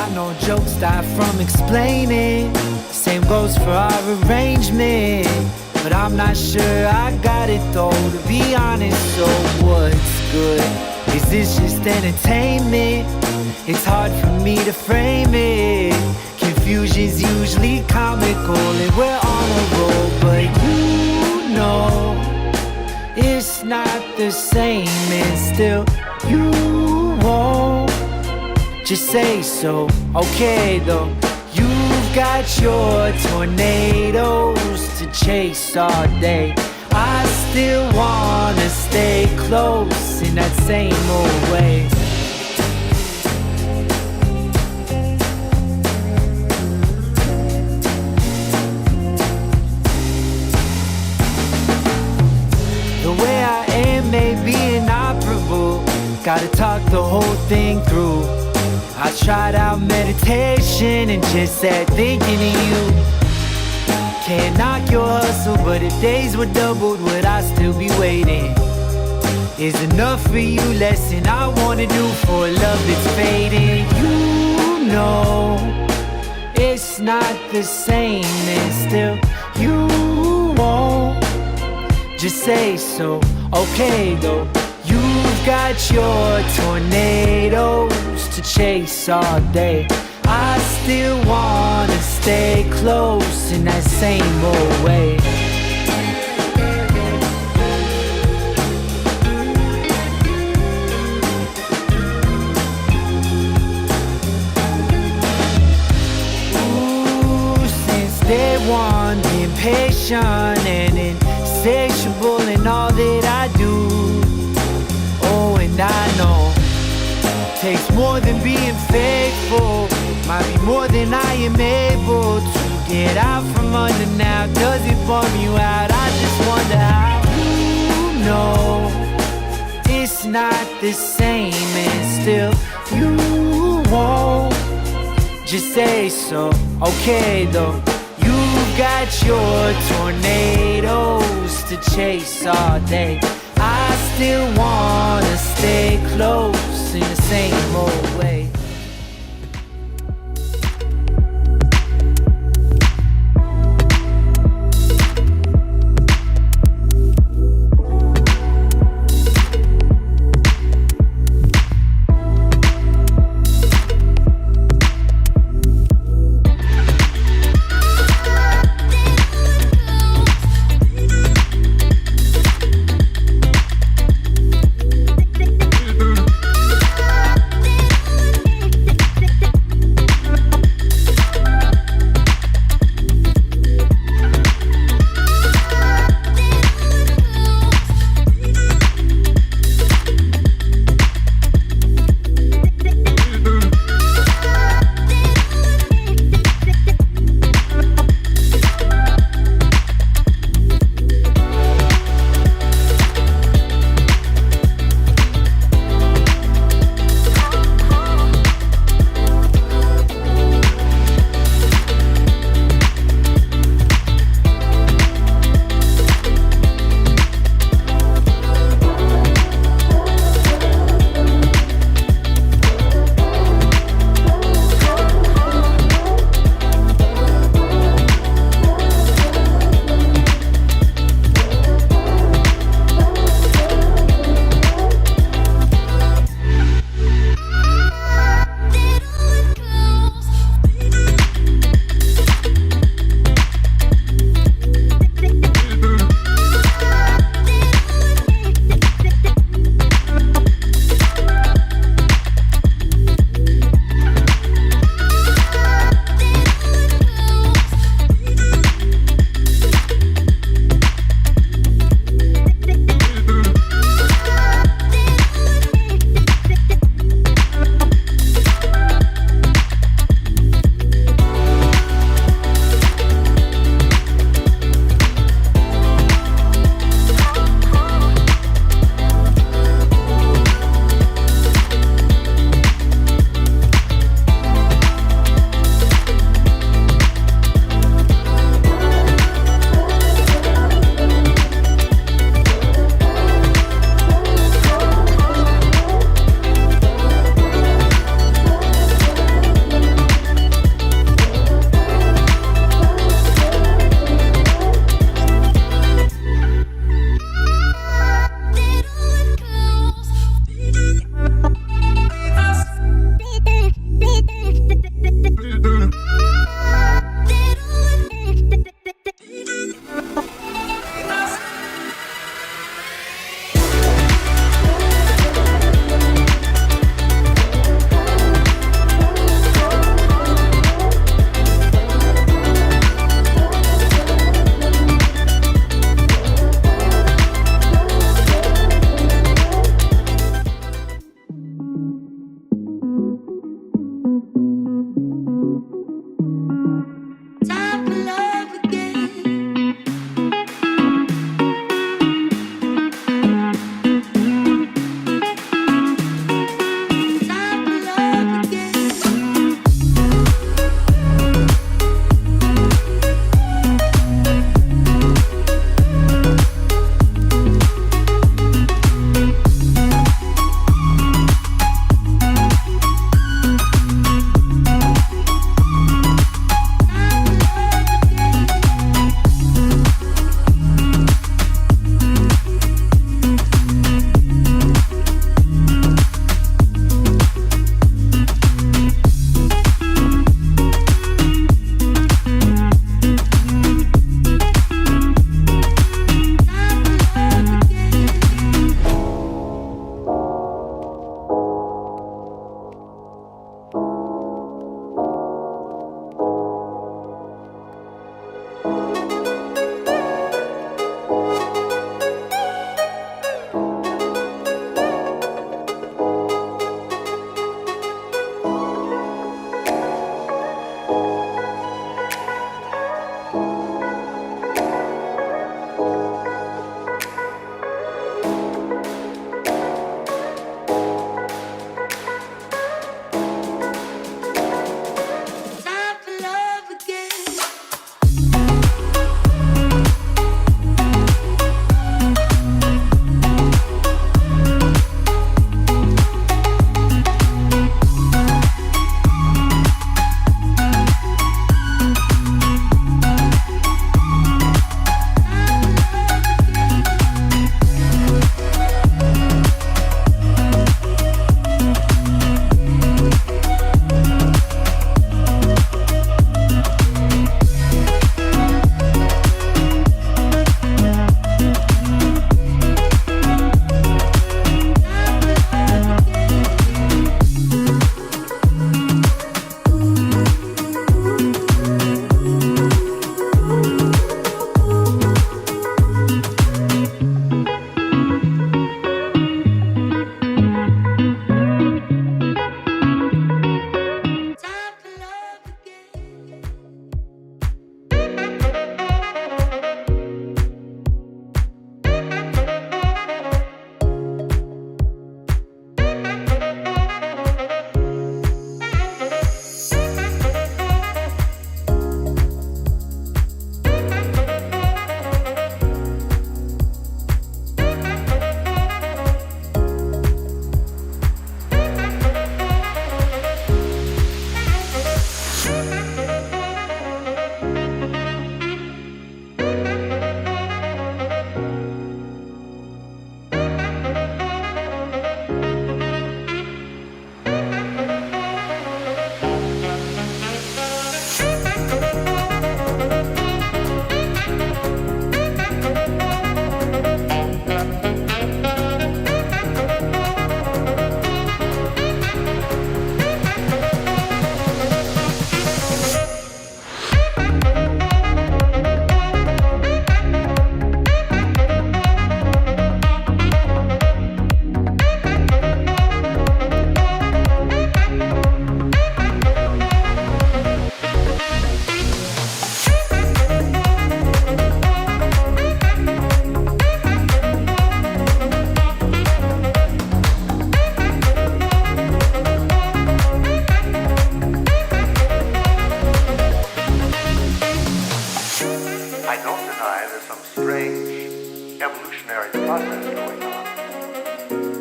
I know jokes die from explaining. Same goes for our arrangement. But I'm not sure I got it though, to be honest. So what's good? Is this just entertainment? It's hard for me to frame it. Confusion's usually comical and we're on a roll. But you know it's not the same, and still you won't just say so. Okay though, you've got your tornadoes to chase all day. I still wanna stay close in that same old way. The way I am may be inoperable. Gotta talk the whole thing through. I tried out meditation and just sat thinking of you. Can't knock your hustle, but if days were doubled, would I still be waiting? Is enough for you less than I wanna do for a love that's fading? You know it's not the same, and still you won't just say so. Okay though, you've got your tornadoes to chase all day. I still wanna stay close in that same old way. Ooh, since day one, impatient and insatiable in all that I do. Oh, and I know takes more than being faithful. Might be more than I am able to get out from under now. Does it bum you out? I just wonder how. You know it's not the same, and still you won't just say so. Okay though, you've got your tornadoes to chase all day. I still wanna stay close in the same old way.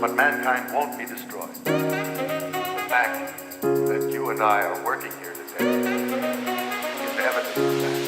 but mankind won't be destroyed. The fact that you and I are working here today is evidence of that.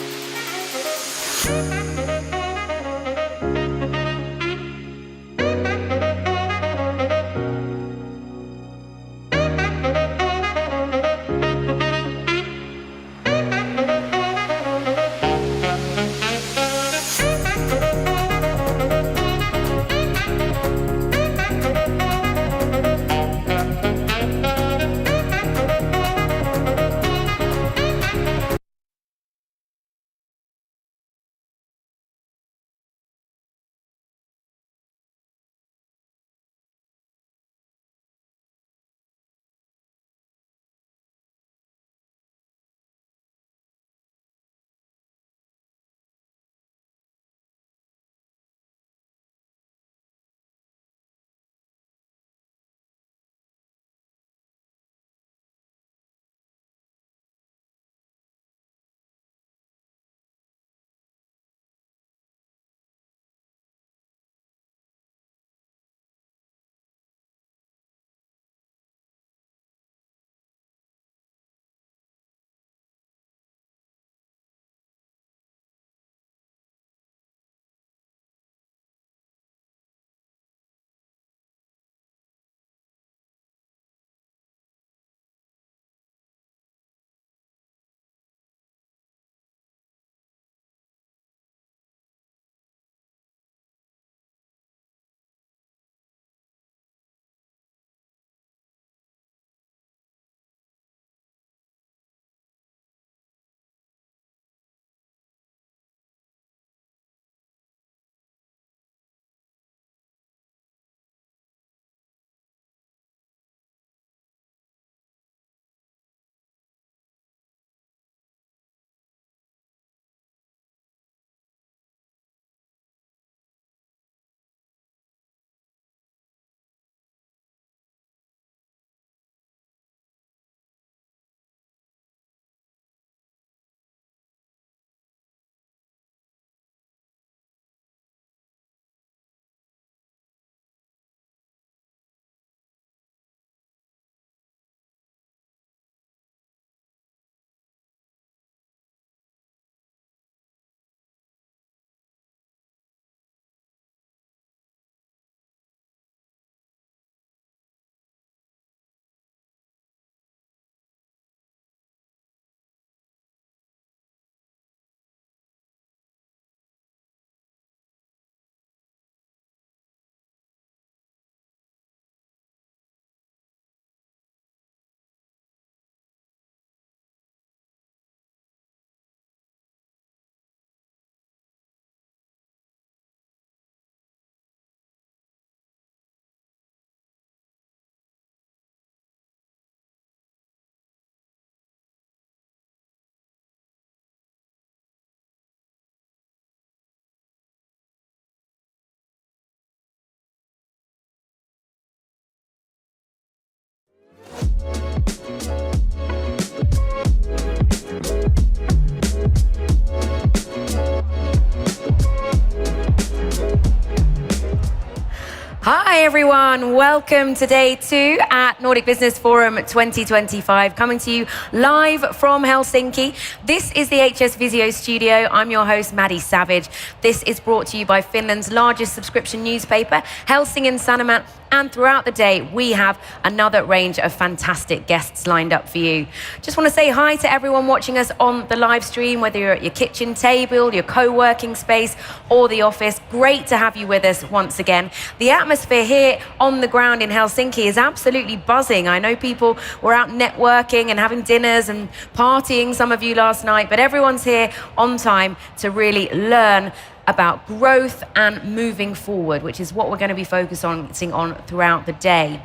Hi everyone, welcome to day 2 at Nordic Business Forum 2025, coming to you live from Helsinki. This is the HS Visio Studio. I'm your host, Maddy Savage. This is brought to you by Finland's largest subscription newspaper, Helsingin Sanomat, and throughout the day, we have another range of fantastic guests lined up for you. Just want to say hi to everyone watching us on the live stream, whether you're at your kitchen table, your co-working space, or the office. Great to have you with us once again. The atmosphere here on the ground in Helsinki is absolutely buzzing. I know people were out networking and having dinners and partying, some of you last night, but everyone's here on time to really learn about growth and moving forward, which is what we're going to be focusing on throughout the day.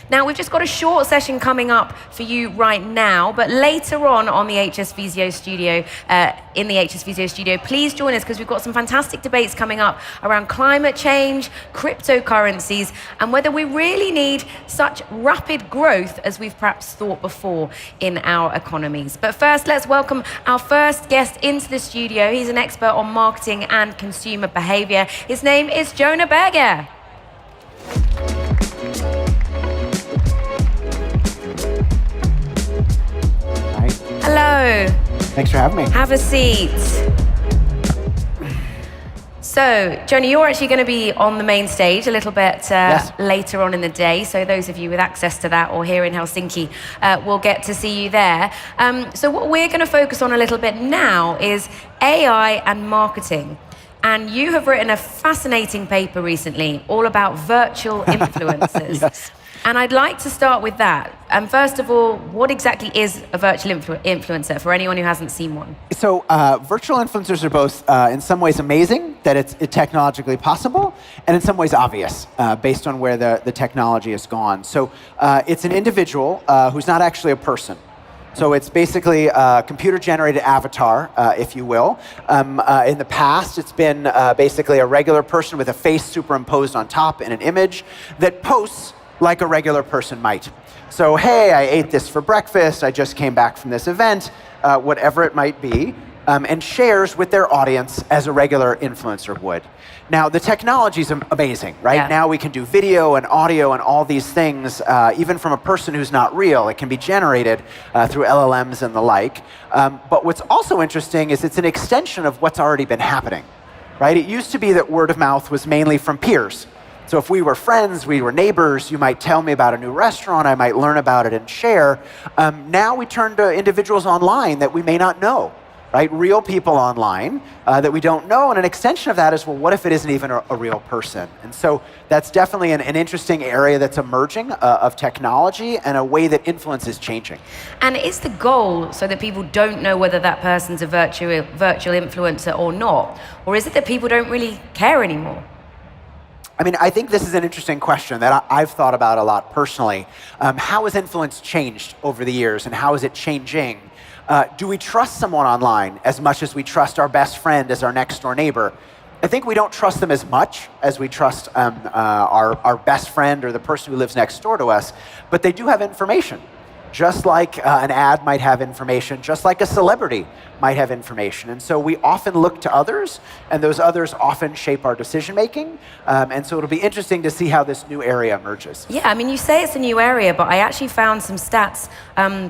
Now, we've just got a short session coming up for you right now, but later on the HS Visio Studio, in the HS Visio Studio, please join us because we've got some fantastic debates coming up around climate change, cryptocurrencies, and whether we really need such rapid growth as we've perhaps thought before in our economies. But first, let's welcome our first guest into the studio. He's an expert on marketing and consumer behavior. His name is Jonah Berger. Thanks for having me. Have a seat. So, Johnny, you're actually going to be on the main stage a little bit later on in the day. So those of you with access to that or here in Helsinki will get to see you there. So what we're going to focus on a little bit now is AI and marketing. And you have written a fascinating paper recently all about virtual influencers. Yes. And I'd like to start with that. First of all, what exactly is a virtual influencer for anyone who hasn't seen one? So virtual influencers are both, in some ways, amazing that it's technologically possible, and in some ways obvious, based on where the technology has gone. So it's an individual who's not actually a person. So it's basically a computer-generated avatar, if you will. In the past, it's been basically a regular person with a face superimposed on top in an image that posts like a regular person might. So, hey, I ate this for breakfast, I just came back from this event, whatever it might be, and shares with their audience as a regular influencer would. Now, the technology is amazing, right? Yeah. Now we can do video and audio and all these things, even from a person who's not real. It can be generated through LLMs and the like. But what's also interesting is it's an extension of what's already been happening, right? It used to be that word of mouth was mainly from peers. So if we were friends, we were neighbors, you might tell me about a new restaurant, I might learn about it and share. Now we turn to individuals online that we may not know, right? Real people online that we don't know, and an extension of that is, well, what if it isn't even a real person? And so that's definitely an interesting area that's emerging of technology and a way that influence is changing. And is the goal so that people don't know whether that person's a virtual influencer or not? Or is it that people don't really care anymore? I mean, I think this is an interesting question that I've thought about a lot personally. How has influence changed over the years, and how is it changing? Do we trust someone online as much as we trust our best friend as our next door neighbor? I think we don't trust them as much as we trust our best friend or the person who lives next door to us, but they do have information. Just like an ad might have information, just like a celebrity might have information. And so we often look to others, and those others often shape our decision-making. And so it'll be interesting to see how this new area emerges. Yeah, I mean, you say it's a new area, but I actually found some stats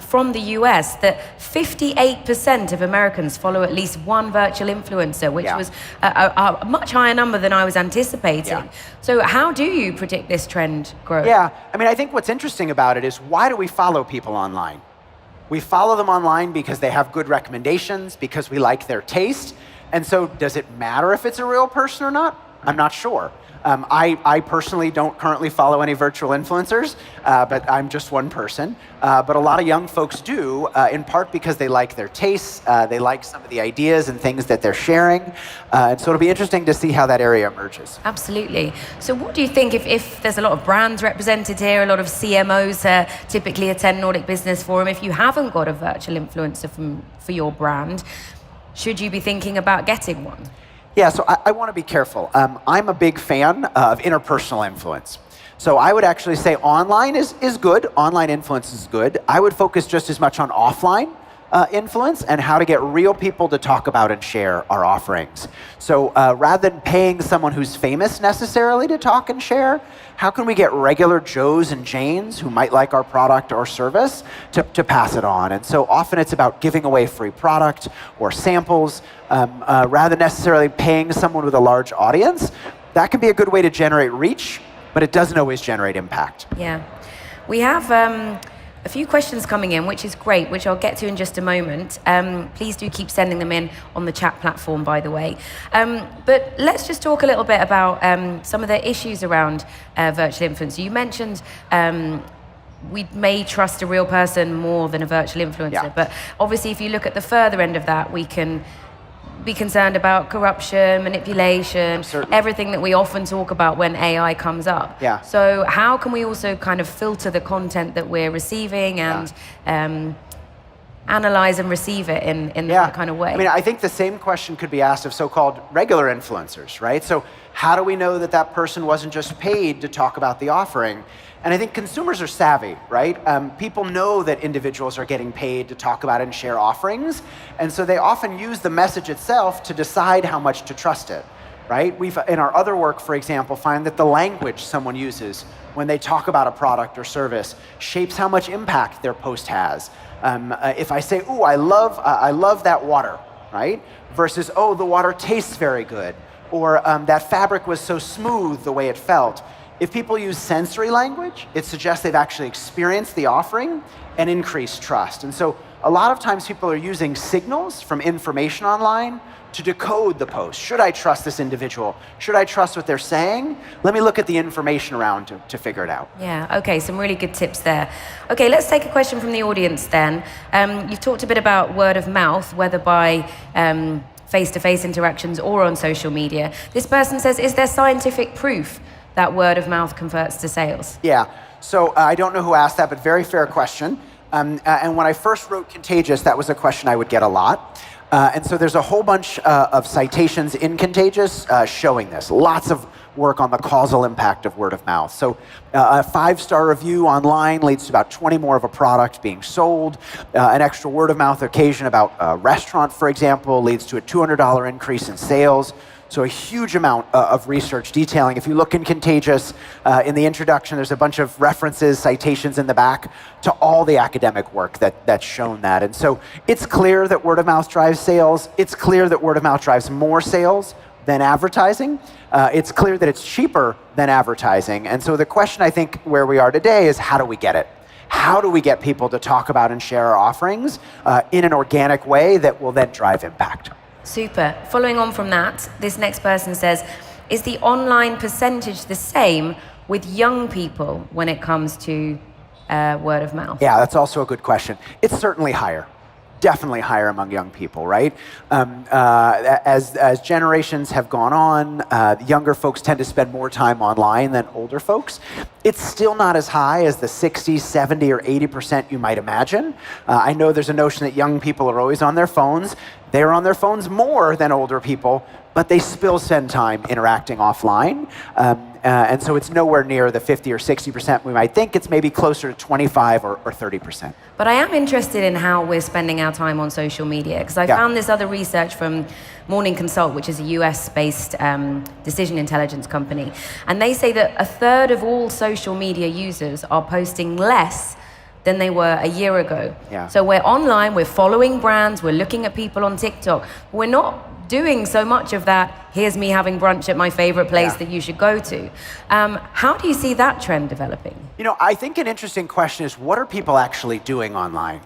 from the US that 58% of Americans follow at least one virtual influencer, which was a much higher number than I was anticipating. Yeah. So how do you predict this trend growth? Yeah, I mean, I think what's interesting about it is, why do we follow people online? We follow them online because they have good recommendations, because we like their taste. And so does it matter if it's a real person or not? I'm not sure. I personally don't currently follow any virtual influencers, but I'm just one person. But a lot of young folks do, in part because they like their tastes, they like some of the ideas and things that they're sharing. And so it'll be interesting to see how that area emerges. Absolutely. So what do you think, if there's a lot of brands represented here, a lot of CMOs typically attend Nordic Business Forum, if you haven't got a virtual influencer for your brand, should you be thinking about getting one? Yeah, so I want to be careful. I'm a big fan of interpersonal influence. So I would actually say online is good. Online influence is good. I would focus just as much on offline influence and how to get real people to talk about and share our offerings. So rather than paying someone who's famous necessarily to talk and share, how can we get regular Joes and Janes who might like our product or service to pass it on? And so often it's about giving away free product or samples rather than necessarily paying someone with a large audience. That can be a good way to generate reach, but it doesn't always generate impact. Yeah. We have a few questions coming in, which is great, which I'll get to in just a moment. Please do keep sending them in on the chat platform, by the way. But let's just talk a little bit about some of the issues around virtual influence. You mentioned we may trust a real person more than a virtual influencer, but obviously if you look at the further end of that, we can be concerned about corruption, manipulation, everything that we often talk about when AI comes up. Yeah. So how can we also kind of filter the content that we're receiving and analyze and receive it in that kind of way? I mean, I think the same question could be asked of so-called regular influencers, right? So how do we know that that person wasn't just paid to talk about the offering? And I think consumers are savvy, right? People know that individuals are getting paid to talk about and share offerings, and so they often use the message itself to decide how much to trust it. right? We've, in our other work, for example, find that the language someone uses when they talk about a product or service shapes how much impact their post has. If I say, "Ooh, I love that water," right? Versus, "Oh, the water tastes very good," or "That fabric was so smooth the way it felt." If people use sensory language, it suggests they've actually experienced the offering and increased trust. And so a lot of times people are using signals from information online to decode the post. Should I trust this individual? Should I trust what they're saying? Let me look at the information around to figure it out. Yeah, okay, some really good tips there. Okay, let's take a question from the audience then. You've talked a bit about word of mouth, whether by face-to-face interactions or on social media. This person says, is there scientific proof that word of mouth converts to sales? Yeah, so I don't know who asked that, but very fair question. And when I first wrote Contagious, that was a question I would get a lot. And so there's a whole bunch of citations in Contagious showing this. Lots of work on the causal impact of word of mouth. So a 5-star review online leads to about 20 more of a product being sold. An extra word of mouth occasion about a restaurant, for example, leads to a $200 increase in sales. So a huge amount of research detailing. If you look in Contagious, in the introduction, there's a bunch of references, citations in the back to all the academic work that's shown that. And so it's clear that word of mouth drives sales. It's clear that word of mouth drives more sales than advertising. It's clear that it's cheaper than advertising. And so the question, I think, where we are today is, how do we get it? How do we get people to talk about and share our offerings in an organic way that will then drive impact? Super. Following on from that, this next person says, is the online percentage the same with young people when it comes to word of mouth? Yeah, that's also a good question. It's certainly higher. Definitely higher among young people, right? As generations have gone on, younger folks tend to spend more time online than older folks. It's still not as high as the 60, 70, or 80% you might imagine. I know there's a notion that young people are always on their phones. They're on their phones more than older people, but they still spend time interacting offline. And so it's nowhere near the 50 or 60% we might think. It's maybe closer to 25 or 30%. But I am interested in how we're spending our time on social media, because I found this other research from Morning Consult, which is a US-based decision intelligence company. And they say that 1/3 of all social media users are posting less than they were a year ago. Yeah. So we're online, we're following brands, we're looking at people on TikTok. We're not doing so much of that, here's me having brunch at my favorite place that you should go to. How do you see that trend developing? You know, I think an interesting question is, what are people actually doing online,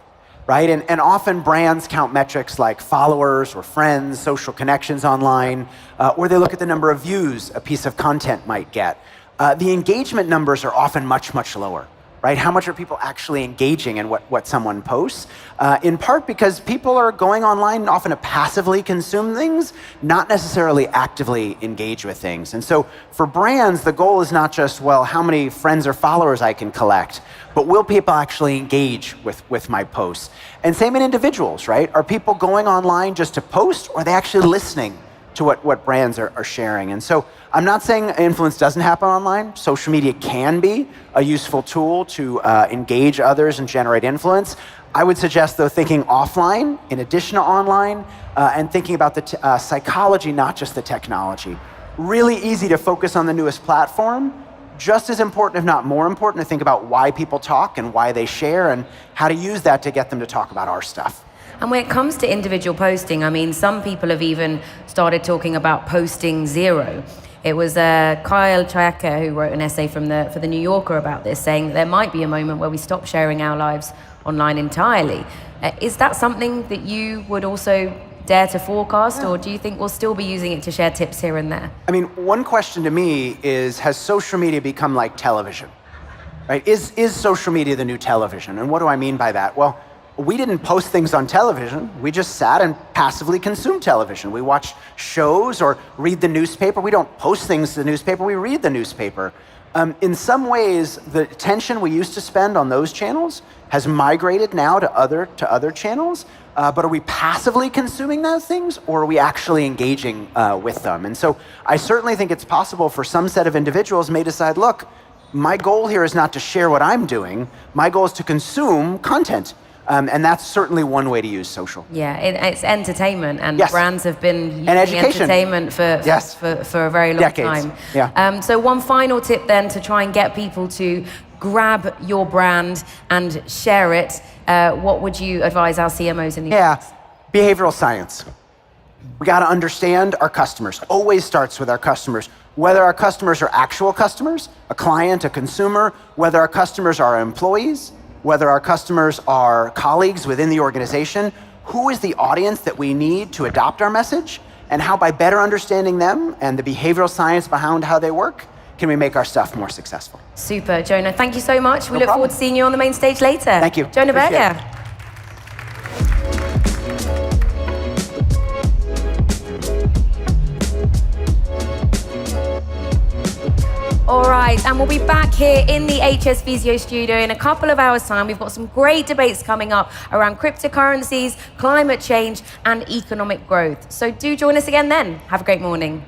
right? And often brands count metrics like followers or friends, social connections online, or they look at the number of views a piece of content might get. The engagement numbers are often much, much lower. Right? How much are people actually engaging in what someone posts? In part because people are going online often to passively consume things, not necessarily actively engage with things. And so for brands, the goal is not just, well, how many friends or followers I can collect, but will people actually engage with my posts? And same in individuals, right? Are people going online just to post, or are they actually listening to what brands are sharing? And so I'm not saying influence doesn't happen online. Social media can be a useful tool to engage others and generate influence. I would suggest, though, thinking offline in addition to online, and thinking about the psychology, not just the technology. Really easy to focus on the newest platform. Just as important, if not more important, to think about why people talk and why they share and how to use that to get them to talk about our stuff. And when it comes to individual posting, I mean, some people have even started talking about posting zero. It was Kyle Chayaka who wrote an essay for the New Yorker about this, saying that there might be a moment where we stop sharing our lives online entirely. Is that something that you would also dare to forecast, or do you think we'll still be using it to share tips here and there? I mean, one question to me is, has social media become like television? Right? Is social media the new television? And what do I mean by that? Well, we didn't post things on television. We just sat and passively consumed television. We watched shows or read the newspaper. We don't post things to the newspaper, we read the newspaper. In some ways, the attention we used to spend on those channels has migrated now to other channels. But are we passively consuming those things, or are we actually engaging with them? And so I certainly think it's possible for some set of individuals may decide, look, my goal here is not to share what I'm doing. My goal is to consume content. And that's certainly one way to use social. Yeah, it's entertainment, and Yes. brands have been using education. entertainment Yes. for a very long Decades. time. Yeah. So one final tip then to try and get people to grab your brand and share it. What would you advise our CMOs in the Yeah, behavioral science. We got to understand our customers. Always starts with our customers. Whether our customers are actual customers, a client, a consumer, whether our customers are employees, whether our customers are colleagues within the organization, who is the audience that we need to adopt our message, and how by better understanding them and the behavioral science behind how they work, can we make our stuff more successful. Super, Jonah. Thank you so much. We No look problem. forward to seeing you on the main stage later. Thank you. Jonah Appreciate Berger. it. All right, and we'll be back here in the HS Visio studio in a couple of hours' time. We've got some great debates coming up around cryptocurrencies, climate change, and economic growth. So do join us again then. Have a great morning.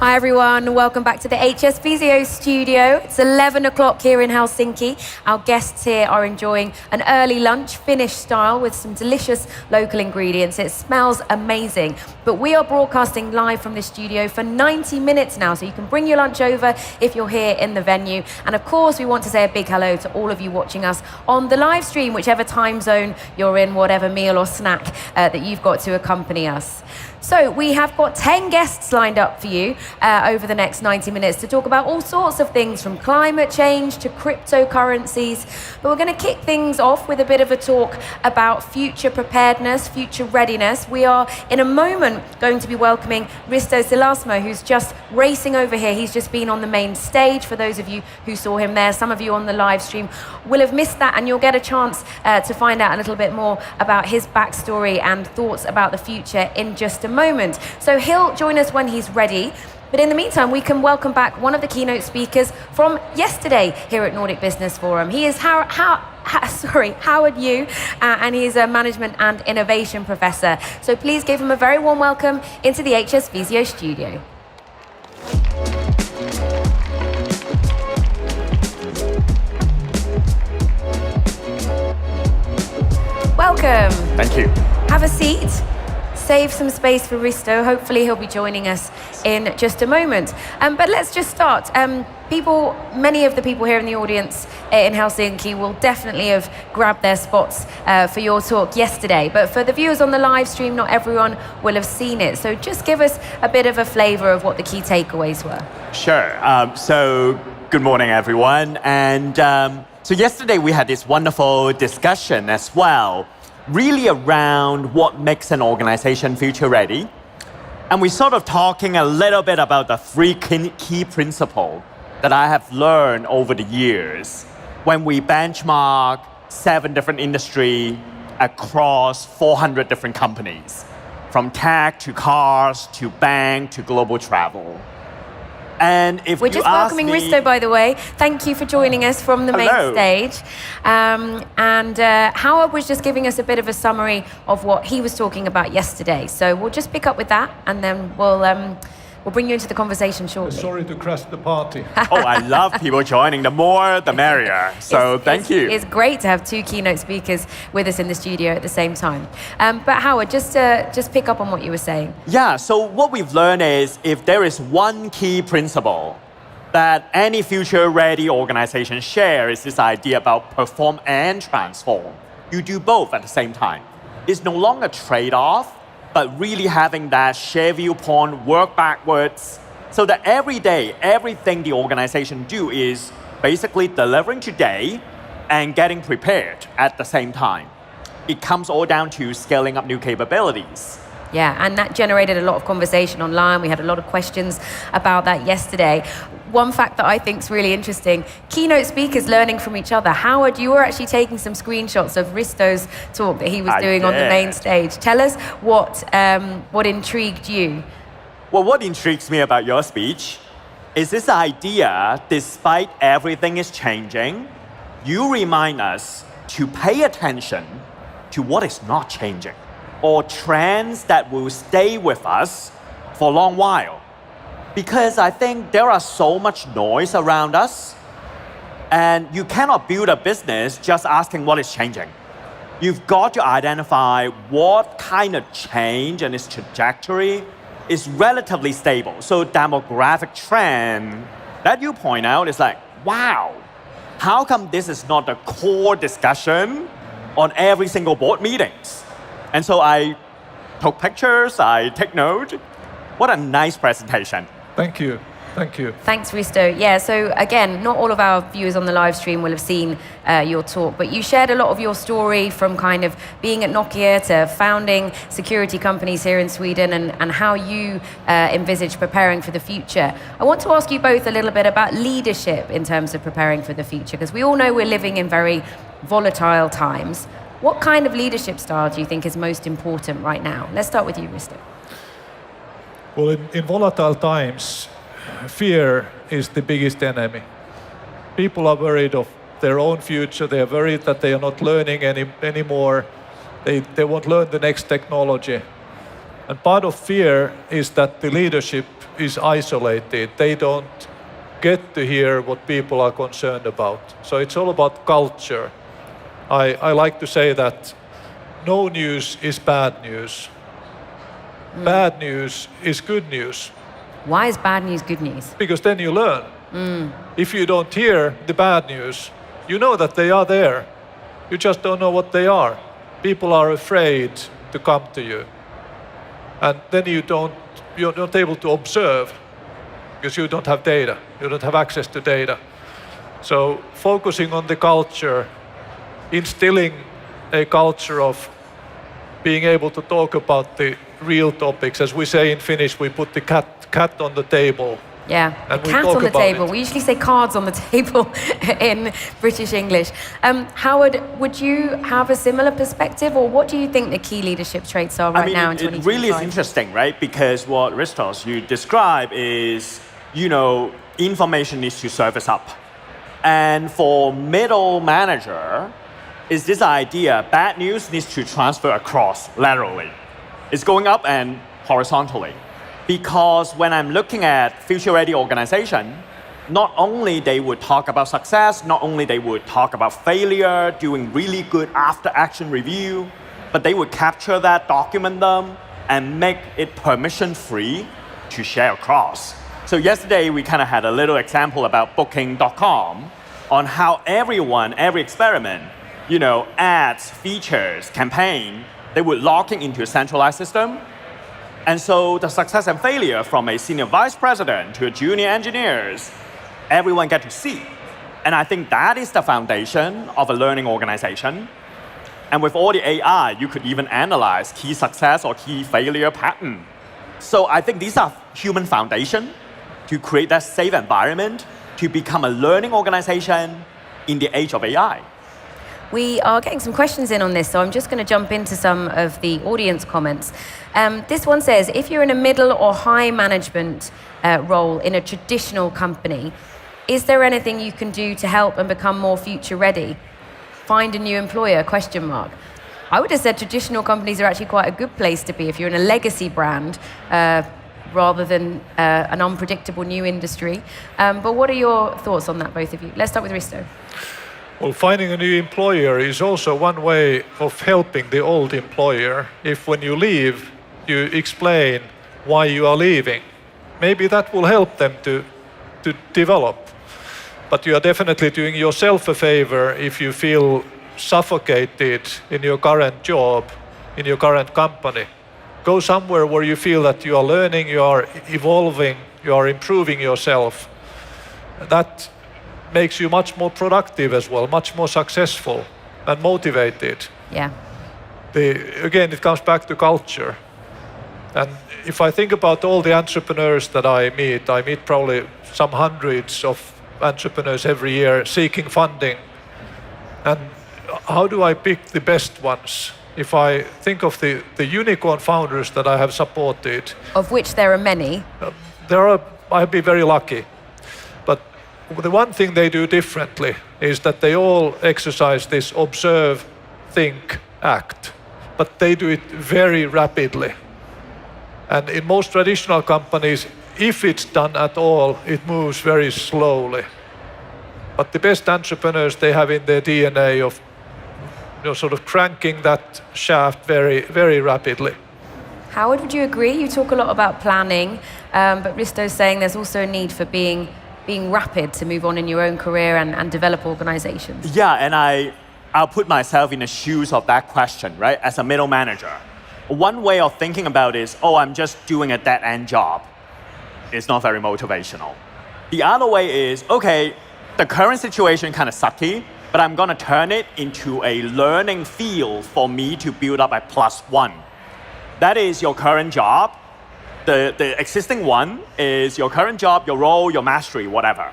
Hi everyone, welcome back to the HS Visio Studio. It's 11 o'clock here in Helsinki. Our guests here are enjoying an early lunch, Finnish style, with some delicious local ingredients. It smells amazing. But we are broadcasting live from the studio for 90 minutes now, so you can bring your lunch over if you're here in the venue. And of course, we want to say a big hello to all of you watching us on the live stream, whichever time zone you're in, whatever meal or snack that you've got to accompany us. So we have got 10 guests lined up for you over the next 90 minutes to talk about all sorts of things, from climate change to cryptocurrencies. But we're going to kick things off with a bit of a talk about future preparedness, future readiness. We are in a moment going to be welcoming Risto Silasmo, who's just racing over here. He's just been on the main stage. For those of you who saw him there, some of you on the live stream will have missed that, and you'll get a chance to find out a little bit more about his backstory and thoughts about the future in just a moment. So he'll join us when he's ready. But in the meantime, we can welcome back one of the keynote speakers from yesterday here at Nordic Business Forum. He is Howard Yu, and he is a management and innovation professor. So please give him a very warm welcome into the HS Visio Studio. Welcome. Thank you. Have a seat. Save some space for Risto. Hopefully he'll be joining us in just a moment. But let's just start. Many of the people here in the audience in Helsinki will definitely have grabbed their spots for your talk yesterday. But for the viewers on the live stream, not everyone will have seen it. So just give us a bit of a flavor of what the key takeaways were. Sure. So good morning, everyone. And so yesterday we had this wonderful discussion as well, really around what makes an organization future ready. And we're sort of talking a little bit about the three key principles that I have learned over the years when we benchmark 7 different industries across 400 different companies, from tech to cars to bank to global travel. And if We're just welcoming Risto, by the way. Thank you for joining us from the main stage. Howard was just giving us a bit of a summary of what he was talking about yesterday. So we'll just pick up with that, and then we'll bring you into the conversation shortly. Sorry to crash the party. Oh, I love people joining. The more, the merrier. So thank you. It's great to have 2 keynote speakers with us in the studio at the same time. But Howard, just pick up on what you were saying. Yeah, so what we've learned is if there is one key principle that any future-ready organization shares, is this idea about perform and transform. You do both at the same time. It's no longer trade-off, but really having that shared viewpoint, work backwards, so that every day, everything the organization do is basically delivering today and getting prepared at the same time. It comes all down to scaling up new capabilities. Yeah, and that generated a lot of conversation online. We had a lot of questions about that yesterday. One fact that I think is really interesting, keynote speakers learning from each other. Howard, you were actually taking some screenshots of Risto's talk that he was doing on the main stage. Tell us what intrigued you. Well, what intrigues me about your speech is this idea, despite everything is changing, you remind us to pay attention to what is not changing, or trends that will stay with us for a long while. Because I think there are so much noise around us, and you cannot build a business just asking what is changing. You've got to identify what kind of change and its trajectory is relatively stable. So demographic trend that you point out is like, wow, how come this is not the core discussion on every single board meetings? And so I took pictures, I take note. What a nice presentation. Thank you. Thank you. Thanks, Risto. Yeah, so again, not all of our viewers on the live stream will have seen your talk, but you shared a lot of your story from kind of being at Nokia to founding security companies here in Sweden, and how you envisage preparing for the future. I want to ask you both a little bit about leadership in terms of preparing for the future, because we all know we're living in very volatile times. What kind of leadership style do you think is most important right now? Let's start with you, Risto. Well, in volatile times, fear is the biggest enemy. People are worried of their own future. They are worried that they are not learning anymore. They won't learn the next technology. And part of fear is that the leadership is isolated. They don't get to hear what people are concerned about. So it's all about culture. I like to say that no news is bad news. Bad news is good news. Why is bad news good news? Because then you learn. If you don't hear the bad news, you know that they are there. You just don't know what they are. People are afraid to come to you. And then you're not able to observe because you don't have data. You don't have access to data. So focusing on the culture, instilling a culture of being able to talk about the real topics. As we say in Finnish, we put the cat on the table. Yeah, And we cat talk on the about table. it. We usually say cards on the table in British English. Howard, would you have a similar perspective, or what do you think the key leadership traits are right now in 2025? It really is interesting, right? Because what Ristos, you describe is, information needs to surface up. And for middle manager, is this idea bad news needs to transfer across laterally. It's going up and horizontally. Because when I'm looking at future-ready organization, not only they would talk about success, not only they would talk about failure, doing really good after-action review, but they would capture that, document them, and make it permission-free to share across. So yesterday, we kind of had a little example about Booking.com on how every experiment, ads, features, campaign, they would locking into a centralized system. And so the success and failure from a senior vice president to a junior engineers, everyone get to see. And I think that is the foundation of a learning organization. And with all the AI, you could even analyze key success or key failure pattern. So I think these are human foundation to create that safe environment to become a learning organization in the age of AI. We are getting some questions in on this, so I'm just going to jump into some of the audience comments. This one says, if you're in a middle or high management role in a traditional company, is there anything you can do to help and become more future ready? Find a new employer, ? I would have said traditional companies are actually quite a good place to be if you're in a legacy brand rather than an unpredictable new industry. But what are your thoughts on that, both of you? Let's start with Risto. Well, finding a new employer is also one way of helping the old employer. If when you leave, you explain why you are leaving, maybe that will help them to develop. But you are definitely doing yourself a favor if you feel suffocated in your current job, in your current company. Go somewhere where you feel that you are learning, you are evolving, you are improving yourself. That makes you much more productive as well, much more successful and motivated. Yeah. Again, it comes back to culture. And if I think about all the entrepreneurs that I meet probably some hundreds of entrepreneurs every year seeking funding. And how do I pick the best ones? If I think of the unicorn founders that I have supported. Of which there are many. I've been very lucky. But the one thing they do differently is that they all exercise this observe, think, act. But they do it very rapidly. And in most traditional companies, if it's done at all, it moves very slowly. But the best entrepreneurs, they have in their DNA of sort of cranking that shaft very, very rapidly. Howard, would you agree? You talk a lot about planning, but Risto's saying there's also a need for being rapid to move on in your own career and develop organizations. Yeah, and I'll put myself in the shoes of that question, right? As a middle manager. One way of thinking about it is, I'm just doing a dead-end job. It's not very motivational. The other way is, okay, the current situation kind of sucky, but I'm going to turn it into a learning field for me to build up a +1. That is your current job. The existing one is your current job, your role, your mastery, whatever.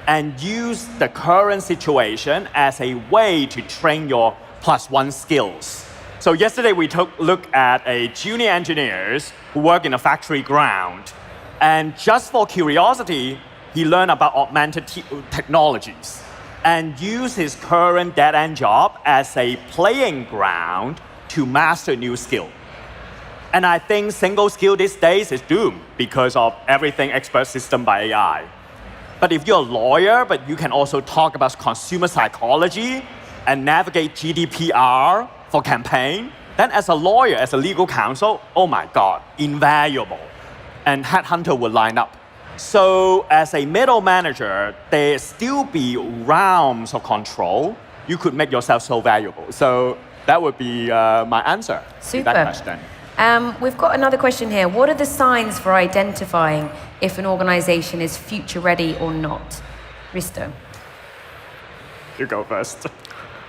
And use the current situation as a way to train your +1 skills. So yesterday we took a look at a junior engineers who work in a factory ground. And just for curiosity, he learned about augmented technologies and used his current dead-end job as a playing ground to master new skill. And I think single skill these days is doomed because of everything expert system by AI. But if you're a lawyer, but you can also talk about consumer psychology and navigate GDPR for campaign, then as a lawyer, as a legal counsel, oh my God, invaluable. And headhunter would line up. So as a middle manager, there still be realms of control. You could make yourself so valuable. So that would be my answer to that question. We've got another question here. What are the signs for identifying if an organization is future ready or not? Risto. You go first.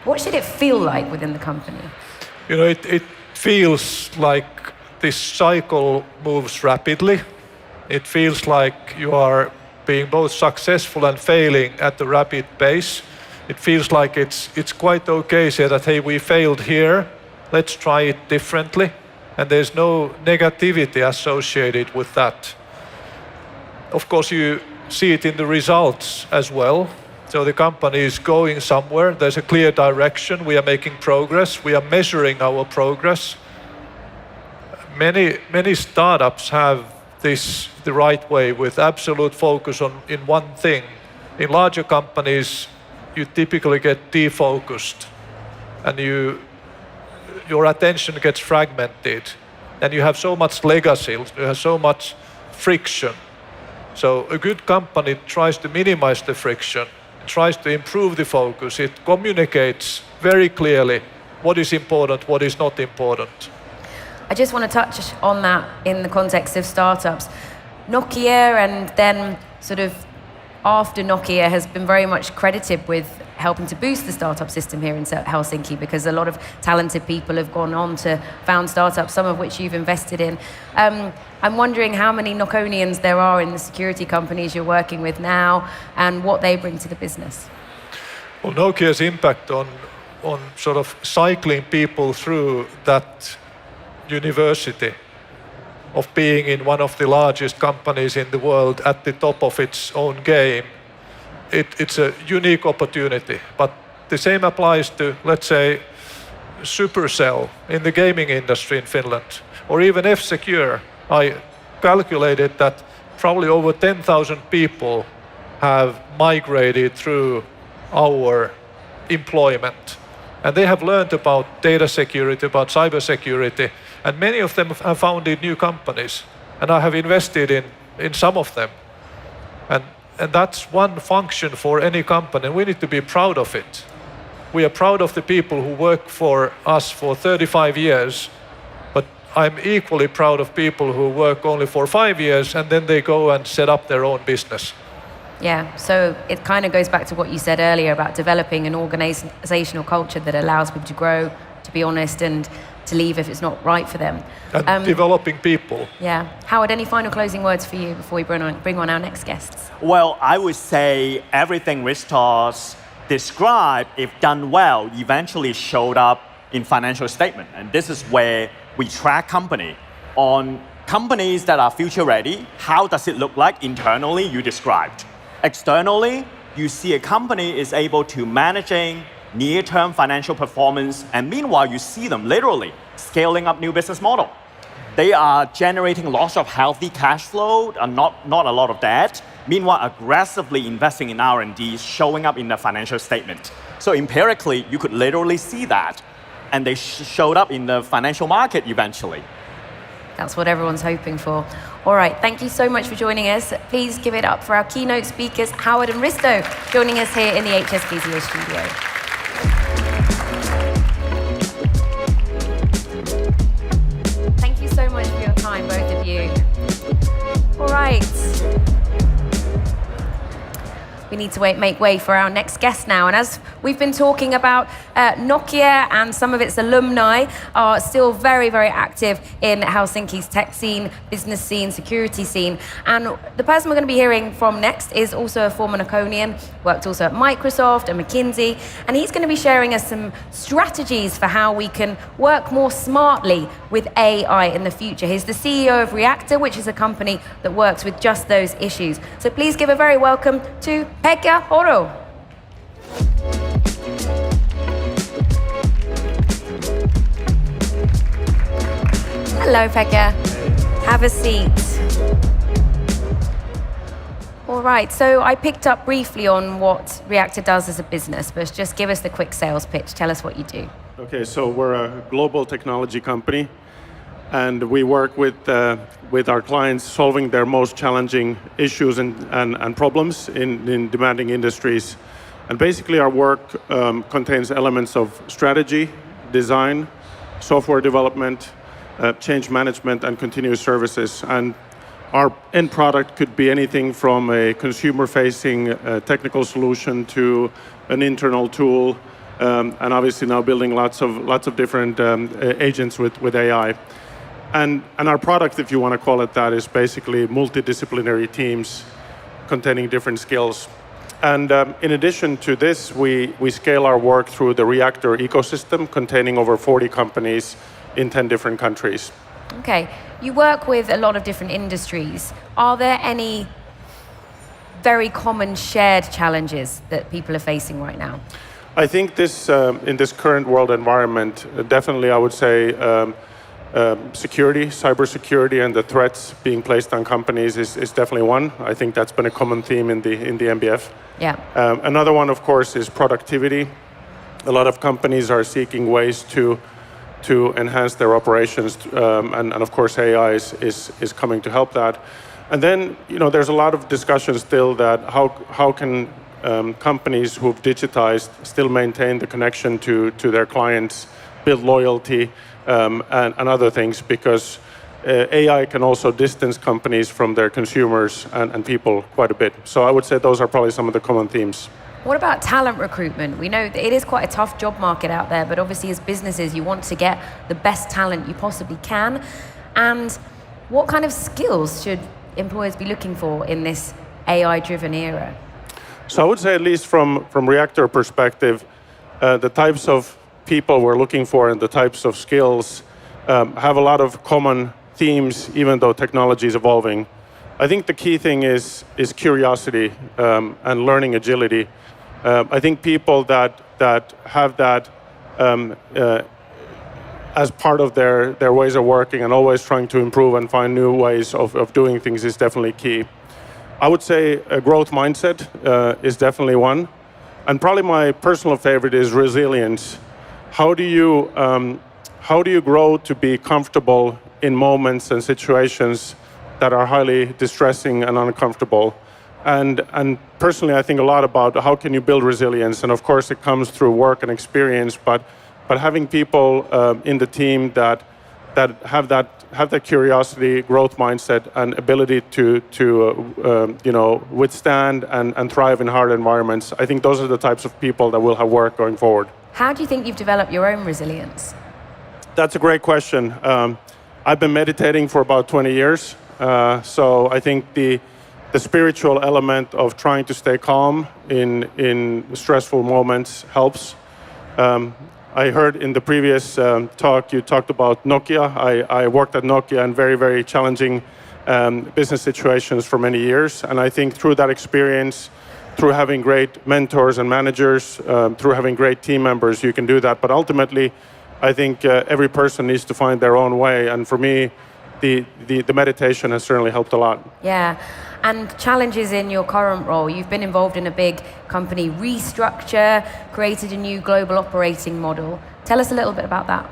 What should it feel like within the company? You know, it feels like this cycle moves rapidly. It feels like you are being both successful and failing at a rapid pace. It feels like it's quite okay to say that, hey, we failed here, let's try it differently. And there's no negativity associated with that. Of course, you see it in the results as well. So the company is going somewhere, there's a clear direction, we are making progress, we are measuring our progress. Many startups have this the right way with absolute focus in one thing. In larger companies, you typically get defocused and your attention gets fragmented and you have so much legacy, you have so much friction. So a good company tries to minimize the friction, tries to improve the focus, it communicates very clearly what is important, what is not important. I just want to touch on that in the context of startups. Nokia and then sort of after Nokia has been very much credited with helping to boost the startup system here in Helsinki because a lot of talented people have gone on to found startups, some of which you've invested in. I'm wondering how many Nokonians there are in the security companies you're working with now and what they bring to the business. Well, Nokia's impact on sort of cycling people through that university of being in one of the largest companies in the world at the top of its own game, it's a unique opportunity. But the same applies to, let's say, Supercell in the gaming industry in Finland, or even F-Secure. I calculated that probably over 10,000 people have migrated through our employment. And they have learned about data security, about cybersecurity, and many of them have founded new companies. And I have invested in some of them. And that's one function for any company, and we need to be proud of it. We are proud of the people who work for us for 35 years, but I'm equally proud of people who work only for 5 years and then they go and set up their own business. Yeah, so it kind of goes back to what you said earlier about developing an organizational culture that allows people to grow, to be honest, and to leave if it's not right for them. And developing people. Yeah. Howard, any final closing words for you before we bring on our next guests? Well, I would say everything Ristos described, if done well, eventually showed up in financial statement. And this is where we track company on companies that are future ready. How does it look like internally? You described. Externally, you see a company is able to managing near-term financial performance, and meanwhile you see them literally scaling up new business model. They are generating lots of healthy cash flow and not a lot of debt. Meanwhile, aggressively investing in R&D, showing up in the financial statement. So empirically, you could literally see that, and they showed up in the financial market eventually. That's what everyone's hoping for. All right, thank you so much for joining us. Please give it up for our keynote speakers, Howard and Risto, joining us here in the HS Visio Studio. Thank you so much for your time, both of you. All right. We need to make way for our next guest now. And as we've been talking about, Nokia and some of its alumni are still very, very active in Helsinki's tech scene, business scene, security scene. And the person we're going to be hearing from next is also a former Nokonian, worked also at Microsoft and McKinsey. And he's going to be sharing us some strategies for how we can work more smartly with AI in the future. He's the CEO of Reactor, which is a company that works with just those issues. So please give a very welcome to Pekka Horo. Hello, Pekka. Have a seat. All right, so I picked up briefly on what Reactor does as a business, but just give us the quick sales pitch. Tell us what you do. Okay, so we're a global technology company, and we work with our clients solving their most challenging issues and problems in demanding industries. And basically our work contains elements of strategy, design, software development, change management, and continuous services. And our end product could be anything from a consumer-facing technical solution to an internal tool, and obviously now building lots of different agents with AI. And our product, if you want to call it that, is basically multidisciplinary teams containing different skills. And in addition to this, we scale our work through the Reactor ecosystem containing over 40 companies in 10 different countries. Okay, you work with a lot of different industries. Are there any very common shared challenges that people are facing right now? I think this, in this current world environment, definitely I would say security, cybersecurity, and the threats being placed on companies is definitely one. I think that's been a common theme in the NBF. Yeah. Another one, of course, is productivity. A lot of companies are seeking ways to enhance their operations, and of course AI is coming to help that. And then, you know, there's a lot of discussion still that how can companies who've digitized still maintain the connection to their clients, build loyalty, and other things, because AI can also distance companies from their consumers and people quite a bit. So I would say those are probably some of the common themes. What about talent recruitment? We know that it is quite a tough job market out there, but obviously as businesses, you want to get the best talent you possibly can. And what kind of skills should employers be looking for in this AI-driven era? So I would say, at least from Reactor perspective, the types of people we're looking for and the types of skills have a lot of common themes, even though technology is evolving. I think the key thing is curiosity and learning agility. I think people that have that as part of their ways of working and always trying to improve and find new ways of doing things is definitely key. I would say a growth mindset is definitely one. And probably my personal favorite is resilience. How do you grow to be comfortable in moments and situations that are highly distressing and uncomfortable? And personally, I think a lot about how can you build resilience, and of course it comes through work and experience, but having people in the team that have that curiosity, growth mindset, and ability to you know, withstand and thrive in hard environments. I think those are the types of people that will have work going forward. How do you think you've developed your own resilience? That's a great question. I've been meditating for about 20 years, so I think the spiritual element of trying to stay calm in stressful moments helps. I heard in the previous talk you talked about Nokia. I worked at Nokia in very, very challenging business situations for many years, and I think through that experience, through having great mentors and managers, through having great team members, you can do that. But ultimately, I think every person needs to find their own way, and for me, the meditation has certainly helped a lot. Yeah, and challenges in your current role. You've been involved in a big company restructure, created a new global operating model. Tell us a little bit about that.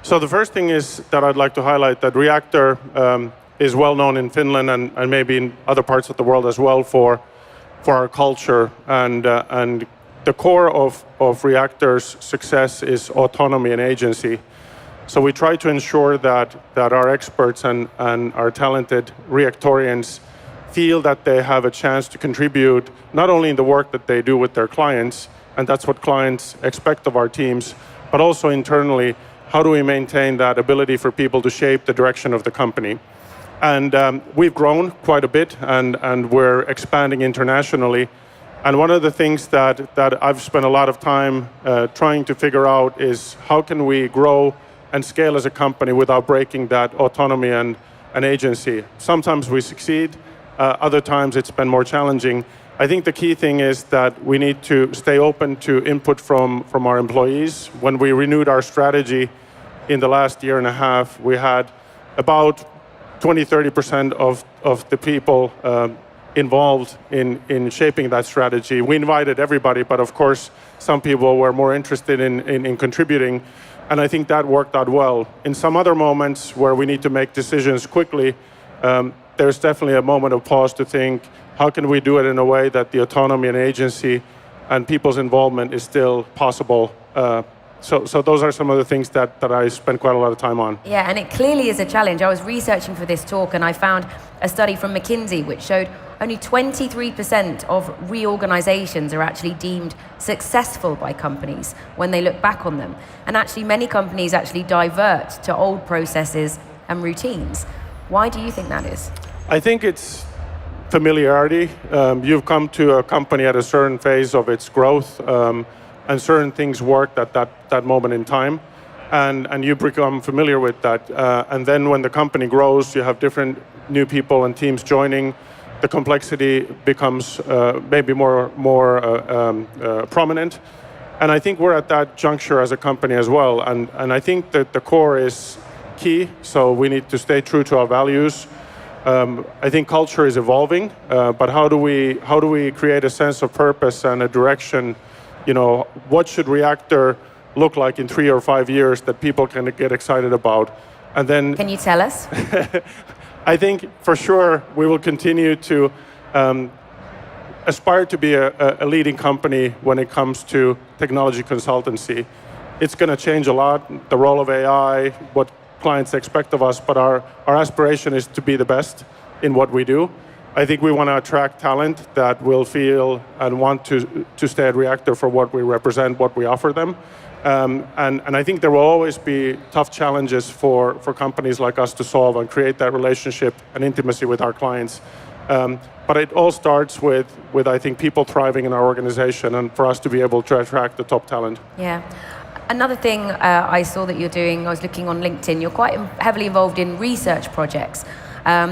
So the first thing is that I'd like to highlight that Reactor is well known in Finland and maybe in other parts of the world as well for our culture, and the core of Reactor's success is autonomy and agency. So we try to ensure that our experts and our talented Reactorians feel that they have a chance to contribute not only in the work that they do with their clients, and that's what clients expect of our teams, but also internally, how do we maintain that ability for people to shape the direction of the company? And we've grown quite a bit, and we're expanding internationally. And one of the things that I've spent a lot of time trying to figure out is how can we grow and scale as a company without breaking that autonomy and agency. Sometimes we succeed, other times it's been more challenging. I think the key thing is that we need to stay open to input from our employees. When we renewed our strategy in the last year and a half, we had about 20-30% of the people involved in shaping that strategy. We invited everybody, but of course, some people were more interested in contributing, and I think that worked out well. In some other moments where we need to make decisions quickly, there's definitely a moment of pause to think, how can we do it in a way that the autonomy and agency and people's involvement is still possible? So those are some of the things that I spend quite a lot of time on. Yeah, and it clearly is a challenge. I was researching for this talk and I found a study from McKinsey which showed only 23% of reorganizations are actually deemed successful by companies when they look back on them. And actually many companies actually divert to old processes and routines. Why do you think that is? I think it's familiarity. You've come to a company at a certain phase of its growth, and certain things worked at that moment in time, and you become familiar with that. And then when the company grows, you have different new people and teams joining. The complexity becomes maybe more prominent. And I think we're at that juncture as a company as well. And I think that the core is key, so we need to stay true to our values. I think culture is evolving, but how do we create a sense of purpose and a direction? What should Reactor look like in 3 or 5 years that people can get excited about? And then, can you tell us? I think for sure we will continue to aspire to be a leading company when it comes to technology consultancy. It's going to change a lot, the role of AI, what clients expect of us, but our aspiration is to be the best in what we do. I think we want to attract talent that will feel and want to stay at Reactor for what we represent, what we offer them. And I think there will always be tough challenges for companies like us to solve and create that relationship and intimacy with our clients. But it all starts with I think people thriving in our organization and for us to be able to attract the top talent. Yeah. Another thing I saw that you're doing, I was looking on LinkedIn, you're quite heavily involved in research projects.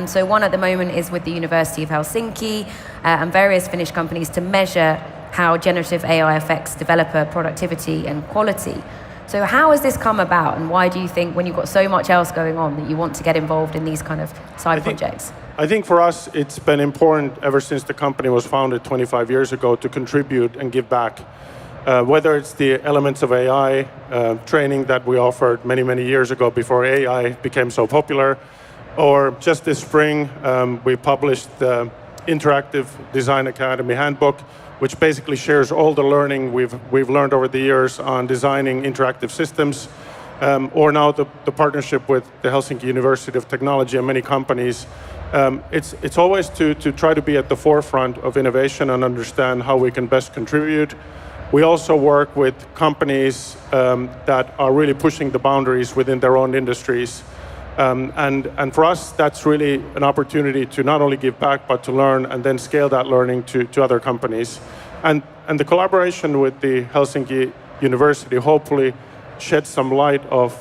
So one at the moment is with the University of Helsinki and various Finnish companies to measure how generative AI affects developer productivity and quality. So how has this come about, and why do you think, when you've got so much else going on, that you want to get involved in these kind of side projects? I think for us, it's been important ever since the company was founded 25 years ago to contribute and give back. Whether it's the elements of AI training that we offered many, many years ago before AI became so popular, or just this spring, we published the Interactive Design Academy Handbook, which basically shares all the learning we've learned over the years on designing interactive systems, or now the partnership with the Helsinki University of Technology and many companies. It's always to try to be at the forefront of innovation and understand how we can best contribute. We also work with companies that are really pushing the boundaries within their own industries. And for us, that's really an opportunity to not only give back, but to learn and then scale that learning to other companies. And the collaboration with the Helsinki University hopefully sheds some light of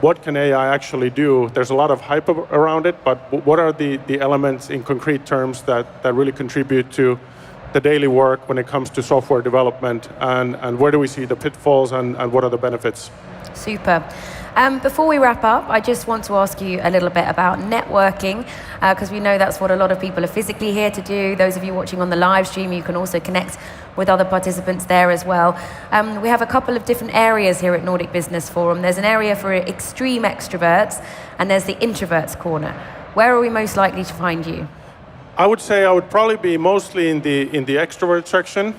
what can AI actually do. There's a lot of hype around it, but what are the elements in concrete terms that really contribute to the daily work when it comes to software development, and where do we see the pitfalls and what are the benefits? Super. Before we wrap up, I just want to ask you a little bit about networking, because we know that's what a lot of people are physically here to do. Those of you watching on the live stream, you can also connect with other participants there as well. We have a couple of different areas here at Nordic Business Forum. There's an area for extreme extroverts, and there's the introverts corner. Where are we most likely to find you? I would say I would probably be mostly in the extrovert section,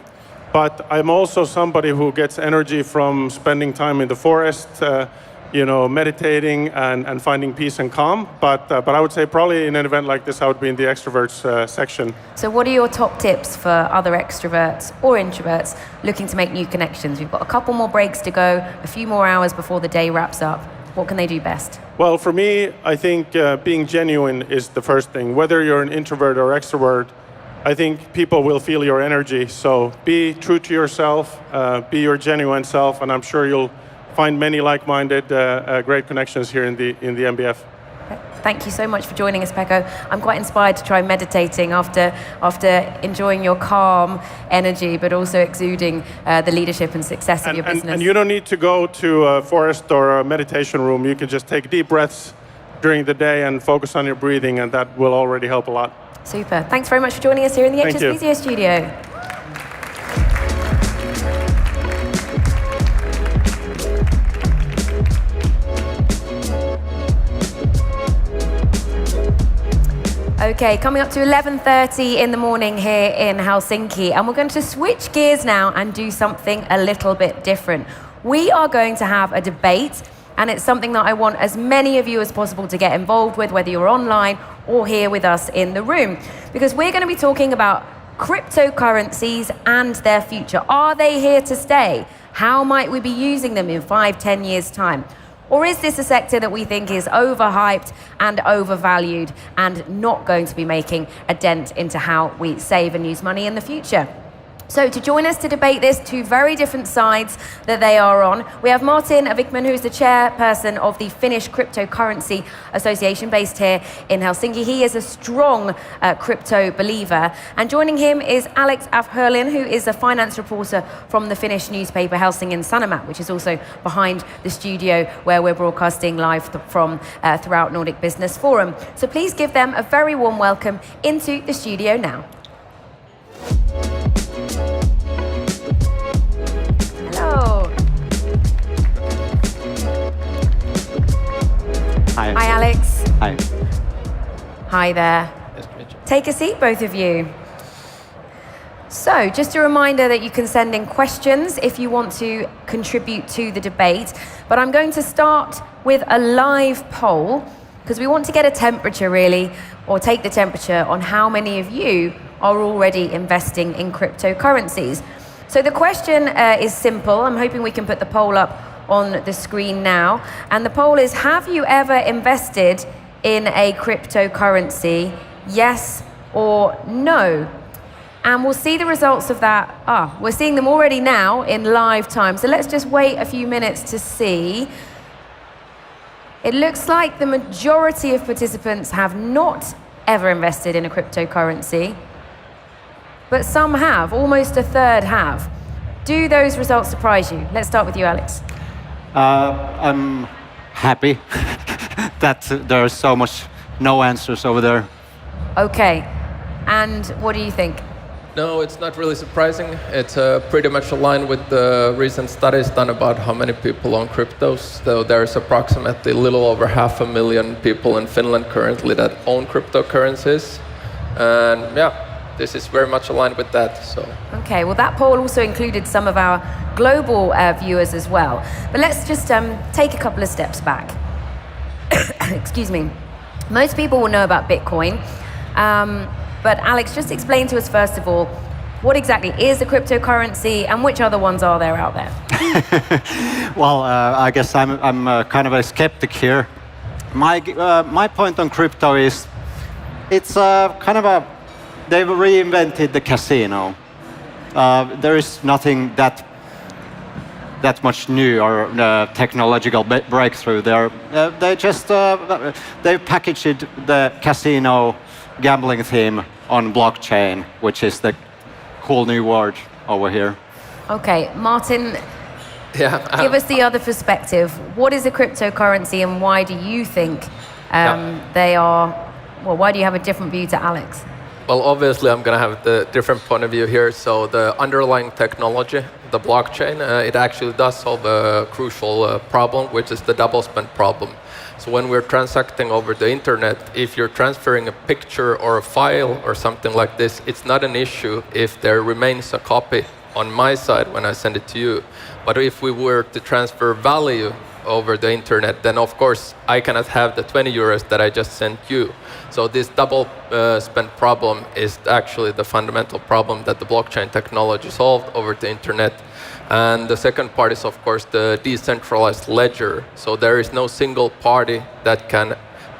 but I'm also somebody who gets energy from spending time in the forest, meditating and finding peace and calm. But I would say probably in an event like this, I would be in the extroverts section. So what are your top tips for other extroverts or introverts looking to make new connections? We've got a couple more breaks to go, a few more hours before the day wraps up. What can they do best? Well, for me, I think being genuine is the first thing. Whether you're an introvert or extrovert, I think people will feel your energy. So be true to yourself, be your genuine self, and I'm sure you'll find many like-minded, great connections here in the NBF. Thank you so much for joining us, Pekko. I'm quite inspired to try meditating after enjoying your calm energy, but also exuding the leadership and success of your business. And you don't need to go to a forest or a meditation room. You can just take deep breaths during the day and focus on your breathing, and that will already help a lot. Super. Thanks very much for joining us here in the Thank HS you. Visio studio. Okay, coming up to 11:30 in the morning here in Helsinki, and we're going to switch gears now and do something a little bit different. We are going to have a debate, and it's something that I want as many of you as possible to get involved with, whether you're online or here with us in the room, because we're going to be talking about cryptocurrencies and their future. Are they here to stay? How might we be using them in 5-10 years' time? Or is this a sector that we think is overhyped and overvalued and not going to be making a dent into how we save and use money in the future? So to join us to debate this, two very different sides that they are on, we have Martin Vikman, who's the chairperson of the Finnish Cryptocurrency Association based here in Helsinki. He is a strong crypto believer. And joining him is Alex Afhörlin, who is a finance reporter from the Finnish newspaper Helsingin Sanomat, which is also behind the studio where we're broadcasting live from throughout Nordic Business Forum. So please give them a very warm welcome into the studio now. Hello. Hi. Hi, Alex. Hi. Hi there. Nice to meet you. Take a seat, both of you. So, just a reminder that you can send in questions if you want to contribute to the debate. But I'm going to start with a live poll because we want to get a temperature, really, or take the temperature on how many of you are already investing in cryptocurrencies. So the question is simple. I'm hoping we can put the poll up on the screen now. And the poll is, have you ever invested in a cryptocurrency? Yes or no? And we'll see the results of that. We're seeing them already now in live time. So let's just wait a few minutes to see. It looks like the majority of participants have not ever invested in a cryptocurrency. But some have, almost a third have. Do those results surprise you? Let's start with you, Alex. I'm happy that there are so much no answers over there. Okay, and what do you think? No, it's not really surprising. It's pretty much aligned with the recent studies done about how many people own cryptos. So there's approximately a little over 500,000 people in Finland currently that own cryptocurrencies. And yeah, this is very much aligned with that. So. Okay, well that poll also included some of our global viewers as well. But let's just take a couple of steps back. Excuse me. Most people will know about Bitcoin. But Alex, just explain to us first of all, what exactly is a cryptocurrency and which other ones are there out there? Well, I guess I'm kind of a skeptic here. My point on crypto is it's kind of a they've reinvented the casino. There is nothing that much new or technological breakthrough there. They just they packaged the casino gambling theme on blockchain, which is the cool new word over here. Okay, Martin, Yeah. give us the other perspective. What is a cryptocurrency and why do you think they are, well, why do you have a different view to Alex? Well, obviously, I'm going to have the different point of view here. So the underlying technology, the blockchain, it actually does solve a crucial problem, which is the double spend problem. So when we're transacting over the internet, if you're transferring a picture or a file or something like this, it's not an issue if there remains a copy on my side when I send it to you. But if we were to transfer value over the internet, then of course I cannot have the 20 euros that I just sent you. So this double spend problem is actually the fundamental problem that the blockchain technology solved over the internet. And the second part is, of course, the decentralized ledger. So there is no single party that can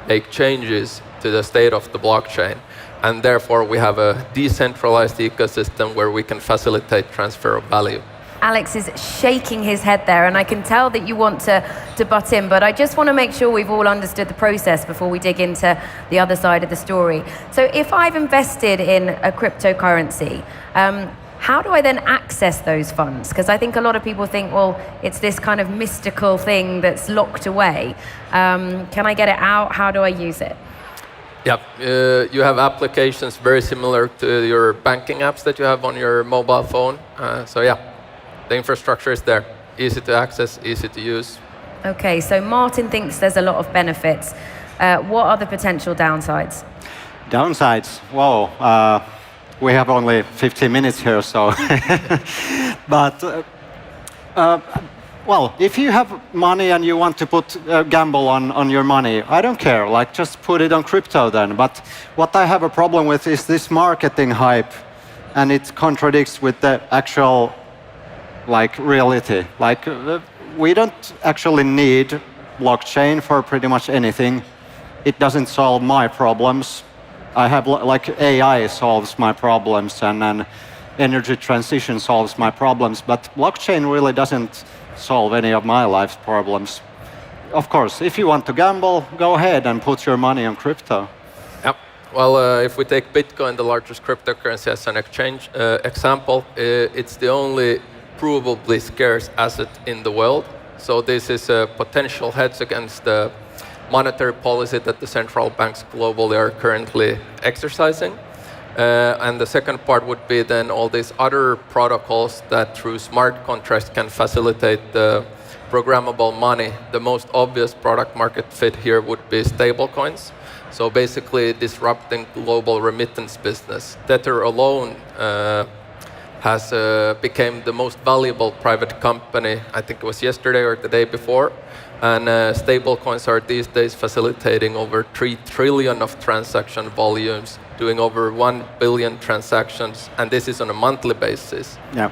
make changes to the state of the blockchain. And therefore, we have a decentralized ecosystem where we can facilitate transfer of value. Alex is shaking his head there, and I can tell that you want to butt in, but I just want to make sure we've all understood the process before we dig into the other side of the story. So if I've invested in a cryptocurrency, How do I then access those funds? Because I think a lot of people think, well, it's this kind of mystical thing that's locked away. Can I get it out? How do I use it? Yeah, you have applications very similar to your banking apps that you have on your mobile phone. So yeah, the infrastructure is there. Easy to access, easy to use. Okay, so Martin thinks there's a lot of benefits. What are the potential downsides? Downsides? Whoa, we have only 15 minutes here, so. But, well, if you have money and you want to put gamble on your money, I don't care. Like, just put it on crypto then. But what I have a problem with is this marketing hype, and it contradicts with the actual, like, reality. Like, we don't actually need blockchain for pretty much anything. It doesn't solve my problems. I have, like, AI solves my problems, and then energy transition solves my problems, but blockchain really doesn't solve any of my life's problems. Of course, if you want to gamble, go ahead and put your money on crypto. Yep. Well, if we take Bitcoin, the largest cryptocurrency, as an example, it's the only provably scarce asset in the world. So this is a potential hedge against the monetary policy that the central banks globally are currently exercising. And the second part would be then all these other protocols that through smart contracts can facilitate the programmable money. The most obvious product market fit here would be stablecoins. So basically disrupting global remittance business. Tether alone has became the most valuable private company, I think it was yesterday or the day before. And stablecoins are these days facilitating over 3 trillion of transaction volumes, doing over 1 billion transactions, and this is on a monthly basis. Yeah,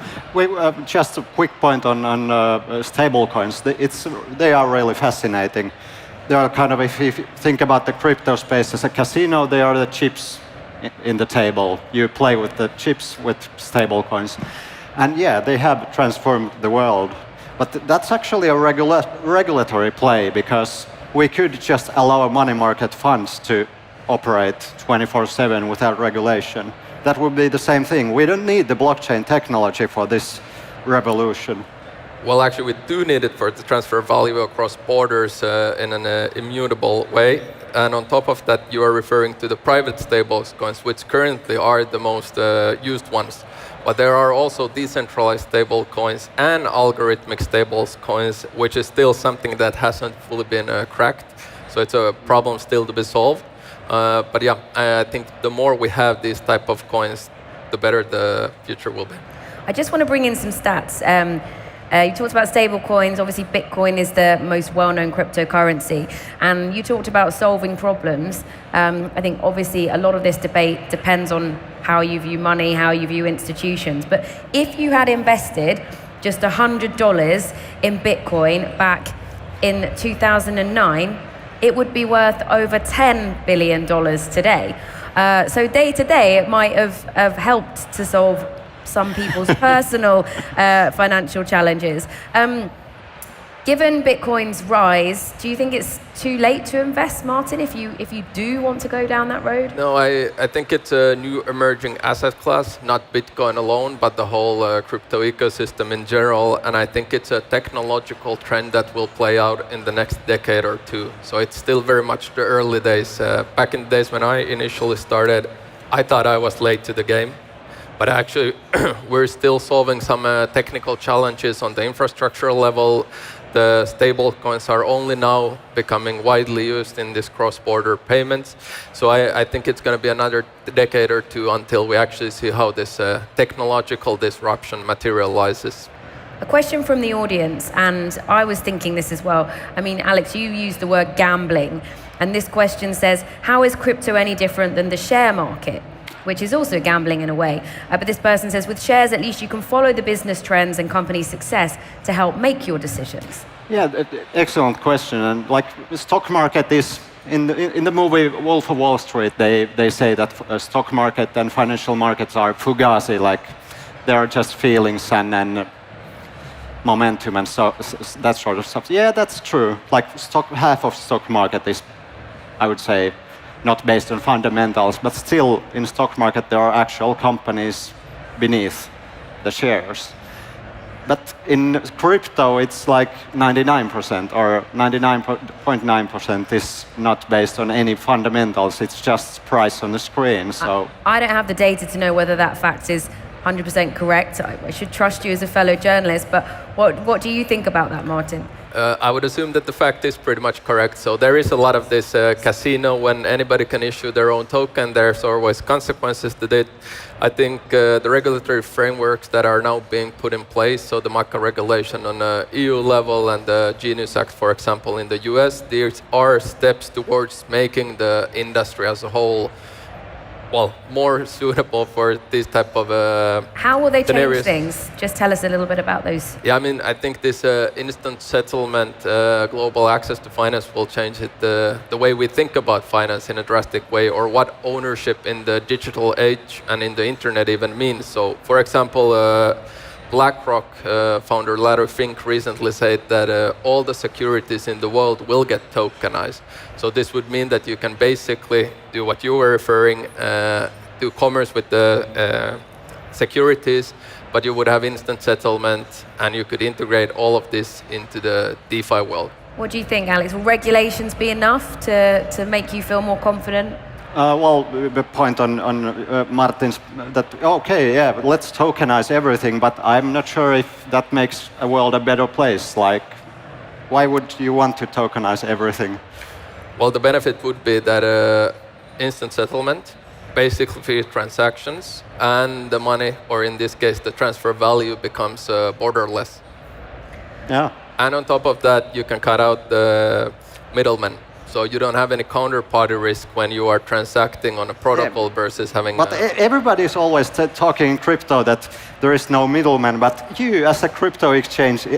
just a quick point on stablecoins. They are really fascinating. They are kind of, if you think about the crypto space as a casino, they are the chips in the table. You play with the chips with stablecoins. And yeah, they have transformed the world. But that's actually a regulatory play, because we could just allow money market funds to operate 24/7 without regulation. That would be the same thing. We don't need the blockchain technology for this revolution. Well, actually, we do need it for the transfer value across borders in an immutable way. And on top of that, you are referring to the private stablecoins, which currently are the most used ones. But there are also decentralized stablecoins and algorithmic stablecoins, which is still something that hasn't fully been cracked. So it's a problem still to be solved. But yeah, I think the more we have these type of coins, the better the future will be. I just want to bring in some stats. You talked about stable coins. Obviously, Bitcoin is the most well-known cryptocurrency. And you talked about solving problems. I think, obviously, a lot of this debate depends on how you view money, how you view institutions. But if you had invested just $100 in Bitcoin back in 2009, it would be worth over $10 billion today. So day to day, it might have helped to solve some people's personal financial challenges. Given Bitcoin's rise, do you think it's too late to invest, Martin, if you do want to go down that road? No, I think it's a new emerging asset class, not Bitcoin alone, but the whole crypto ecosystem in general. And I think it's a technological trend that will play out in the next decade or two. So it's still very much the early days. Back in the days when I initially started, I thought I was late to the game. But actually, we're still solving some technical challenges on the infrastructure level. The stable coins are only now becoming widely used in this cross-border payments. So I think it's going to be another decade or two until we actually see how this technological disruption materializes. A question from the audience, and I was thinking this as well. I mean, Alex, you used the word gambling, and this question says, how is crypto any different than the share market? Which is also gambling in a way. But this person says, with shares, at least you can follow the business trends and company success to help make your decisions. Yeah, excellent question. And like the stock market is, in the movie Wolf of Wall Street, they say that stock market and financial markets are fugazi, like they are just feelings and momentum and so that sort of stuff. Yeah, that's true. Like half of stock market is, I would say, not based on fundamentals, but still in stock market there are actual companies beneath. the shares. But in crypto, it's like 99% or 99.9% is not based on any fundamentals. It's just price on the screen. So I don't have the data to know whether that fact is 100% correct. I should trust you as a fellow journalist, but what do you think about that, Martin? I would assume that the fact is pretty much correct. So there is a lot of this casino when anybody can issue their own token. There's always consequences to it. I think the regulatory frameworks that are now being put in place, so the MACA regulation on the EU level and the Genius Act, for example, in the US, these are steps towards making the industry as a whole more suitable for this type of How will they change scenarios. things? Just tell us a little bit about those. Yeah, I mean, I think this instant settlement, global access to finance will change it, the way we think about finance in a drastic way, or what ownership in the digital age and in the internet even means. So, for example, BlackRock founder Larry Fink recently said that all the securities in the world will get tokenized. So this would mean that you can basically do what you were referring, do commerce with the securities, but you would have instant settlement and you could integrate all of this into the DeFi world. What do you think, Alex? Will regulations be enough to make you feel more confident? The point on Martin's, that okay, yeah, but let's tokenize everything, but I'm not sure if that makes a world a better place. Like, why would you want to tokenize everything? Well, the benefit would be that instant settlement, basically free transactions, and the money, or in this case, the transfer value becomes borderless. Yeah. And on top of that, you can cut out the middlemen. So you don't have any counterparty risk when you are transacting on a protocol versus having. But everybody is always talking in crypto that there is no middleman. But you, as a crypto exchange,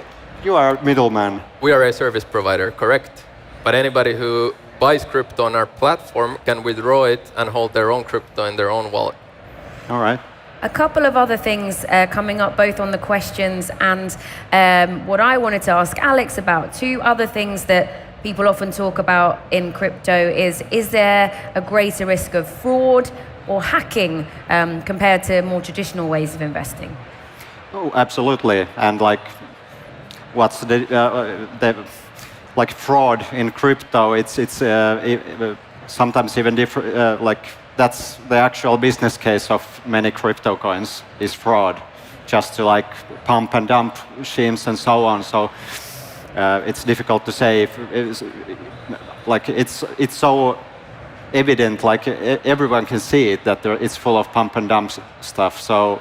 you are a middleman. We are a service provider, correct? But anybody who buys crypto on our platform can withdraw it and hold their own crypto in their own wallet. All right. A couple of other things coming up, both on the questions and what I wanted to ask Alex about. Two other things that people often talk about in crypto is there a greater risk of fraud or hacking compared to more traditional ways of investing? Oh, absolutely. And like, what's the like fraud in crypto? It's sometimes even different. Like that's the actual business case of many crypto coins is fraud, just to like pump and dump schemes and so on. So. It's difficult to say if it's so evident, like everyone can see it, that it's full of pump and dump stuff. So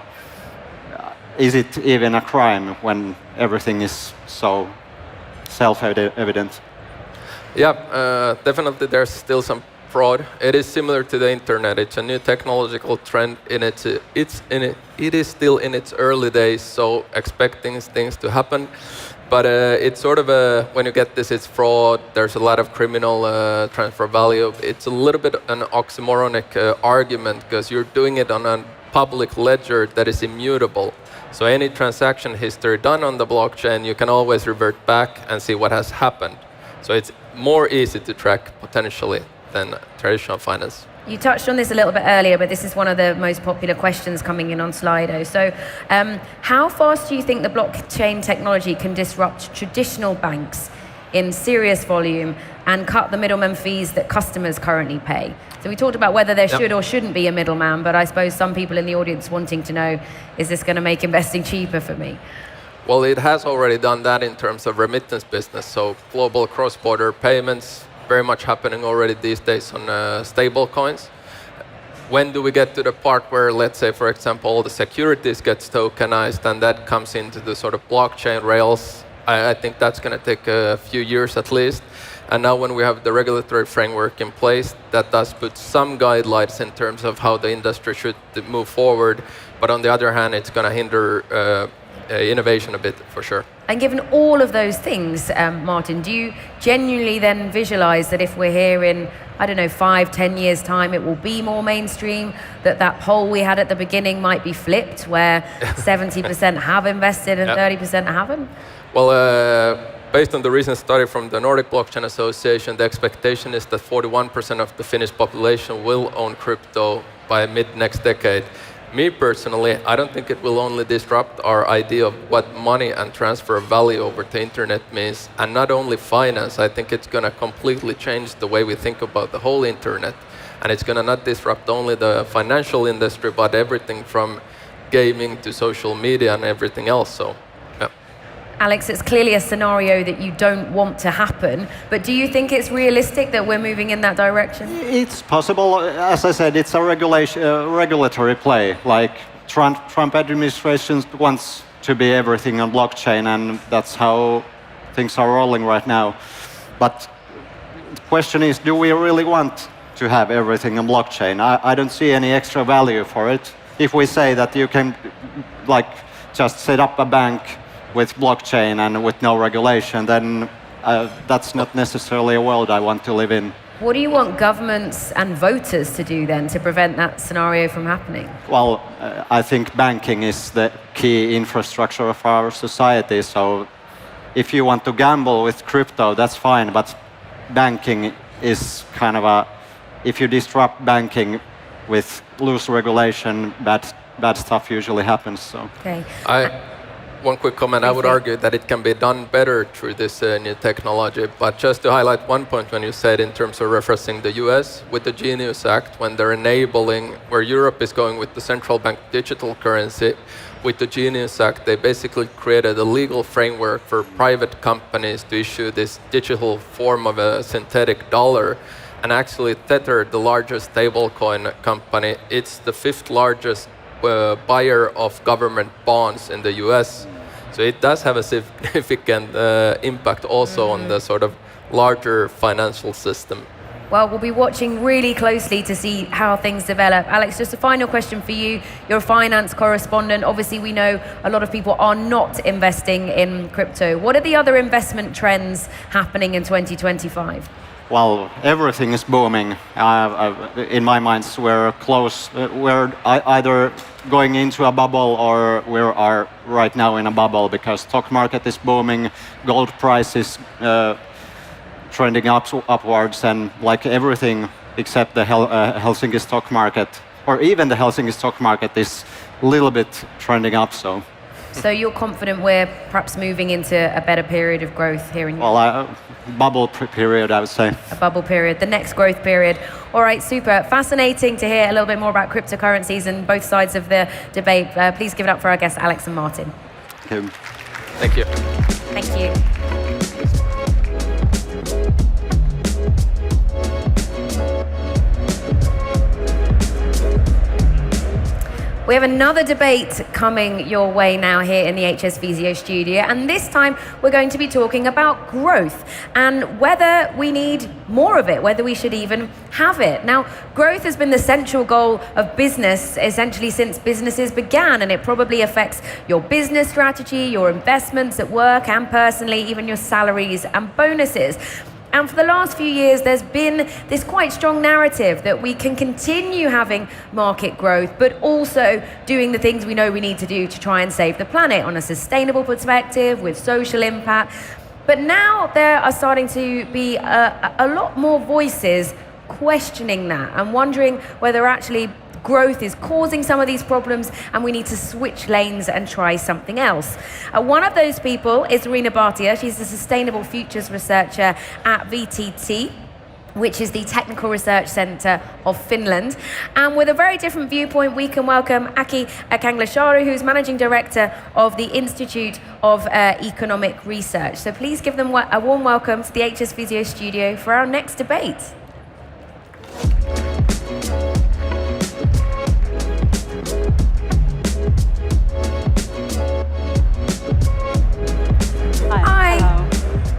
is it even a crime when everything is so self-evident? Yeah, definitely there's still some fraud. It is similar to the internet. It's a new technological trend it is still in its early days, so expecting things to happen. But it's sort of when you get this, it's fraud. There's a lot of criminal transfer value. It's a little bit an oxymoronic argument because you're doing it on a public ledger that is immutable. So any transaction history done on the blockchain, you can always revert back and see what has happened. So it's more easy to track potentially than traditional finance. You touched on this a little bit earlier, but this is one of the most popular questions coming in on Slido. So how fast do you think the blockchain technology can disrupt traditional banks in serious volume and cut the middleman fees that customers currently pay? So we talked about whether there should or shouldn't be a middleman, but I suppose some people in the audience wanting to know, is this going to make investing cheaper for me? Well, it has already done that in terms of remittance business. So global cross-border payments, very much happening already these days on stable coins. When do we get to the part where, let's say, for example, all the securities gets tokenized and that comes into the sort of blockchain rails? I think that's going to take a few years at least. And now when we have the regulatory framework in place, that does put some guidelines in terms of how the industry should move forward. But on the other hand, it's going to hinder innovation a bit, for sure. And given all of those things, Martin, do you genuinely then visualize that if we're here in, 5-10 years time, it will be more mainstream, that poll we had at the beginning might be flipped, where 70% have invested and 30% haven't? Well, based on the recent study from the Nordic Blockchain Association, the expectation is that 41% of the Finnish population will own crypto by mid next decade. Me personally, I don't think it will only disrupt our idea of what money and transfer of value over the internet means, and not only finance. I think it's going to completely change the way we think about the whole internet, and it's going to not disrupt only the financial industry, but everything from gaming to social media and everything else. So, yeah. Alex, it's clearly a scenario that you don't want to happen, but do you think it's realistic that we're moving in that direction? It's possible. As I said, it's a regulatory play. Like Trump administration wants to be everything on blockchain, and that's how things are rolling right now. But the question is, do we really want to have everything on blockchain? I don't see any extra value for it. If we say that you can like just set up a bank with blockchain and with no regulation, then that's not necessarily a world I want to live in. What do you want governments and voters to do then to prevent that scenario from happening? Well, I think banking is the key infrastructure of our society. So if you want to gamble with crypto, that's fine. But banking is kind of a, if you disrupt banking with loose regulation, bad stuff usually happens. So. Okay. One quick comment, I would argue that it can be done better through this new technology, but just to highlight one point when you said in terms of referencing the US, with the Genius Act, when they're enabling, where Europe is going with the central bank digital currency, with the Genius Act, they basically created a legal framework for private companies to issue this digital form of a synthetic dollar, and actually Tether, the largest stablecoin company, it's the 5th largest buyer of government bonds in the US. So it does have a significant impact also on the sort of larger financial system. Well, we'll be watching really closely to see how things develop. Alex, just a final question for you. You're a finance correspondent. Obviously, we know a lot of people are not investing in crypto. What are the other investment trends happening in 2025? Well, everything is booming. In my mind, we're close. We're either going into a bubble or we are right now in a bubble because stock market is booming, gold price is trending upwards, and like everything except the Helsinki stock market, or even the Helsinki stock market is a little bit trending up. So you're confident we're perhaps moving into a better period of growth here in Europe? Well, bubble period, I would say. A bubble period, the next growth period. All right, super. Fascinating to hear a little bit more about cryptocurrencies and both sides of the debate. Please give it up for our guests, Alex and Martin. Thank you. Thank you. Thank you. We have another debate coming your way now here in the HS Visio studio, and this time we're going to be talking about growth and whether we need more of it, whether we should even have it. Now, growth has been the central goal of business essentially since businesses began, and it probably affects your business strategy, your investments at work and personally, even your salaries and bonuses. And for the last few years, there's been this quite strong narrative that we can continue having market growth, but also doing the things we know we need to do to try and save the planet on a sustainable perspective with social impact. But now there are starting to be a lot more voices questioning that and wondering whether actually growth is causing some of these problems and we need to switch lanes and try something else. One of those people is Riina Bhatia. She's a sustainable futures researcher at VTT, which is the Technical Research Centre of Finland. And with a very different viewpoint, we can welcome Aki Kanglasharu, who's Managing Director of the Institute of Economic Research. So please give them a warm welcome to the HS Visio studio for our next debate. Hi. Hello.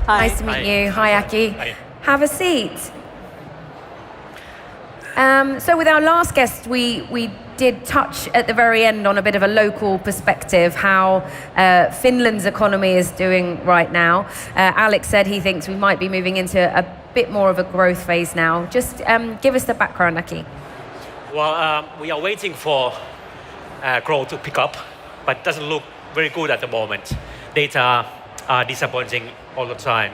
Hi. Nice to meet you. Hi, Aki. Hi. Have a seat. So with our last guest, we did touch at the very end on a bit of a local perspective, how Finland's economy is doing right now. Alex said he thinks we might be moving into a bit more of a growth phase now. Just give us the background, Aki. Well, we are waiting for growth to pick up, but it doesn't look very good at the moment. Data are disappointing all the time.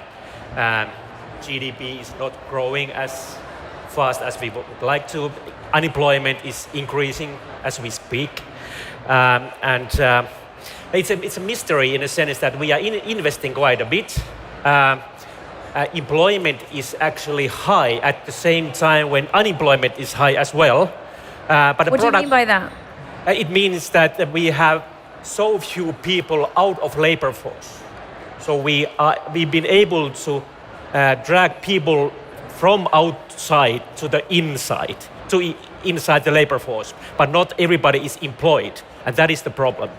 GDP is not growing as fast as we would like to. Unemployment is increasing as we speak. It's a mystery in a sense that we are investing quite a bit. Employment is actually high at the same time when unemployment is high as well. But What do you mean by that? It means that we have so few people out of labor force. So we've been able to drag people from outside to the inside, inside the labor force. But not everybody is employed, and that is the problem.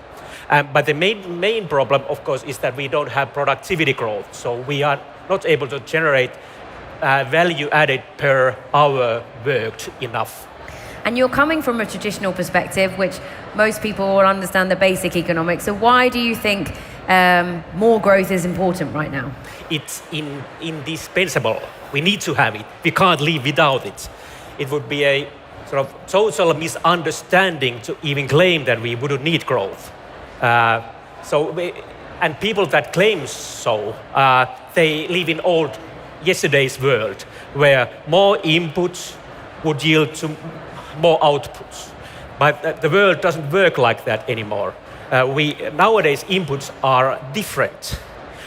But the main problem, of course, is that we don't have productivity growth. So we are not able to generate value added per hour worked enough. And you're coming from a traditional perspective, which most people will understand the basic economics. So why do you think more growth is important right now? It's indispensable. We need to have it. We can't live without it. It would be a sort of total misunderstanding to even claim that we wouldn't need growth. And people that claim so, they live in yesterday's world, where more inputs would yield to more outputs. But the world doesn't work like that anymore. Nowadays, inputs are different.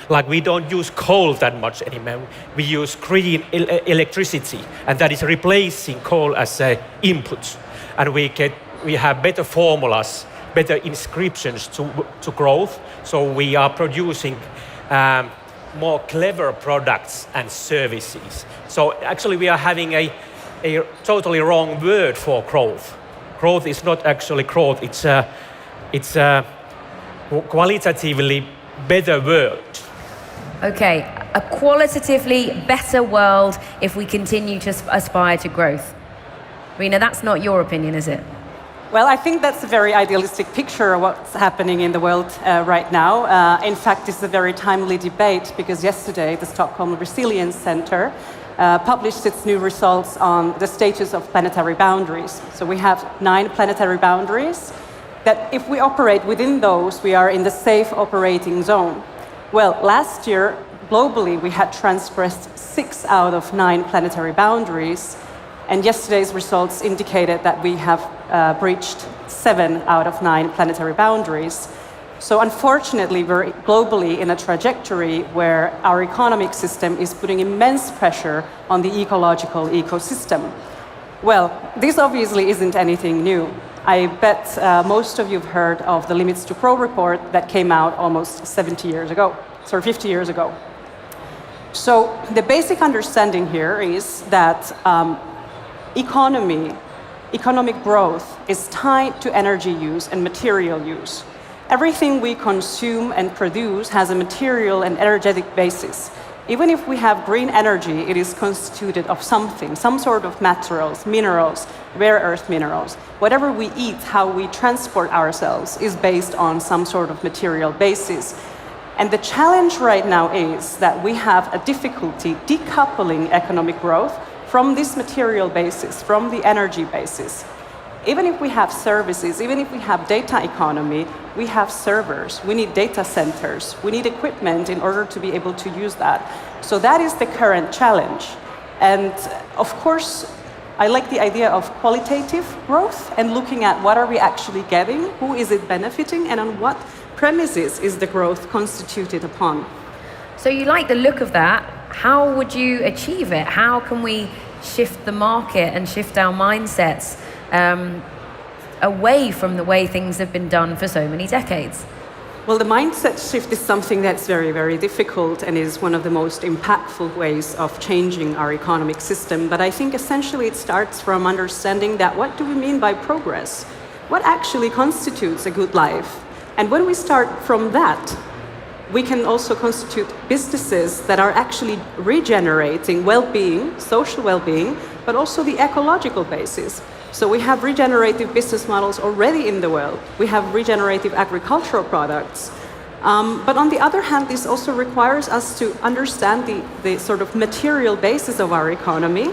Like we don't use coal that much anymore. We use green electricity, and that is replacing coal as an input. And we have better formulas, better inscriptions to growth. So we are producing more clever products and services. So actually, we are having a totally wrong word for growth. Growth is not actually growth. It's a qualitatively better world. Okay, a qualitatively better world if we continue to aspire to growth. Rina, that's not your opinion, is it? Well, I think that's a very idealistic picture of what's happening in the world right now. In fact, it's a very timely debate because yesterday the Stockholm Resilience Center published its new results on the status of planetary boundaries. So we have 9 planetary boundaries that if we operate within those, we are in the safe operating zone. Well, last year, globally, we had transgressed 6 out of 9 planetary boundaries, and yesterday's results indicated that we have breached 7 out of 9 planetary boundaries. So unfortunately, we're globally in a trajectory where our economic system is putting immense pressure on the ecological ecosystem. Well, this obviously isn't anything new. I bet most of you have heard of the Limits to Grow report that came out almost 50 years ago. So the basic understanding here is that economic growth is tied to energy use and material use. Everything we consume and produce has a material and energetic basis. Even if we have green energy, it is constituted of something, some sort of materials, minerals, rare earth minerals. Whatever we eat, how we transport ourselves is based on some sort of material basis. And the challenge right now is that we have a difficulty decoupling economic growth from this material basis, from the energy basis. Even if we have services, even if we have data economy, we have servers, we need data centers, we need equipment in order to be able to use that. So that is the current challenge. And of course, I like the idea of qualitative growth and looking at what are we actually getting, who is it benefiting, and on what premises is the growth constituted upon. So you like the look of that. How would you achieve it? How can we shift the market and shift our mindsets away from the way things have been done for so many decades? Well, the mindset shift is something that's very, very difficult and is one of the most impactful ways of changing our economic system. But I think essentially it starts from understanding that what do we mean by progress? What actually constitutes a good life? And when we start from that, we can also constitute businesses that are actually regenerating well-being, social well-being, but also the ecological basis. So we have regenerative business models already in the world. We have regenerative agricultural products. But on the other hand, this also requires us to understand the sort of material basis of our economy.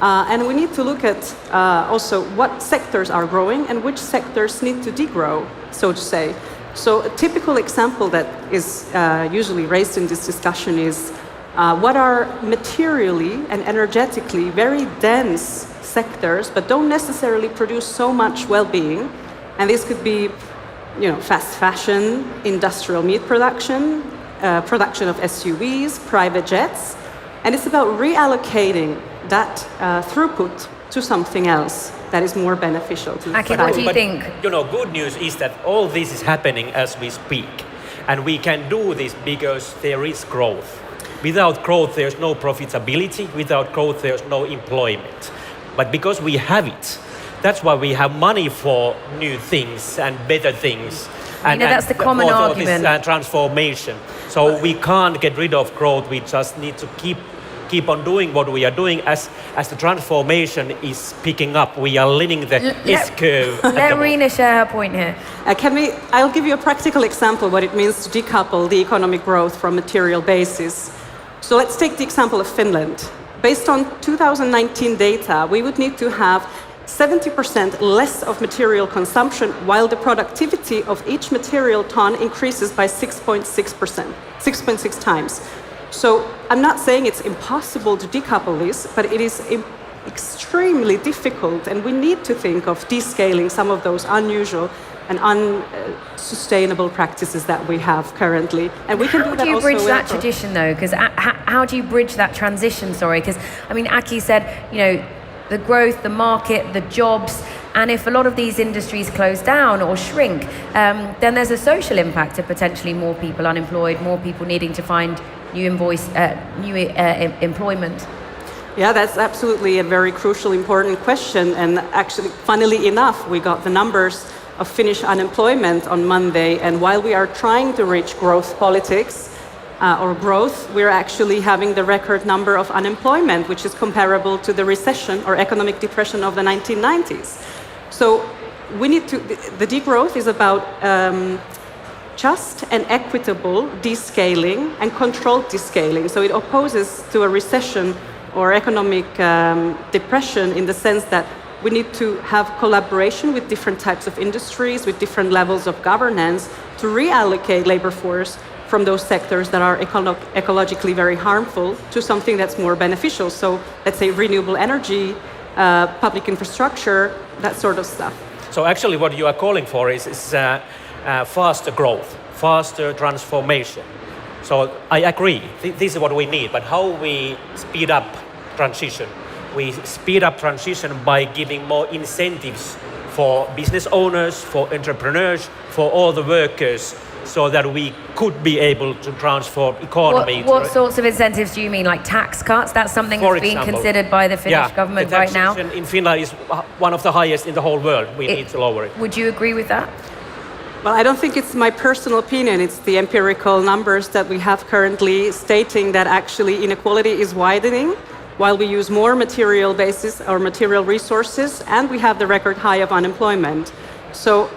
And we need to look at also what sectors are growing and which sectors need to degrow, so to say. So a typical example that is usually raised in this discussion is what are materially and energetically very dense sectors, but don't necessarily produce so much well-being. And this could be, fast fashion, industrial meat production, production of SUVs, private jets. And it's about reallocating that throughput to something else that is more beneficial to Aki, what do you think? Good news is that all this is happening as we speak. And we can do this because there is growth. Without growth, there's no profitability. Without growth, there's no employment. But because we have it, that's why we have money for new things and better things. And that's the common argument. This transformation. So we can't get rid of growth. We just need to keep on doing what we are doing as the transformation is picking up. We are leaning the S-curve. Let Rina share her point here. I'll give you a practical example what it means to decouple the economic growth from material basis. So let's take the example of Finland. Based on 2019 data, we would need to have 70% less of material consumption while the productivity of each material ton increases by 6.6 times. So I'm not saying it's impossible to decouple this, but it is extremely difficult, and we need to think of descaling some of those unusual and unsustainable practices that we have currently. And we can do that. How do you bridge that tradition, though? Because how do you bridge that transition? Sorry, because Aki said, the growth, the market, the jobs, and if a lot of these industries close down or shrink, then there's a social impact of potentially more people unemployed, more people needing to find new employment. Yeah, that's absolutely a very crucial, important question. And actually, funnily enough, we got the numbers of Finnish unemployment on Monday. And while we are trying to reach growth politics, or growth, we're actually having the record number of unemployment, which is comparable to the recession or economic depression of the 1990s. So the degrowth is about just and equitable descaling and controlled descaling. So it opposes to a recession or economic depression in the sense that we need to have collaboration with different types of industries, with different levels of governance to reallocate labor force from those sectors that are ecologically very harmful to something that's more beneficial. So let's say renewable energy, public infrastructure, that sort of stuff. So actually what you are calling for is faster growth, faster transformation. So I agree, this is what we need, but how we speed up transition? We speed up transition by giving more incentives for business owners, for entrepreneurs, for all the workers, so that we could be able to transform economy. What sorts of incentives do you mean, like tax cuts? That's something that's being considered by the Finnish government right now? The taxation in Finland is one of the highest in the whole world. We need to lower it. Would you agree with that? Well, I don't think it's my personal opinion. It's the empirical numbers that we have currently stating that actually inequality is widening while we use more material basis or material resources, and we have the record high of unemployment. So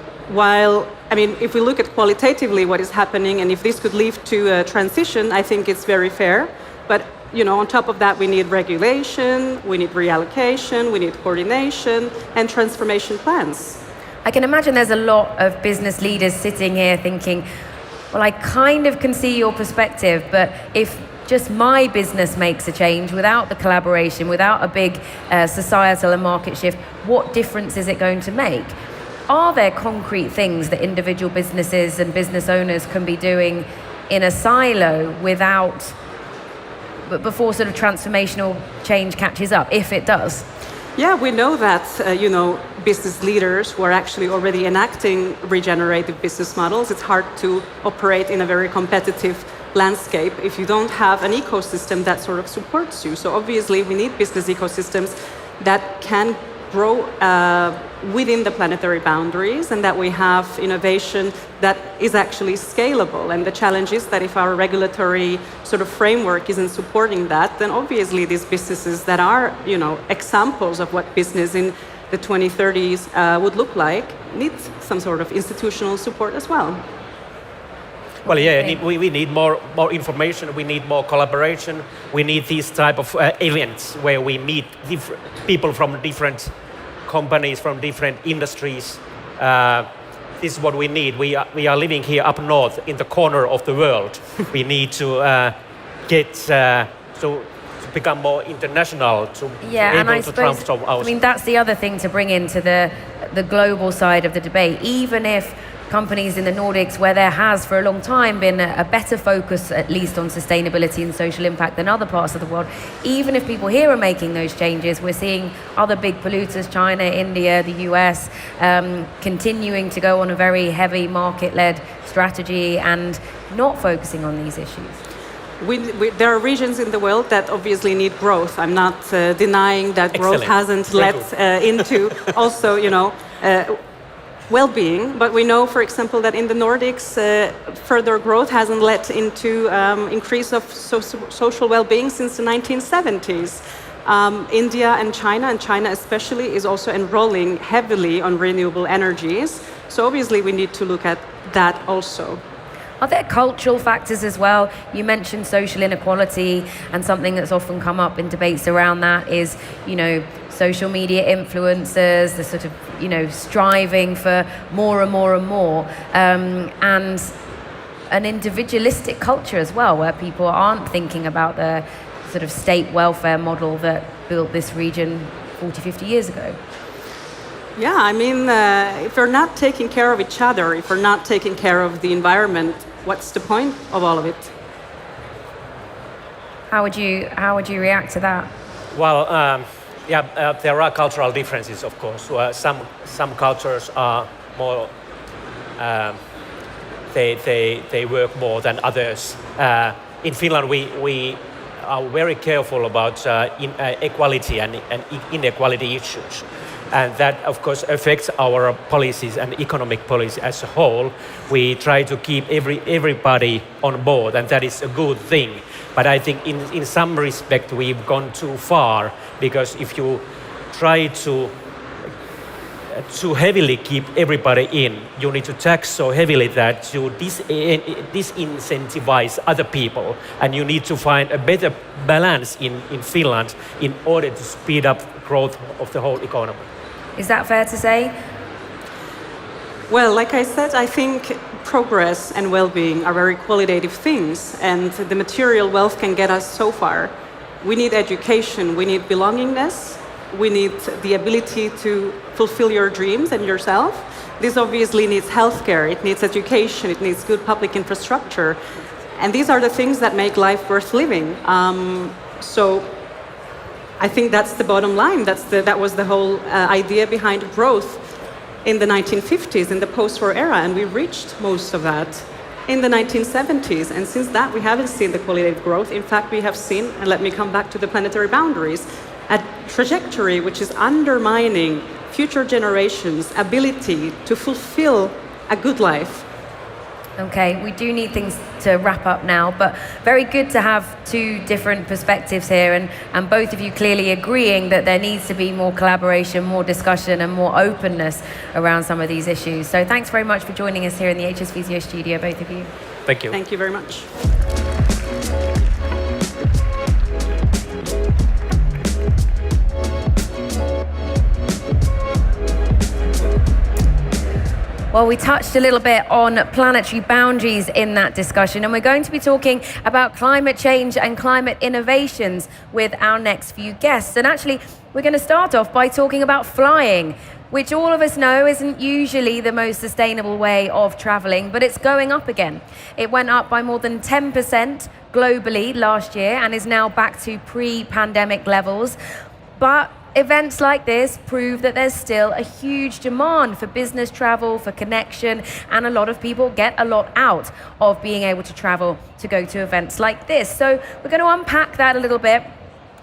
if we look at qualitatively what is happening, and if this could lead to a transition, I think it's very fair. But on top of that, we need regulation, we need reallocation, we need coordination, and transformation plans. I can imagine there's a lot of business leaders sitting here thinking, well, I kind of can see your perspective, but if just my business makes a change without the collaboration, without a big societal and market shift, what difference is it going to make? Are there concrete things that individual businesses and business owners can be doing in a silo before sort of transformational change catches up, if it does? Yeah, we know that, business leaders who are actually already enacting regenerative business models, it's hard to operate in a very competitive landscape if you don't have an ecosystem that sort of supports you. So obviously we need business ecosystems that can grow within the planetary boundaries, and that we have innovation that is actually scalable. And the challenge is that if our regulatory sort of framework isn't supporting that, then obviously these businesses that are, examples of what business in the 2030s would look like need some sort of institutional support as well. Well, we need more information, we need more collaboration, we need these type of events where we meet people from different companies, from different industries. This is what we need. We are living here up north in the corner of the world. We need to get to become more international, to be and I able to suppose, transform ourselves. I mean, that's the other thing to bring into the global side of the debate. Even if companies in the Nordics, where there has for a long time been a better focus, at least on sustainability and social impact than other parts of the world, even if people here are making those changes, we're seeing other big polluters, China, India, the US, continuing to go on a very heavy market-led strategy and not focusing on these issues. There are regions in the world that obviously need growth. I'm not denying that growth hasn't led into also, well-being, but we know, for example, that in the Nordics, further growth hasn't led into increase of social well-being since the 1970s. India and China especially, is also enrolling heavily on renewable energies. So obviously we need to look at that also. Are there cultural factors as well? You mentioned social inequality, and something that's often come up in debates around that is, social media influencers, the sort of, striving for more and more and more, and an individualistic culture as well, where people aren't thinking about the sort of state welfare model that built this region 40, 50 years ago. Yeah, I mean, if we're not taking care of each other, if we're not taking care of the environment, what's the point of all of it? How would you react to that? Well, there are cultural differences, of course. Some cultures are more, they work more than others. In Finland, we are very careful about equality and inequality issues. And that, of course, affects our policies and economic policy as a whole. We try to keep everybody on board, and that is a good thing. But I think in some respect we've gone too far, because if you try to heavily keep everybody in, you need to tax so heavily that you disincentivize other people, and you need to find a better balance in Finland in order to speed up growth of the whole economy. Is that fair to say? Well, like I said, I think progress and well-being are very qualitative things, and the material wealth can get us so far. We need education, we need belongingness, we need the ability to fulfill your dreams and yourself. This obviously needs healthcare, it needs education, it needs good public infrastructure. And these are the things that make life worth living. So I think that's the bottom line. That was the whole idea behind growth in the 1950s, in the post-war era, and we reached most of that in the 1970s. And since that, we haven't seen the qualitative growth. In fact, we have seen, and let me come back to the planetary boundaries, a trajectory which is undermining future generations' ability to fulfill a good life. Okay, we do need things to wrap up now, but very good to have two different perspectives here, and both of you clearly agreeing that there needs to be more collaboration, more discussion, and more openness around some of these issues. So thanks very much for joining us here in the HS Visio studio, both of you. Thank you. Thank you very much. Well, we touched a little bit on planetary boundaries in that discussion, and we're going to be talking about climate change and climate innovations with our next few guests. And actually, we're going to start off by talking about flying, which all of us know isn't usually the most sustainable way of traveling, but it's going up again. It went up by more than 10% globally last year and is now back to pre-pandemic levels. But events like this prove that there's still a huge demand for business travel, for connection, and a lot of people get a lot out of being able to travel to go to events like this. So we're going to unpack that a little bit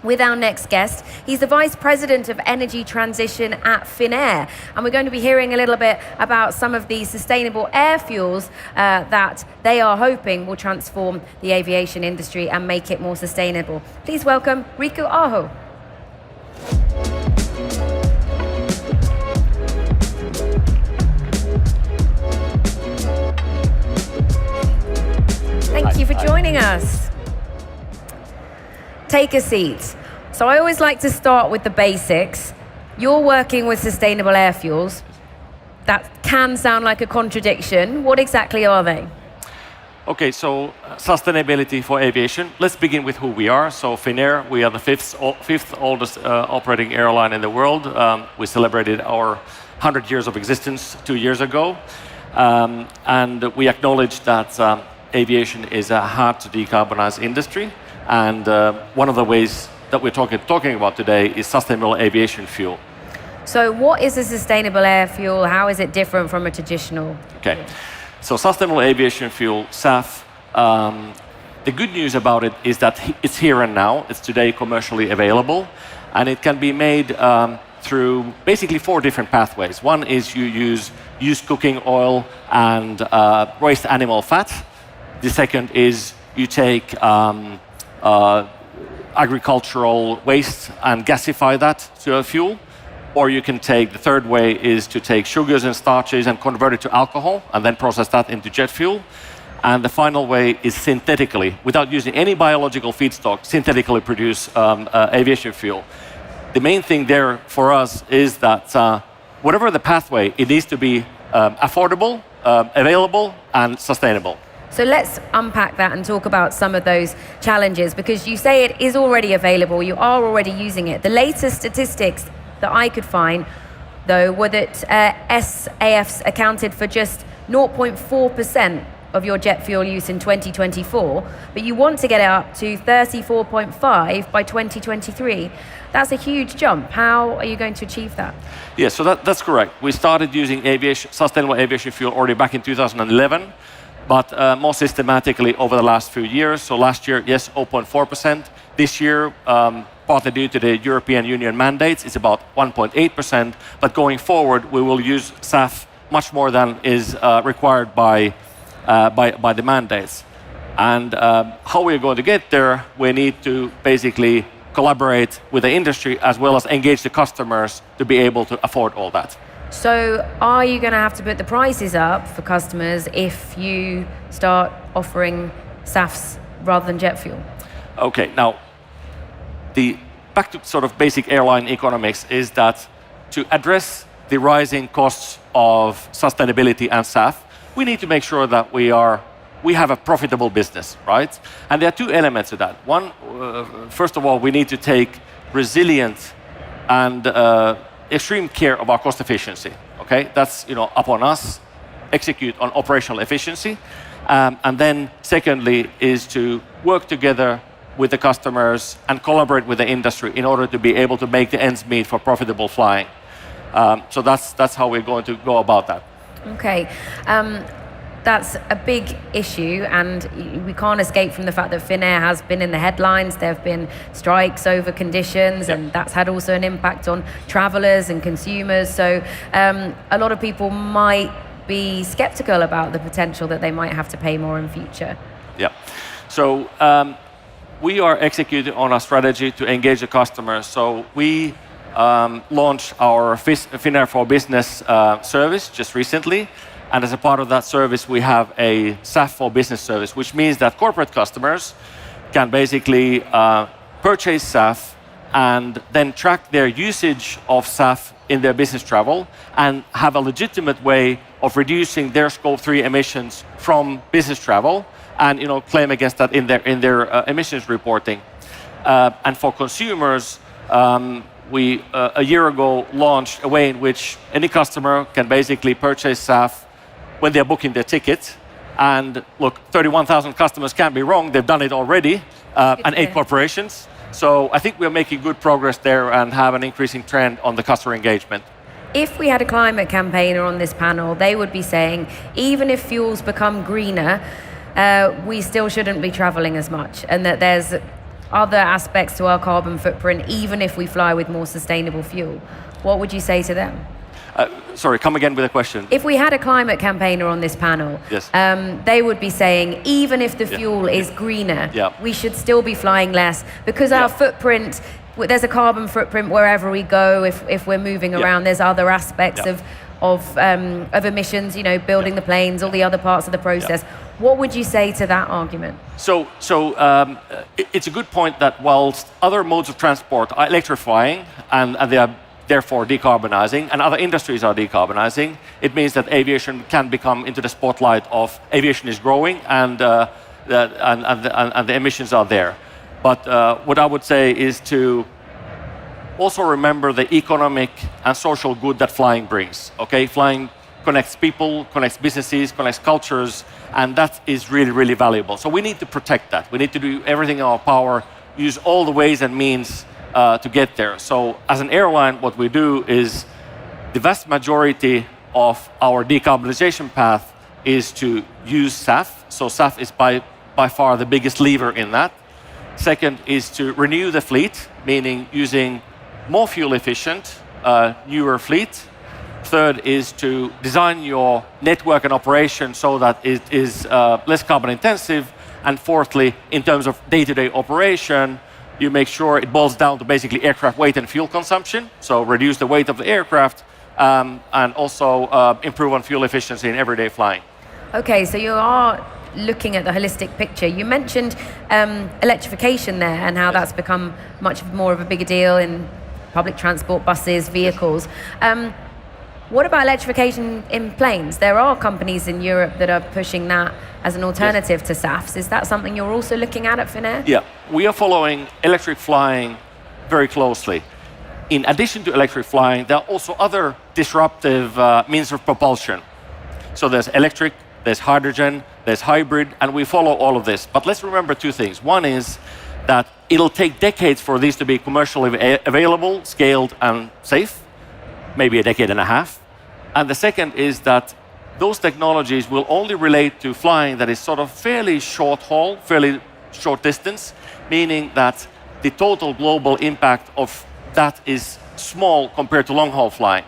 with our next guest. He's the Vice President of Energy Transition at Finnair, and we're going to be hearing a little bit about some of the sustainable air fuels that they are hoping will transform the aviation industry and make it more sustainable. Please welcome Riku Aho. Thank you for joining us. Take a seat. So I always like to start with the basics. You're working with sustainable air fuels. That can sound like a contradiction. What exactly are they? Okay, so sustainability for aviation. Let's begin with who we are. So Finnair, we are the fifth oldest operating airline in the world. We celebrated our 100 years of existence 2 years ago. And we acknowledge that aviation is a hard to decarbonize industry. And one of the ways that we're talking about today is sustainable aviation fuel. So what is a sustainable air fuel? How is it different from a traditional? Okay, so sustainable aviation fuel, SAF, the good news about it is that it's here and now. It's today commercially available. And it can be made through basically 4 different pathways. One is you use used cooking oil and waste animal fat. The second is you take agricultural waste and gasify that to a fuel. Or you can take, the third way is to take sugars and starches and convert it to alcohol and then process that into jet fuel. And the final way is synthetically, without using any biological feedstock, synthetically produce aviation fuel. The main thing there for us is that whatever the pathway, it needs to be affordable, available, and sustainable. So let's unpack that and talk about some of those challenges, because you say it is already available, you are already using it. The latest statistics that I could find, though, were that SAFs accounted for just 0.4% of your jet fuel use in 2024, but you want to get it up to 34.5 by 2023. That's a huge jump. How are you going to achieve that? Yeah, so that's correct. We started using sustainable aviation fuel already back in 2011, but more systematically over the last few years. So last year, yes, 0.4%. This year, partly due to the European Union mandates, it's about 1.8%. But going forward, we will use SAF much more than is required by the mandates. And how we're going to get there, we need to basically collaborate with the industry as well as engage the customers to be able to afford all that. So are you going to have to put the prices up for customers if you start offering SAFs rather than jet fuel? Okay, now, back to sort of basic airline economics is that to address the rising costs of sustainability and SAF, we need to make sure that we have a profitable business, right? And there are 2 elements to that. One, first of all, we need to take resilient and extreme care of our cost efficiency. Okay, that's upon us. Execute on operational efficiency, and then secondly is to work together with the customers and collaborate with the industry in order to be able to make the ends meet for profitable flying. So that's how we're going to go about that. Okay. That's a big issue, and we can't escape from the fact that Finnair has been in the headlines. There have been strikes over conditions, and that's had also an impact on travelers and consumers. So a lot of people might be skeptical about the potential that they might have to pay more in future. Yeah. So we are executing on a strategy to engage the customers. So we launched our Finnair for Business service just recently. And as a part of that service, we have a SAF for Business service, which means that corporate customers can basically purchase SAF and then track their usage of SAF in their business travel and have a legitimate way of reducing their Scope 3 emissions from business travel and claim against that in their emissions reporting. And for consumers, we a year ago launched a way in which any customer can basically purchase SAF when they're booking their ticket. And look, 31,000 customers can't be wrong. They've done it already, and 8 corporations. So I think we're making good progress there and have an increasing trend on the customer engagement. If we had a climate campaigner on this panel, they would be saying, even if fuels become greener, we still shouldn't be traveling as much, and that there's other aspects to our carbon footprint, even if we fly with more sustainable fuel. What would you say to them? Sorry, come again with a question. If we had a climate campaigner on this panel, yes. They would be saying, even if the fuel is greener, we should still be flying less, because our footprint, there's a carbon footprint wherever we go. If we're moving around, there's other aspects of emissions, building the planes, all the other parts of the process. What would you say to that argument? So it's a good point that whilst other modes of transport are electrifying and they are therefore decarbonizing, and other industries are decarbonizing, it means that aviation can become into the spotlight of aviation is growing and the emissions are there. But what I would say is to also remember the economic and social good that flying brings. Okay, flying connects people, connects businesses, connects cultures, and that is really, really valuable. So we need to protect that. We need to do everything in our power, use all the ways and means to get there. So as an airline, what we do is the vast majority of our decarbonization path is to use SAF. So SAF is by far the biggest lever in that. Second is to renew the fleet, meaning using more fuel efficient, newer fleet. Third is to design your network and operation so that it is less carbon intensive. And fourthly, in terms of day-to-day operation, you make sure it boils down to basically aircraft weight and fuel consumption. So reduce the weight of the aircraft and also improve on fuel efficiency in everyday flying. Okay, so you are looking at the holistic picture. You mentioned electrification there and how that's become much more of a bigger deal in public transport, buses, vehicles. What about electrification in planes? There are companies in Europe that are pushing that as an alternative to SAFs. Is that something you're also looking at Finnair? Yeah, we are following electric flying very closely. In addition to electric flying, there are also other disruptive means of propulsion. So there's electric, there's hydrogen, there's hybrid, and we follow all of this. But let's remember two things. One is that it'll take decades for these to be commercially available, scaled, and safe. Maybe a decade and a half. And the second is that those technologies will only relate to flying that is sort of fairly short haul, fairly short distance, meaning that the total global impact of that is small compared to long haul flying.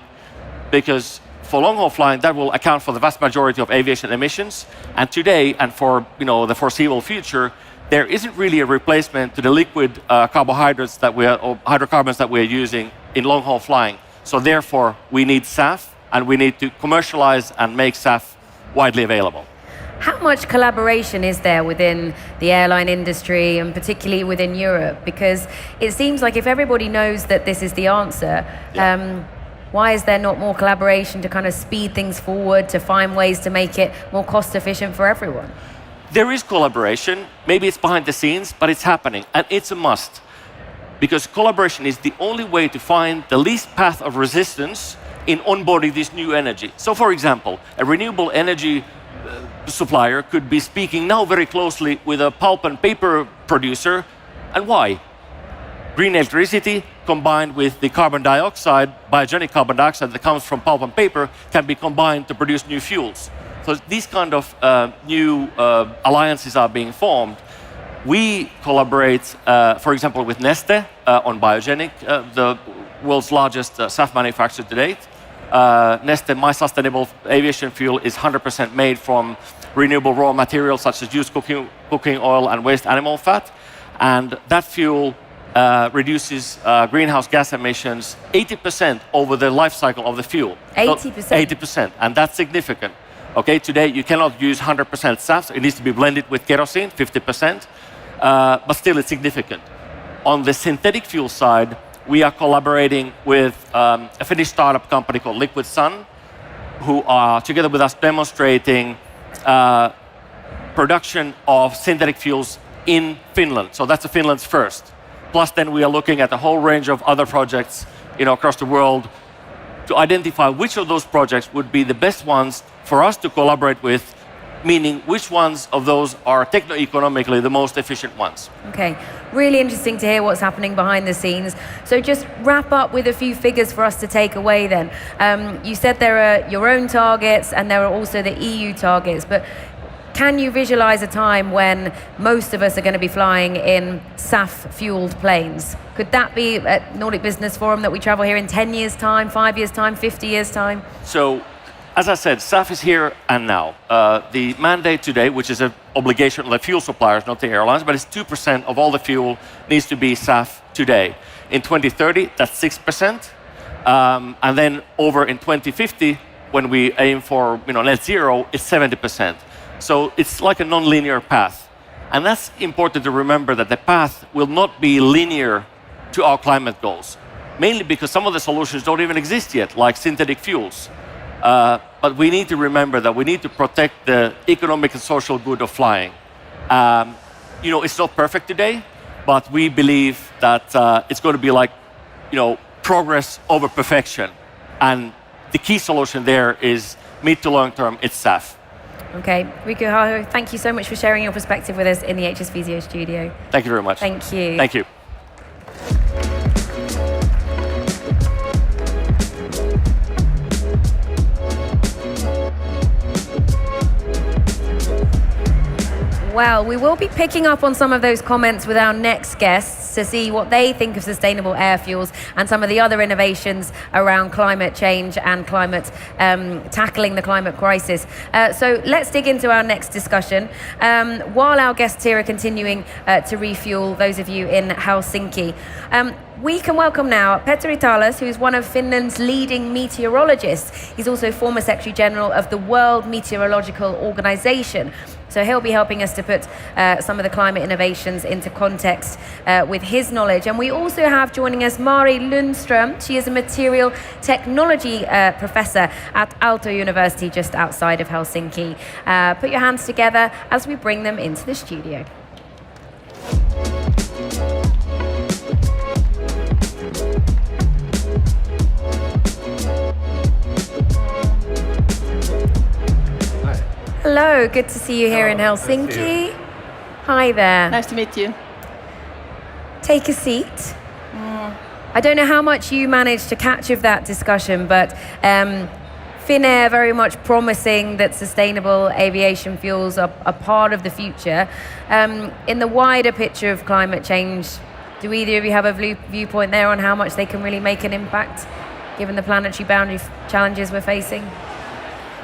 Because for long haul flying, that will account for the vast majority of aviation emissions. And today, and for the foreseeable future, there isn't really a replacement to the liquid carbohydrates or hydrocarbons that we're using in long haul flying. So therefore, we need SAF, and we need to commercialize and make SAF widely available. How much collaboration is there within the airline industry, and particularly within Europe? Because it seems like if everybody knows that this is the answer, why is there not more collaboration to kind of speed things forward, to find ways to make it more cost efficient for everyone? There is collaboration. Maybe it's behind the scenes, but it's happening, and it's a must. Because collaboration is the only way to find the least path of resistance in onboarding this new energy. So for example, a renewable energy supplier could be speaking now very closely with a pulp and paper producer. And why? Green electricity combined with the carbon dioxide, biogenic carbon dioxide that comes from pulp and paper, can be combined to produce new fuels. So these kind of new alliances are being formed. We collaborate, for example, with Neste on biogenic, the world's largest SAF manufacturer to date. Neste, my sustainable aviation fuel, is 100% made from renewable raw materials such as used cooking oil and waste animal fat. And that fuel reduces greenhouse gas emissions 80% over the life cycle of the fuel. 80%? So 80%, and that's significant. Okay, today you cannot use 100% SAF, it needs to be blended with kerosene, 50%. But still it's significant. On the synthetic fuel side, we are collaborating with a Finnish startup company called Liquid Sun, who are together with us demonstrating production of synthetic fuels in Finland. So that's Finland's first. Plus then we are looking at a whole range of other projects across the world to identify which of those projects would be the best ones for us to collaborate with, meaning which ones of those are techno-economically the most efficient ones. Okay, really interesting to hear what's happening behind the scenes. So just wrap up with a few figures for us to take away then. You said there are your own targets and there are also the EU targets, but can you visualize a time when most of us are going to be flying in SAF-fueled planes? Could that be at Nordic Business Forum that we travel here in 10 years' time, 5 years' time, 50 years' time? So, as I said, SAF is here and now. The mandate today, which is an obligation of the fuel suppliers, not the airlines, but it's 2% of all the fuel needs to be SAF today. In 2030, that's 6%. And then over in 2050, when we aim for net zero, it's 70%. So it's like a non-linear path. And that's important to remember, that the path will not be linear to our climate goals. mainly because some of the solutions don't even exist yet, like synthetic fuels. But we need to remember that we need to protect the economic and social good of flying. It's not perfect today, but we believe that it's going to be like, progress over perfection. And the key solution there is mid to long term, it's SAF. Okay, Riku Haho, thank you so much for sharing your perspective with us in the HS Visio studio. Thank you very much. Thank you. Thank you. Well, we will be picking up on some of those comments with our next guests to see what they think of sustainable air fuels and some of the other innovations around climate change and climate tackling the climate crisis. So let's dig into our next discussion. While our guests here are continuing to refuel those of you in Helsinki, we can welcome now Petteri Talas, who's one of Finland's leading meteorologists. He's also former Secretary General of the World Meteorological Organization. So he'll be helping us to put some of the climate innovations into context with his knowledge. And we also have joining us Mari Lundström. She is a material technology professor at Aalto University just outside of Helsinki. Put your hands together as we bring them into the studio. Hello, good to see you here in Helsinki. Hi there. Nice to meet you. Take a seat. I don't know how much you managed to catch of that discussion, but Finnair very much promising that sustainable aviation fuels are a part of the future. In the wider picture of climate change, do either of you have a viewpoint there on how much they can really make an impact, given the planetary boundary challenges we're facing?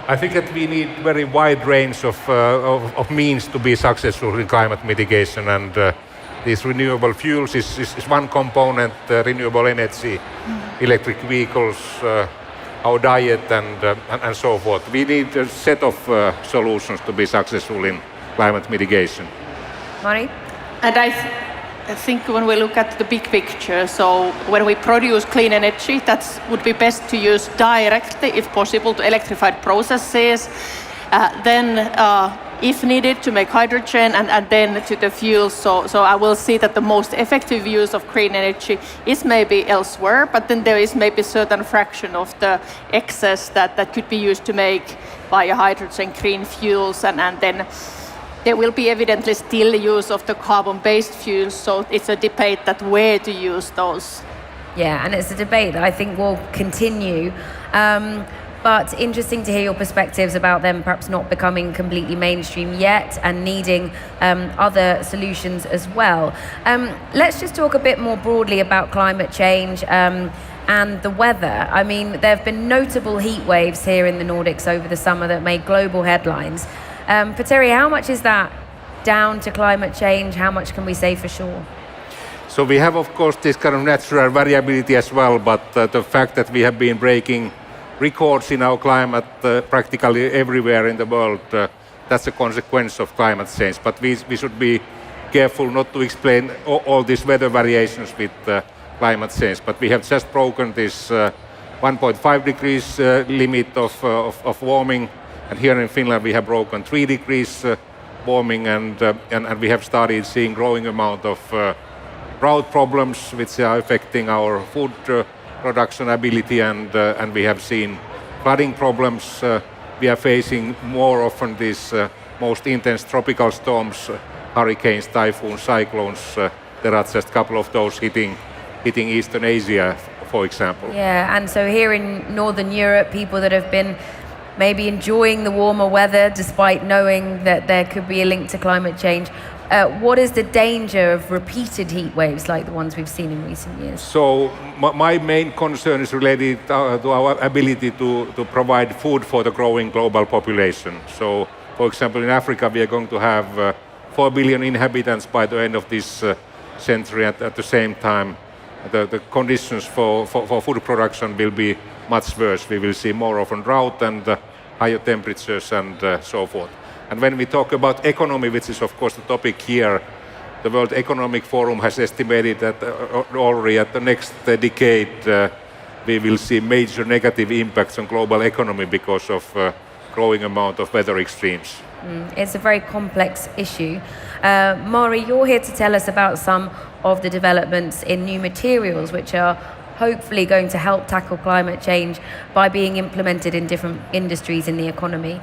I think that we need very wide range of means to be successful in climate mitigation, and these renewable fuels is one component, renewable energy, electric vehicles, our diet and so forth. We need a set of solutions to be successful in climate mitigation. Mari? And I think when we look at the big picture, so when we produce clean energy, that would be best to use directly, if possible, to electrified processes. Then, if needed, to make hydrogen, and then to the fuels. So I will see that the most effective use of green energy is maybe elsewhere, but then there is maybe a certain fraction of the excess that could be used to make biohydrogen, green fuels, and then there will be evidently still use of the carbon-based fuels, so it's a debate that where to use those. Yeah, and it's a debate that I think will continue. But interesting to hear your perspectives about them perhaps not becoming completely mainstream yet and needing other solutions as well. Let's just talk a bit more broadly about climate change and the weather. I mean, there have been notable heat waves here in the Nordics over the summer that made global headlines. Petteri, how much is that down to climate change? How much can we say for sure? So we have, of course, this kind of natural variability as well, but the fact that we have been breaking records in our climate practically everywhere in the world, that's a consequence of climate change. But we should be careful not to explain all these weather variations with climate change. But we have just broken this 1.5 degrees limit of warming. And here in Finland, we have broken 3 degrees warming, and we have started seeing growing amount of drought problems, which are affecting our food production ability, and we have seen flooding problems. We are facing more often these most intense tropical storms, hurricanes, typhoons, cyclones. There are just a couple of those hitting Eastern Asia, for example. Yeah, and so here in Northern Europe, people that have been maybe enjoying the warmer weather despite knowing that there could be a link to climate change. What is the danger of repeated heat waves like the ones we've seen in recent years? So my main concern is related to our ability to provide food for the growing global population. So, for example, in Africa, we are going to have 4 billion inhabitants by the end of this century. At the same time, the conditions for food production will be much worse. We will see more often drought and higher temperatures and so forth. And when we talk about economy, which is of course the topic here, the World Economic Forum has estimated that already at the next decade we will see major negative impacts on global economy because of growing amount of weather extremes. It's a very complex issue. Mari, you're here to tell us about some of the developments in new materials which are hopefully going to help tackle climate change by being implemented in different industries in the economy.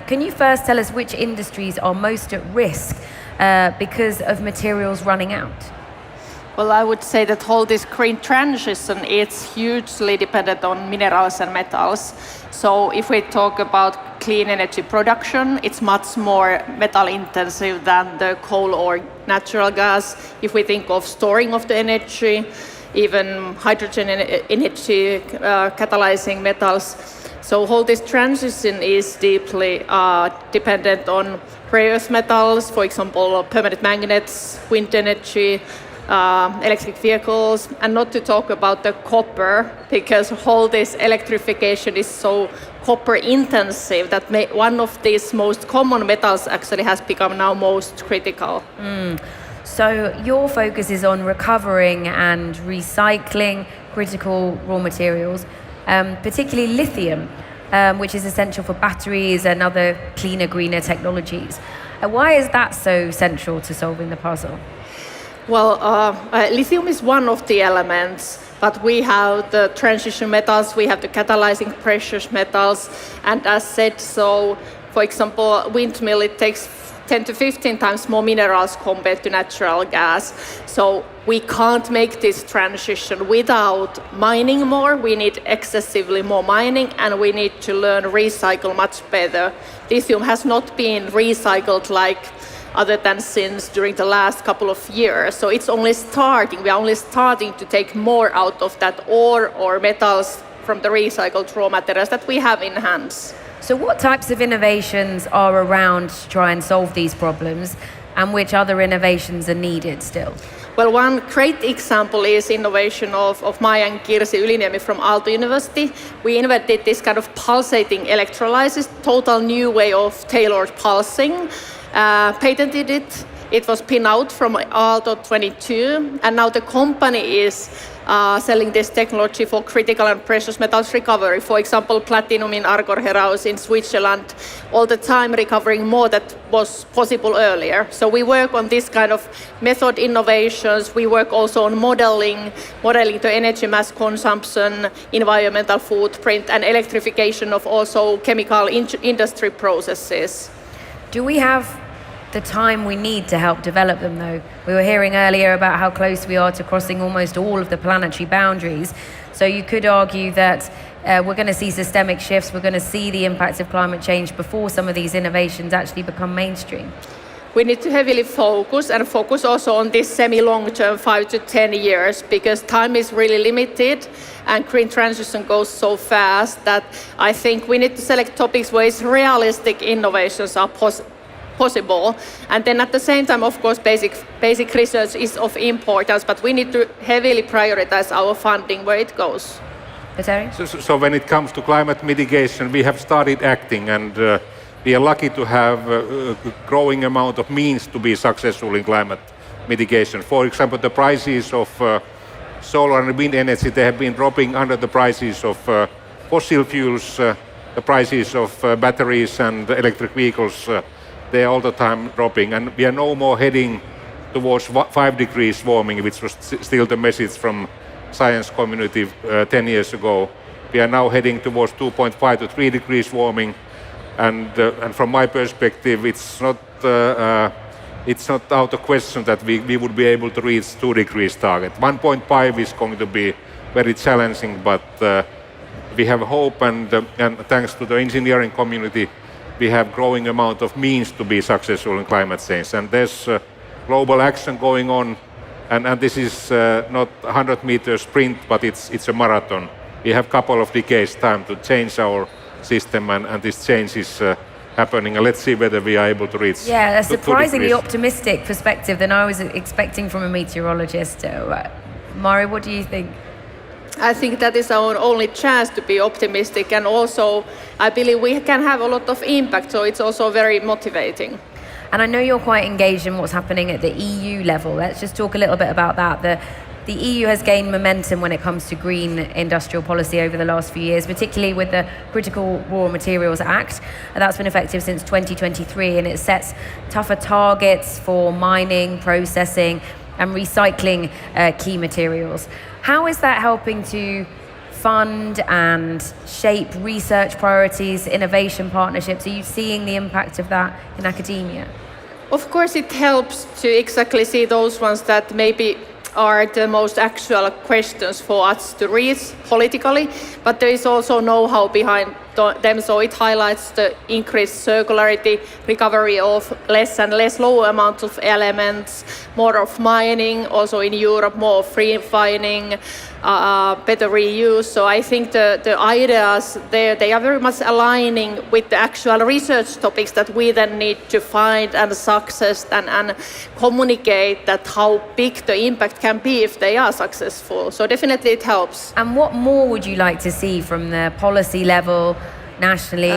Can you first tell us which industries are most at risk because of materials running out? Well, I would say that whole this green transition is hugely dependent on minerals and metals. So if we talk about clean energy production, it's much more metal intensive than the coal or natural gas. If we think of storing of the energy, even hydrogen energy catalyzing metals. So whole this transition is deeply dependent on rare earth metals, for example, permanent magnets, wind energy, electric vehicles, and not to talk about the copper, because whole this electrification is so copper intensive that one of these most common metals actually has become now most critical. So your focus is on recovering and recycling critical raw materials, particularly lithium, which is essential for batteries and other cleaner, greener technologies. Why is that so central to solving the puzzle? Well, lithium is one of the elements, but we have the transition metals, we have the catalyzing precious metals, and as said, so for example, windmill, it takes 10 to 15 times more minerals compared to natural gas. So we can't make this transition without mining more. We need excessively more mining, and we need to learn recycle much better. Lithium has not been recycled like other than since during the last couple of years. So it's only starting. We are only starting to take more out of that ore or metals from the recycled raw materials that we have in hands. So what types of innovations are around to try and solve these problems, and which other innovations are needed still? Well, one great example is innovation of Maija and Kirsi Yliniemi from Aalto University. We invented this kind of pulsating electrolysis, total new way of tailored pulsing, patented it. It was pinned out from Aalto 22, and now the company is selling this technology for critical and precious metals recovery. For example, platinum in Argor-Heraus in Switzerland, all the time recovering more that was possible earlier. So we work on this kind of method innovations. We work also on modeling the energy mass consumption, environmental footprint, and electrification of also chemical industry processes. Do we have the time we need to help develop them, though? We were hearing earlier about how close we are to crossing almost all of the planetary boundaries. So you could argue that we're going to see systemic shifts, we're going to see the impacts of climate change before some of these innovations actually become mainstream. We need to heavily focus also on this semi-long term, 5 to 10 years, because time is really limited and green transition goes so fast that I think we need to select topics where it's realistic innovations are possible. And then at the same time, of course, basic research is of importance, but we need to heavily prioritize our funding where it goes. So when it comes to climate mitigation, we have started acting, and we are lucky to have a growing amount of means to be successful in climate mitigation. For example, the prices of solar and wind energy, they have been dropping under the prices of fossil fuels, the prices of batteries and electric vehicles, they are all the time dropping, and we are no more heading towards 5 degrees warming, which was still the message from science community 10 years ago. We are now heading towards 2.5 to 3 degrees warming, and from my perspective, it's not out of question that we would be able to reach 2 degrees target. 1.5 is going to be very challenging, but we have hope, and thanks to the engineering community, we have growing amount of means to be successful in climate change. And there's global action going on, and this is not a 100-meter sprint, but it's a marathon. We have a couple of decades time to change our system, and this change is happening. And let's see whether we are able to reach. Yeah, a surprisingly optimistic perspective than I was expecting from a meteorologist. Mari, what do you think? I think that is our only chance to be optimistic, and also I believe we can have a lot of impact, so it's also very motivating. And I know you're quite engaged in what's happening at the EU level. Let's just talk a little bit about that. The EU has gained momentum when it comes to green industrial policy over the last few years, particularly with the Critical Raw Materials Act. That's been effective since 2023, and it sets tougher targets for mining, processing, and recycling key materials. How is that helping to fund and shape research priorities, innovation partnerships? Are you seeing the impact of that in academia? Of course, it helps to exactly see those ones that maybe are the most actual questions for us to reach politically, but there is also know-how behind them, so it highlights the increased circularity, recovery of less and less low amounts of elements, more of mining, also in Europe, more of refining, better reuse. So I think the ideas there, they are very much aligning with the actual research topics that we then need to find and success and communicate that how big the impact can be if they are successful. So definitely it helps. And what more would you like to see from the policy level, nationally,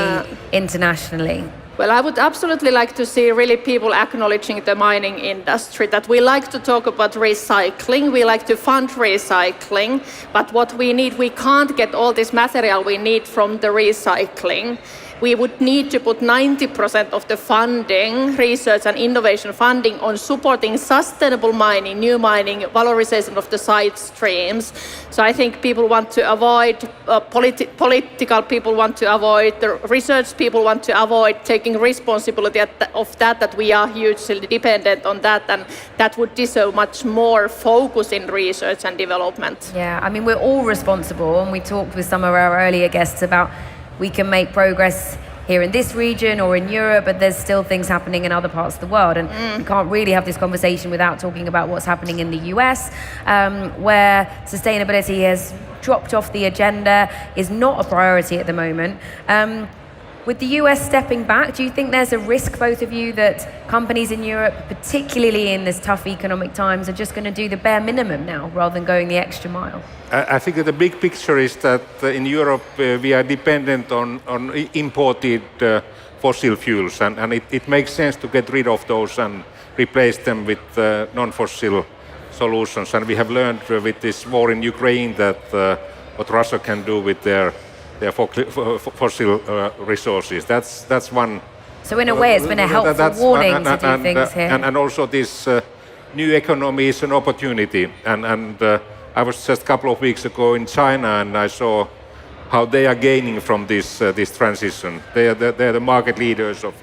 internationally? Well, I would absolutely like to see really people acknowledging the mining industry, that we like to talk about recycling, we like to fund recycling, but what we need, we can't get all this material we need from the recycling. We would need to put 90% of the funding, research and innovation funding, on supporting sustainable mining, new mining, valorization of the side streams. So I think people want to avoid, political people want to avoid, the research people want to avoid taking responsibility of that we are hugely dependent on that, and that would deserve much more focus in research and development. Yeah, I mean, we're all responsible, and we talked with some of our earlier guests about we can make progress here in this region or in Europe, but there's still things happening in other parts of the world. And we can't really have this conversation without talking about what's happening in the US, where sustainability has dropped off the agenda, is not a priority at the moment. With the US stepping back, do you think there's a risk, both of you, that companies in Europe, particularly in this tough economic times, are just going to do the bare minimum now rather than going the extra mile? I think that the big picture is that in Europe we are dependent on imported fossil fuels, and it makes sense to get rid of those and replace them with non-fossil solutions. And we have learned with this war in Ukraine that what Russia can do with their fossil resources. That's one. So in a way, it's been a helpful warning to do things here. And also this new economy is an opportunity. And I was just a couple of weeks ago in China, and I saw how they are gaining from this transition. They are the market leaders of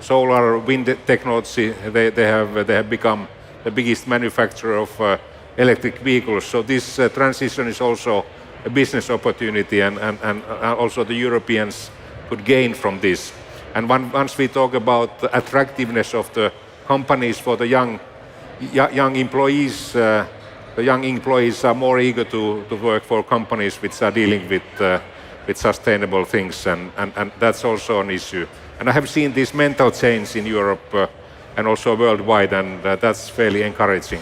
solar, wind technology. They have become the biggest manufacturer of electric vehicles. So this transition is also a business opportunity, and also the Europeans could gain from this. And once we talk about the attractiveness of the companies for the young employees, the young employees are more eager to work for companies which are dealing with sustainable things, and that's also an issue. And I have seen this mental change in Europe and also worldwide, and that's fairly encouraging.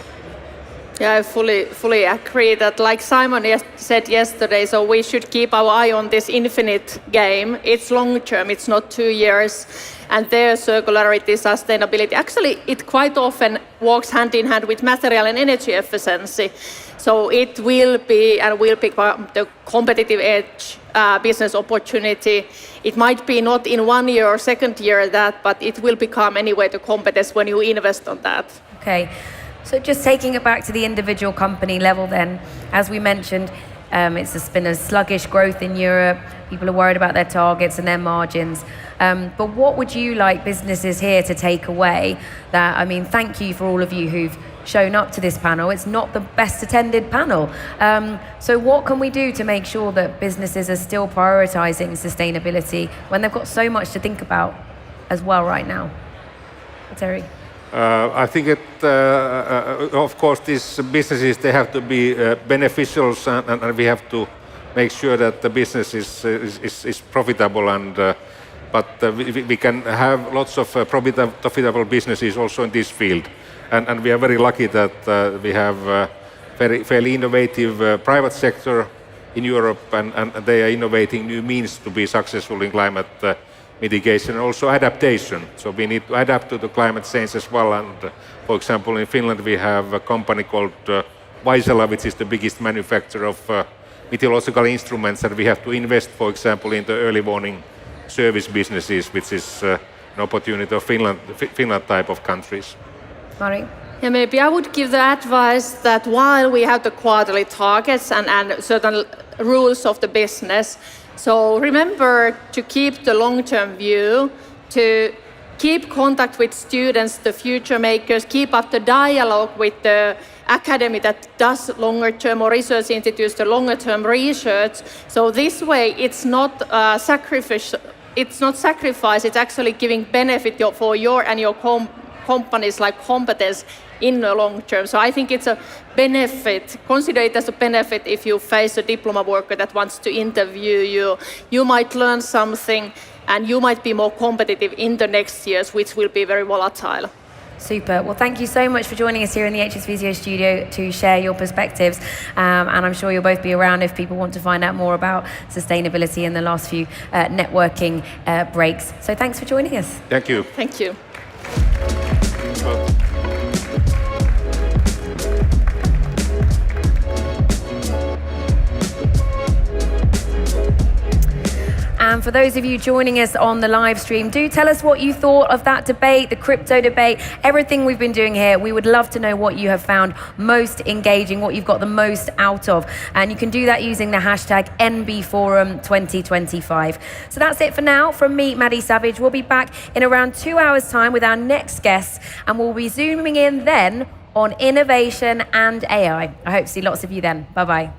Yeah, I fully agree that, like Simon said yesterday, so we should keep our eye on this infinite game. It's long term, it's not 2 years. And their circularity, sustainability, actually it quite often walks hand in hand with material and energy efficiency. So it will be and will become the competitive edge business opportunity. It might be not in 1 year or second year that, but it will become anyway the competence when you invest on that. Okay. So just taking it back to the individual company level then, as we mentioned, it's been a sluggish growth in Europe. People are worried about their targets and their margins. But what would you like businesses here to take away? That, I mean, thank you for all of you who've shown up to this panel. It's not the best attended panel. So what can we do to make sure that businesses are still prioritizing sustainability when they've got so much to think about as well right now? Terry? I think of course, these businesses, they have to be beneficial, and we have to make sure that the business is profitable. But we can have lots of profitable businesses also in this field. And we are very lucky that we have fairly innovative private sector in Europe, and they are innovating new means to be successful in climate mitigation and also adaptation. So we need to adapt to the climate change as well. And for example, in Finland we have a company called Vaisala, which is the biggest manufacturer of meteorological instruments, and we have to invest, for example, in the early warning service businesses, which is an opportunity of Finland type of countries. Mari? Yeah, maybe I would give the advice that while we have the quarterly targets and certain rules of the business, so remember to keep the long-term view, to keep contact with students, the future makers, keep up the dialogue with the academy that does longer-term or research institutes the longer-term research. So this way, it's not sacrifice. It's not sacrifice. It's actually giving benefit for your and your companies like competence in the long term. So I think it's a benefit. Consider it as a benefit if you face a diploma worker that wants to interview you. You might learn something and you might be more competitive in the next years, which will be very volatile. Super. Well, thank you so much for joining us here in the HS Visio studio to share your perspectives. And I'm sure you'll both be around if people want to find out more about sustainability in the last few networking breaks. So thanks for joining us. Thank you. Thank you. And for those of you joining us on the live stream, do tell us what you thought of that debate, the crypto debate, everything we've been doing here. We would love to know what you have found most engaging, what you've got the most out of. And you can do that using the hashtag nbforum 2025. So that's it for now from me, Maddy Savage. We'll be back in around 2 hours' time with our next guest, and we'll be zooming in then on innovation and AI. I hope to see lots of you then. Bye-bye.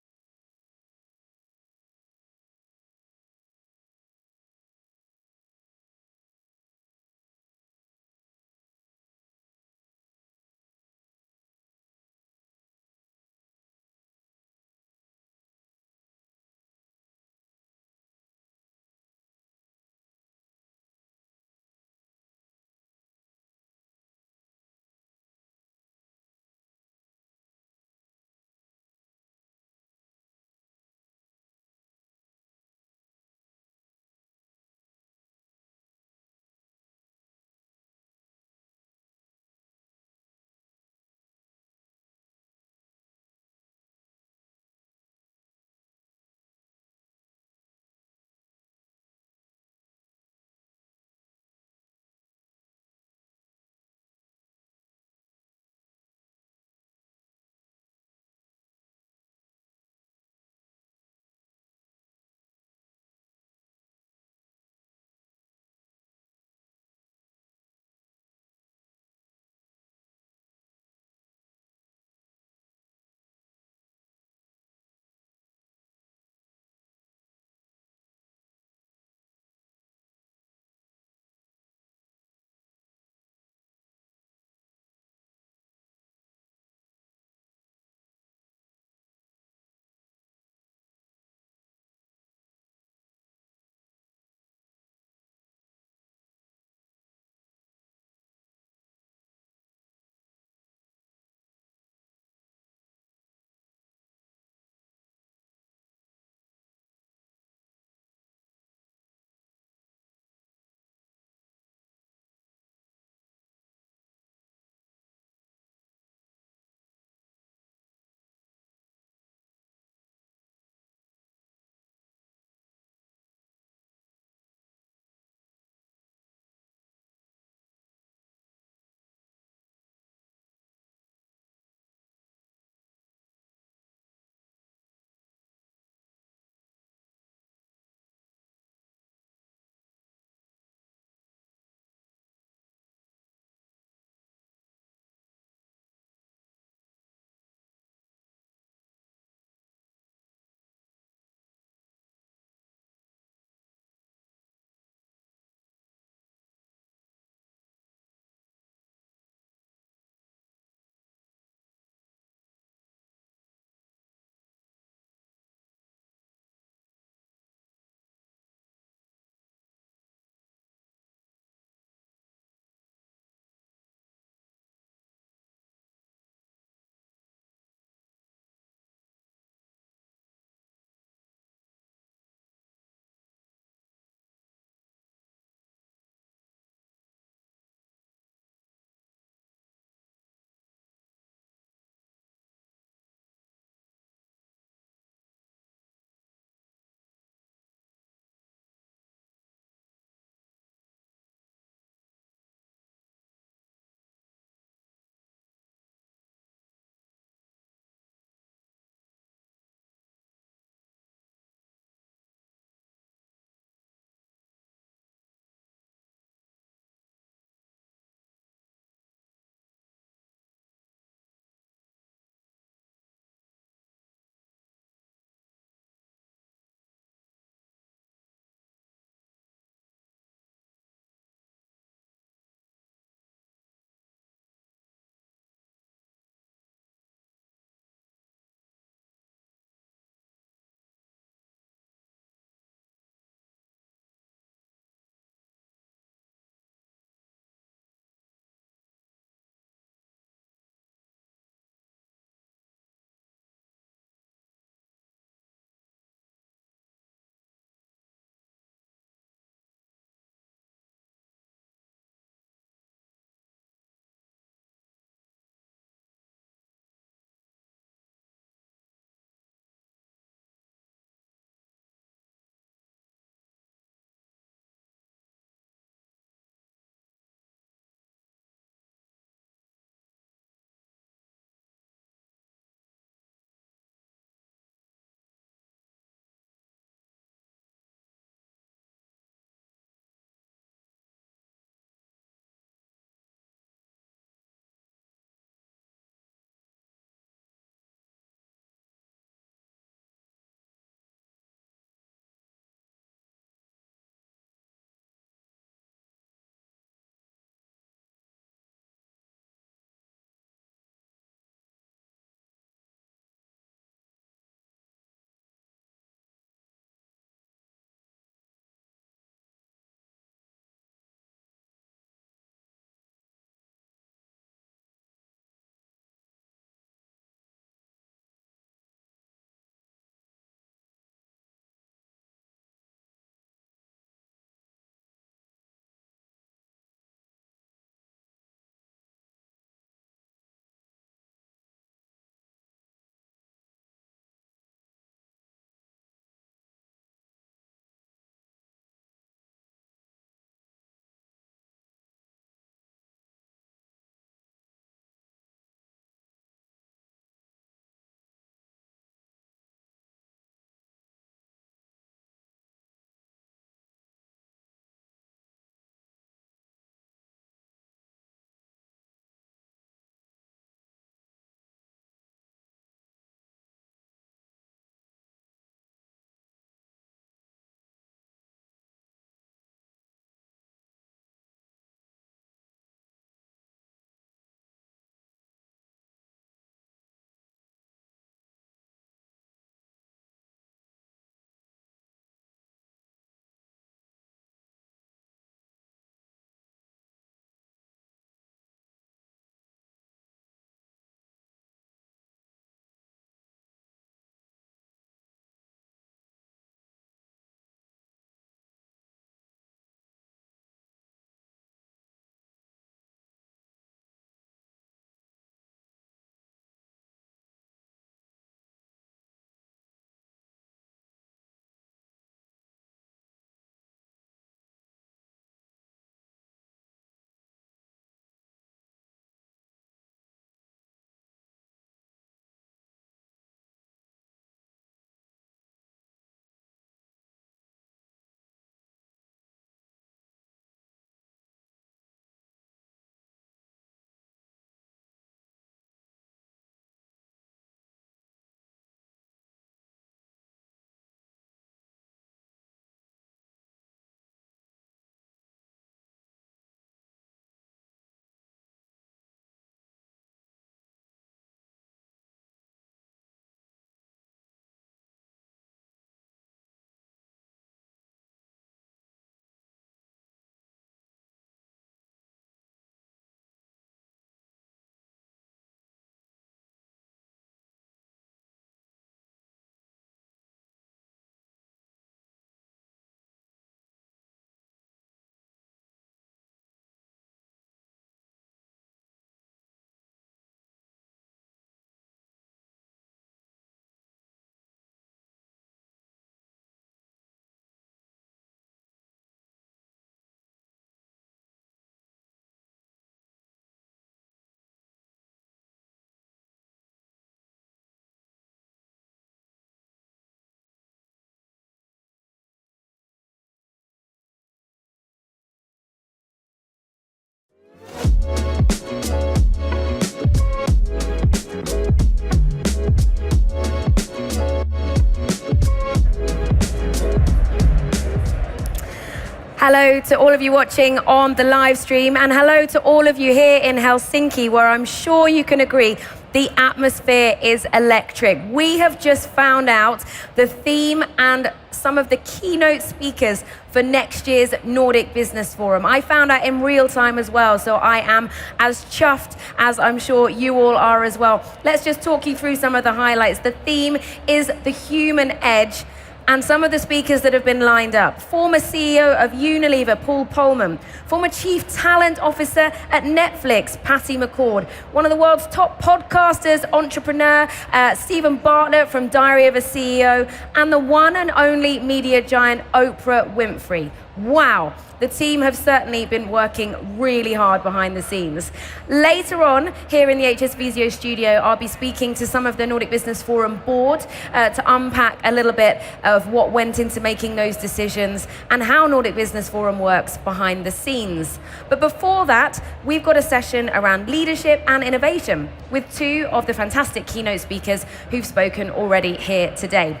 Hello to all of you watching on the live stream, and hello to all of you here in Helsinki, where I'm sure you can agree the atmosphere is electric. We have just found out the theme and some of the keynote speakers for next year's Nordic Business Forum. I found out in real time as well, so I am as chuffed as I'm sure you all are as well. Let's just talk you through some of the highlights. The theme is the human edge, and some of the speakers that have been lined up. Former CEO of Unilever, Paul Polman. Former Chief Talent Officer at Netflix, Patty McCord. One of the world's top podcasters, entrepreneur, Stephen Bartlett from Diary of a CEO. And the one and only media giant, Oprah Winfrey. Wow. The team have certainly been working really hard behind the scenes. Later on, here in the HS Visio studio, I'll be speaking to some of the Nordic Business Forum board to unpack a little bit of what went into making those decisions and how Nordic Business Forum works behind the scenes. But before that, we've got a session around leadership and innovation with two of the fantastic keynote speakers who've spoken already here today.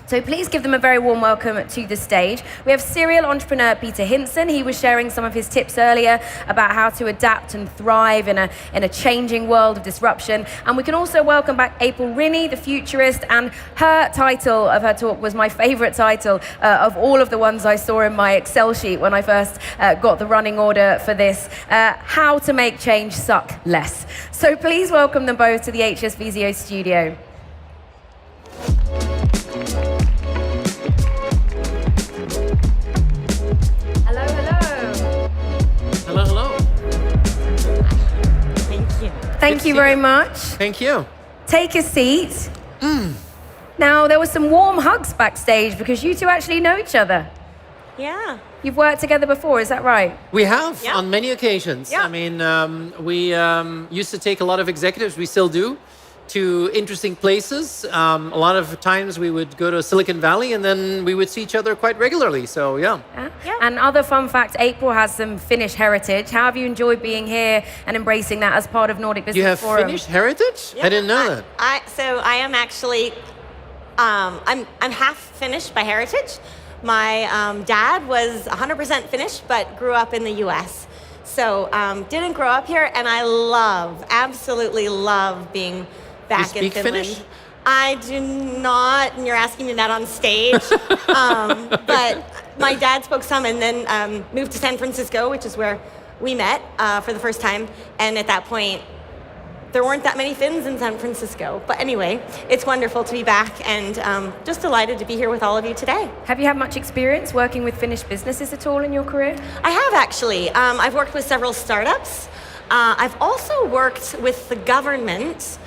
So please give them a very warm welcome to the stage. We have serial entrepreneur Peter Hinson. He was sharing some of his tips earlier about how to adapt and thrive in a changing world of disruption. And we can also welcome back April Rinnie, the futurist, and her title of her talk was my favorite title of all of the ones I saw in my Excel sheet when I first got the running order for this, How to Make Change Suck Less. So please welcome them both to the HS Visio studio. Thank you very much. Thank you. Take a seat. Now, there were some warm hugs backstage because you two actually know each other. Yeah. You've worked together before, is that right? We have, Yeah. on many occasions. Yeah. I mean, we used to take a lot of executives, we still do, to interesting places. A lot of times we would go to Silicon Valley and then we would see each other quite regularly. So, yeah. Yeah. And other fun fact, April has some Finnish heritage. How have you enjoyed being here and embracing that as part of Nordic Business You have Forum? Finnish heritage? Yeah. I didn't know that. I am actually, I'm half Finnish by heritage. My dad was 100% Finnish, but grew up in the U.S. So didn't grow up here, and I absolutely love being back in Finland. Finnish? I do not, and you're asking me that on stage. But my dad spoke some, and then moved to San Francisco, which is where we met for the first time. And at that point, there weren't that many Finns in San Francisco. But anyway, it's wonderful to be back, and just delighted to be here with all of you today. Have you had much experience working with Finnish businesses at all in your career? I have, actually. I've worked with several startups. I've also worked with the government,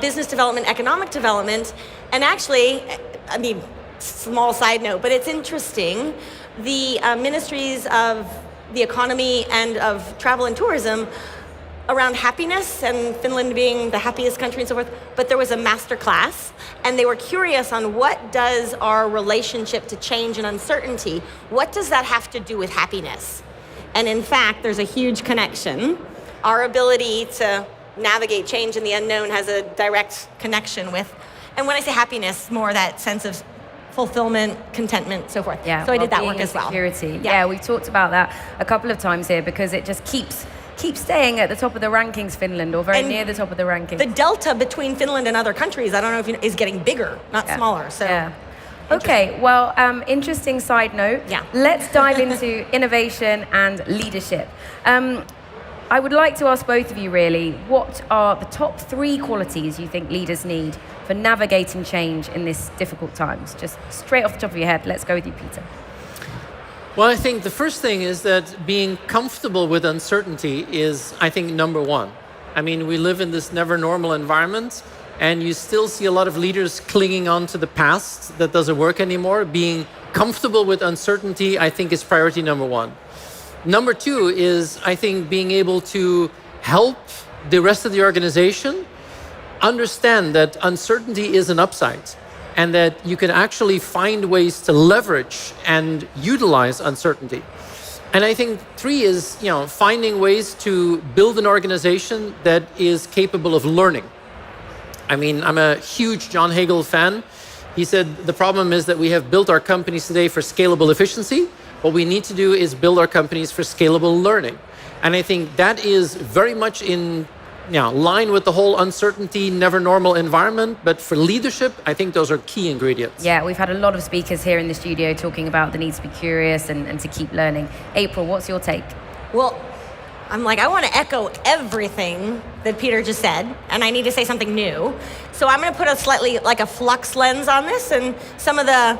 business development, economic development, and actually, I mean, small side note, but it's interesting, the ministries of the economy and of travel and tourism around happiness, and Finland being the happiest country and so forth, but there was a master class, and they were curious on what does our relationship to change and uncertainty, what does that have to do with happiness? And in fact, there's a huge connection. Our ability to navigate change in the unknown has a direct connection with, and when I say happiness, more that sense of fulfillment, contentment, so forth. Yeah, so I did that well-being work and as well. security. Yeah, we've talked about that a couple of times here because it just keeps staying at the top of the rankings, Finland, or very near the top of the rankings. The delta between Finland and other countries, I don't know if you know, is getting bigger, not smaller. So. Yeah. Okay, well, interesting side note. Yeah. Let's dive into innovation and leadership. I would like to ask both of you really, what are the top 3 qualities you think leaders need for navigating change in this difficult times? Just straight off the top of your head, let's go with you, Peter. Well, I think the first thing is that being comfortable with uncertainty is, I think, number one. I mean, we live in this never normal environment, and you still see a lot of leaders clinging on to the past that doesn't work anymore. Being comfortable with uncertainty, I think, is priority number one. Number 2 is, I think, being able to help the rest of the organization understand that uncertainty is an upside and that you can actually find ways to leverage and utilize uncertainty. And I think 3 is, finding ways to build an organization that is capable of learning. I mean, I'm a huge John Hagel fan. He said the problem is that we have built our companies today for scalable efficiency, What we need to do is build our companies for scalable learning. And I think that is very much in line with the whole uncertainty, never normal environment. But for leadership, I think those are key ingredients. Yeah, we've had a lot of speakers here in the studio talking about the need to be curious and to keep learning. April, what's your take? Well, I'm like, I want to echo everything that Peter just said, and I need to say something new. So I'm going to put a slightly like a flux lens on this, and some of the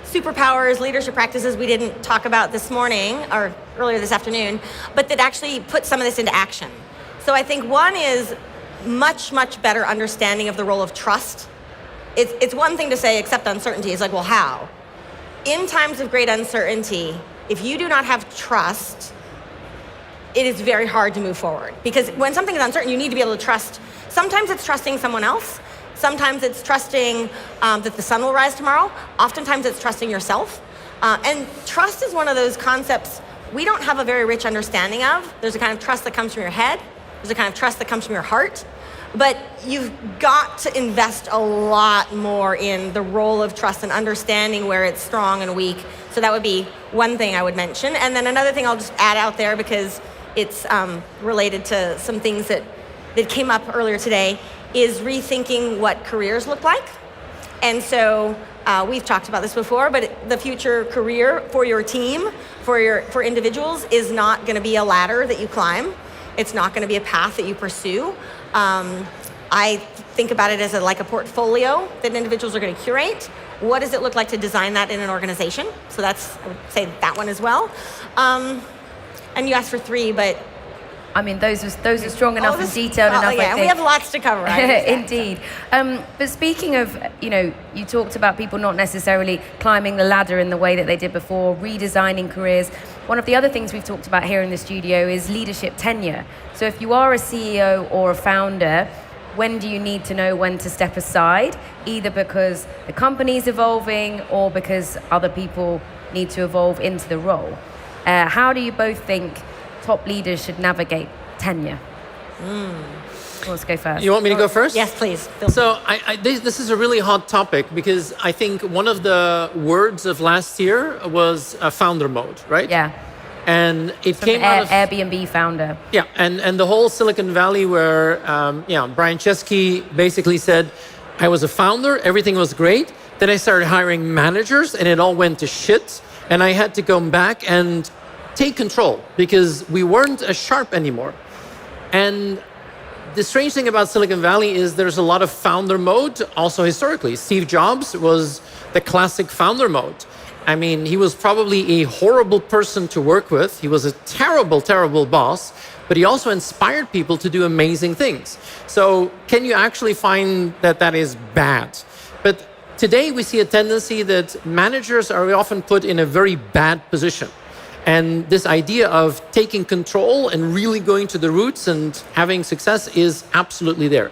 superpowers, leadership practices we didn't talk about this morning or earlier this afternoon, but that actually put some of this into action. So I think one is much, much better understanding of the role of trust. It's one thing to say accept uncertainty. It's like, well, how? In times of great uncertainty, if you do not have trust, it is very hard to move forward. Because when something is uncertain, you need to be able to trust. Sometimes it's trusting someone else. Sometimes it's trusting that the sun will rise tomorrow. Oftentimes it's trusting yourself. And trust is one of those concepts we don't have a very rich understanding of. There's a kind of trust that comes from your head. There's a kind of trust that comes from your heart. But you've got to invest a lot more in the role of trust and understanding where it's strong and weak. So that would be one thing I would mention. And then another thing I'll just add out there because it's related to some things that came up earlier today is rethinking what careers look like. And so we've talked about this before, but the future career for your team, for individuals, is not going to be a ladder that you climb. It's not going to be a path that you pursue. I think about it as like a portfolio that individuals are going to curate. What does it look like to design that in an organization? So that's, I would say, that one as well. And you asked for 3, but I mean, those are strong enough and detailed enough. Yeah, I think. We have lots to cover. Indeed. But speaking of, you talked about people not necessarily climbing the ladder in the way that they did before, redesigning careers. One of the other things we've talked about here in the studio is leadership tenure. So if you are a CEO or a founder, when do you need to know when to step aside, either because the company's evolving or because other people need to evolve into the role? How do you both think top leaders should navigate tenure? Let's go first. You want me to go first? Yes, please. So this is a really hot topic because I think one of the words of last year was founder mode, right? Yeah. And it came out of Airbnb founder. Yeah, and the whole Silicon Valley where Brian Chesky basically said, I was a founder, everything was great. Then I started hiring managers and it all went to shit. And I had to go back and take control because we weren't as sharp anymore. And the strange thing about Silicon Valley is there's a lot of founder mode also historically. Steve Jobs was the classic founder mode. I mean, he was probably a horrible person to work with. He was a terrible, terrible boss, but he also inspired people to do amazing things. So can you actually find that is bad? But today we see a tendency that managers are often put in a very bad position. And this idea of taking control and really going to the roots and having success is absolutely there.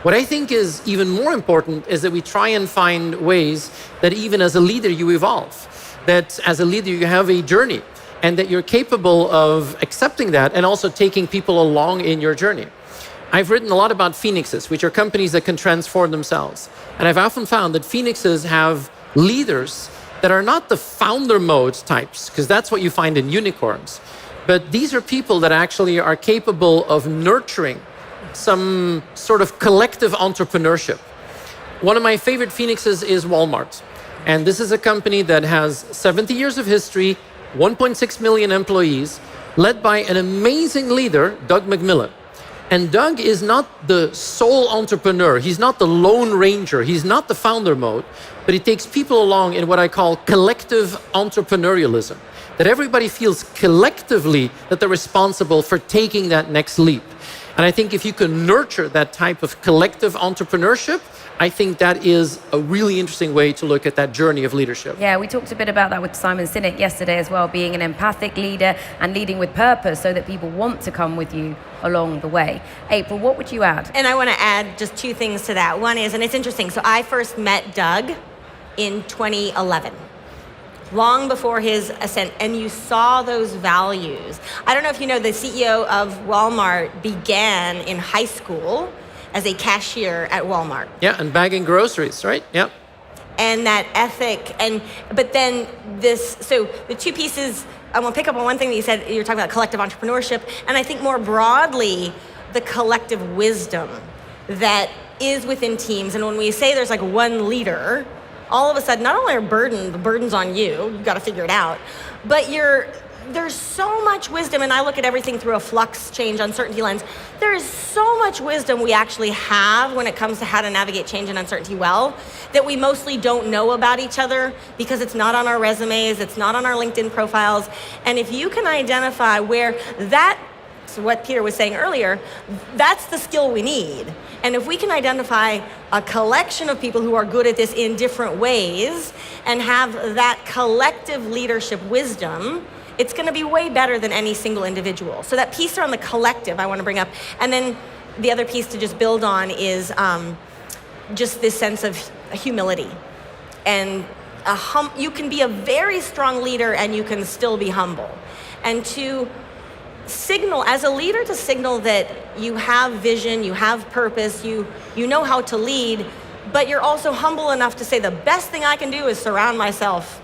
What I think is even more important is that we try and find ways that even as a leader you evolve, that as a leader you have a journey, and that you're capable of accepting that and also taking people along in your journey. I've written a lot about phoenixes, which are companies that can transform themselves. And I've often found that phoenixes have leaders that are not the founder mode types, because that's what you find in unicorns. But these are people that actually are capable of nurturing some sort of collective entrepreneurship. One of my favorite phoenixes is Walmart. And this is a company that has 70 years of history, 1.6 million employees, led by an amazing leader, Doug McMillon. And Doug is not the sole entrepreneur. He's not the lone ranger. He's not the founder mode, but he takes people along in what I call collective entrepreneurialism, that everybody feels collectively that they're responsible for taking that next leap. And I think if you can nurture that type of collective entrepreneurship, I think that is a really interesting way to look at that journey of leadership. Yeah, we talked a bit about that with Simon Sinek yesterday as well, being an empathic leader and leading with purpose so that people want to come with you along the way. April, what would you add? And I want to add just 2 things to that. One is, and it's interesting, so I first met Doug in 2011. Long before his ascent, and you saw those values. I don't know if you know, the CEO of Walmart began in high school as a cashier at Walmart. Yeah, and bagging groceries, right? Yeah. and that ethic, but then this, so the two pieces, I want to pick up on one thing that you said, you're talking about collective entrepreneurship, and I think more broadly, the collective wisdom that is within teams. And when we say there's like one leader, all of a sudden, not only the burden's on you've got to figure it out, but there's so much wisdom, and I look at everything through a flux, change, uncertainty lens. There is so much wisdom we actually have when it comes to how to navigate change and uncertainty well, that we mostly don't know about each other because it's not on our resumes, it's not on our LinkedIn profiles. And if you can identify where so what Peter was saying earlier, that's the skill we need. And if we can identify a collection of people who are good at this in different ways and have that collective leadership wisdom, it's going to be way better than any single individual. So that piece around the collective I want to bring up. And then the other piece to just build on is just this sense of humility. And you can be a very strong leader and you can still be humble. And to signal, as a leader, to signal that you have vision, you have purpose, you know how to lead, but you're also humble enough to say the best thing I can do is surround myself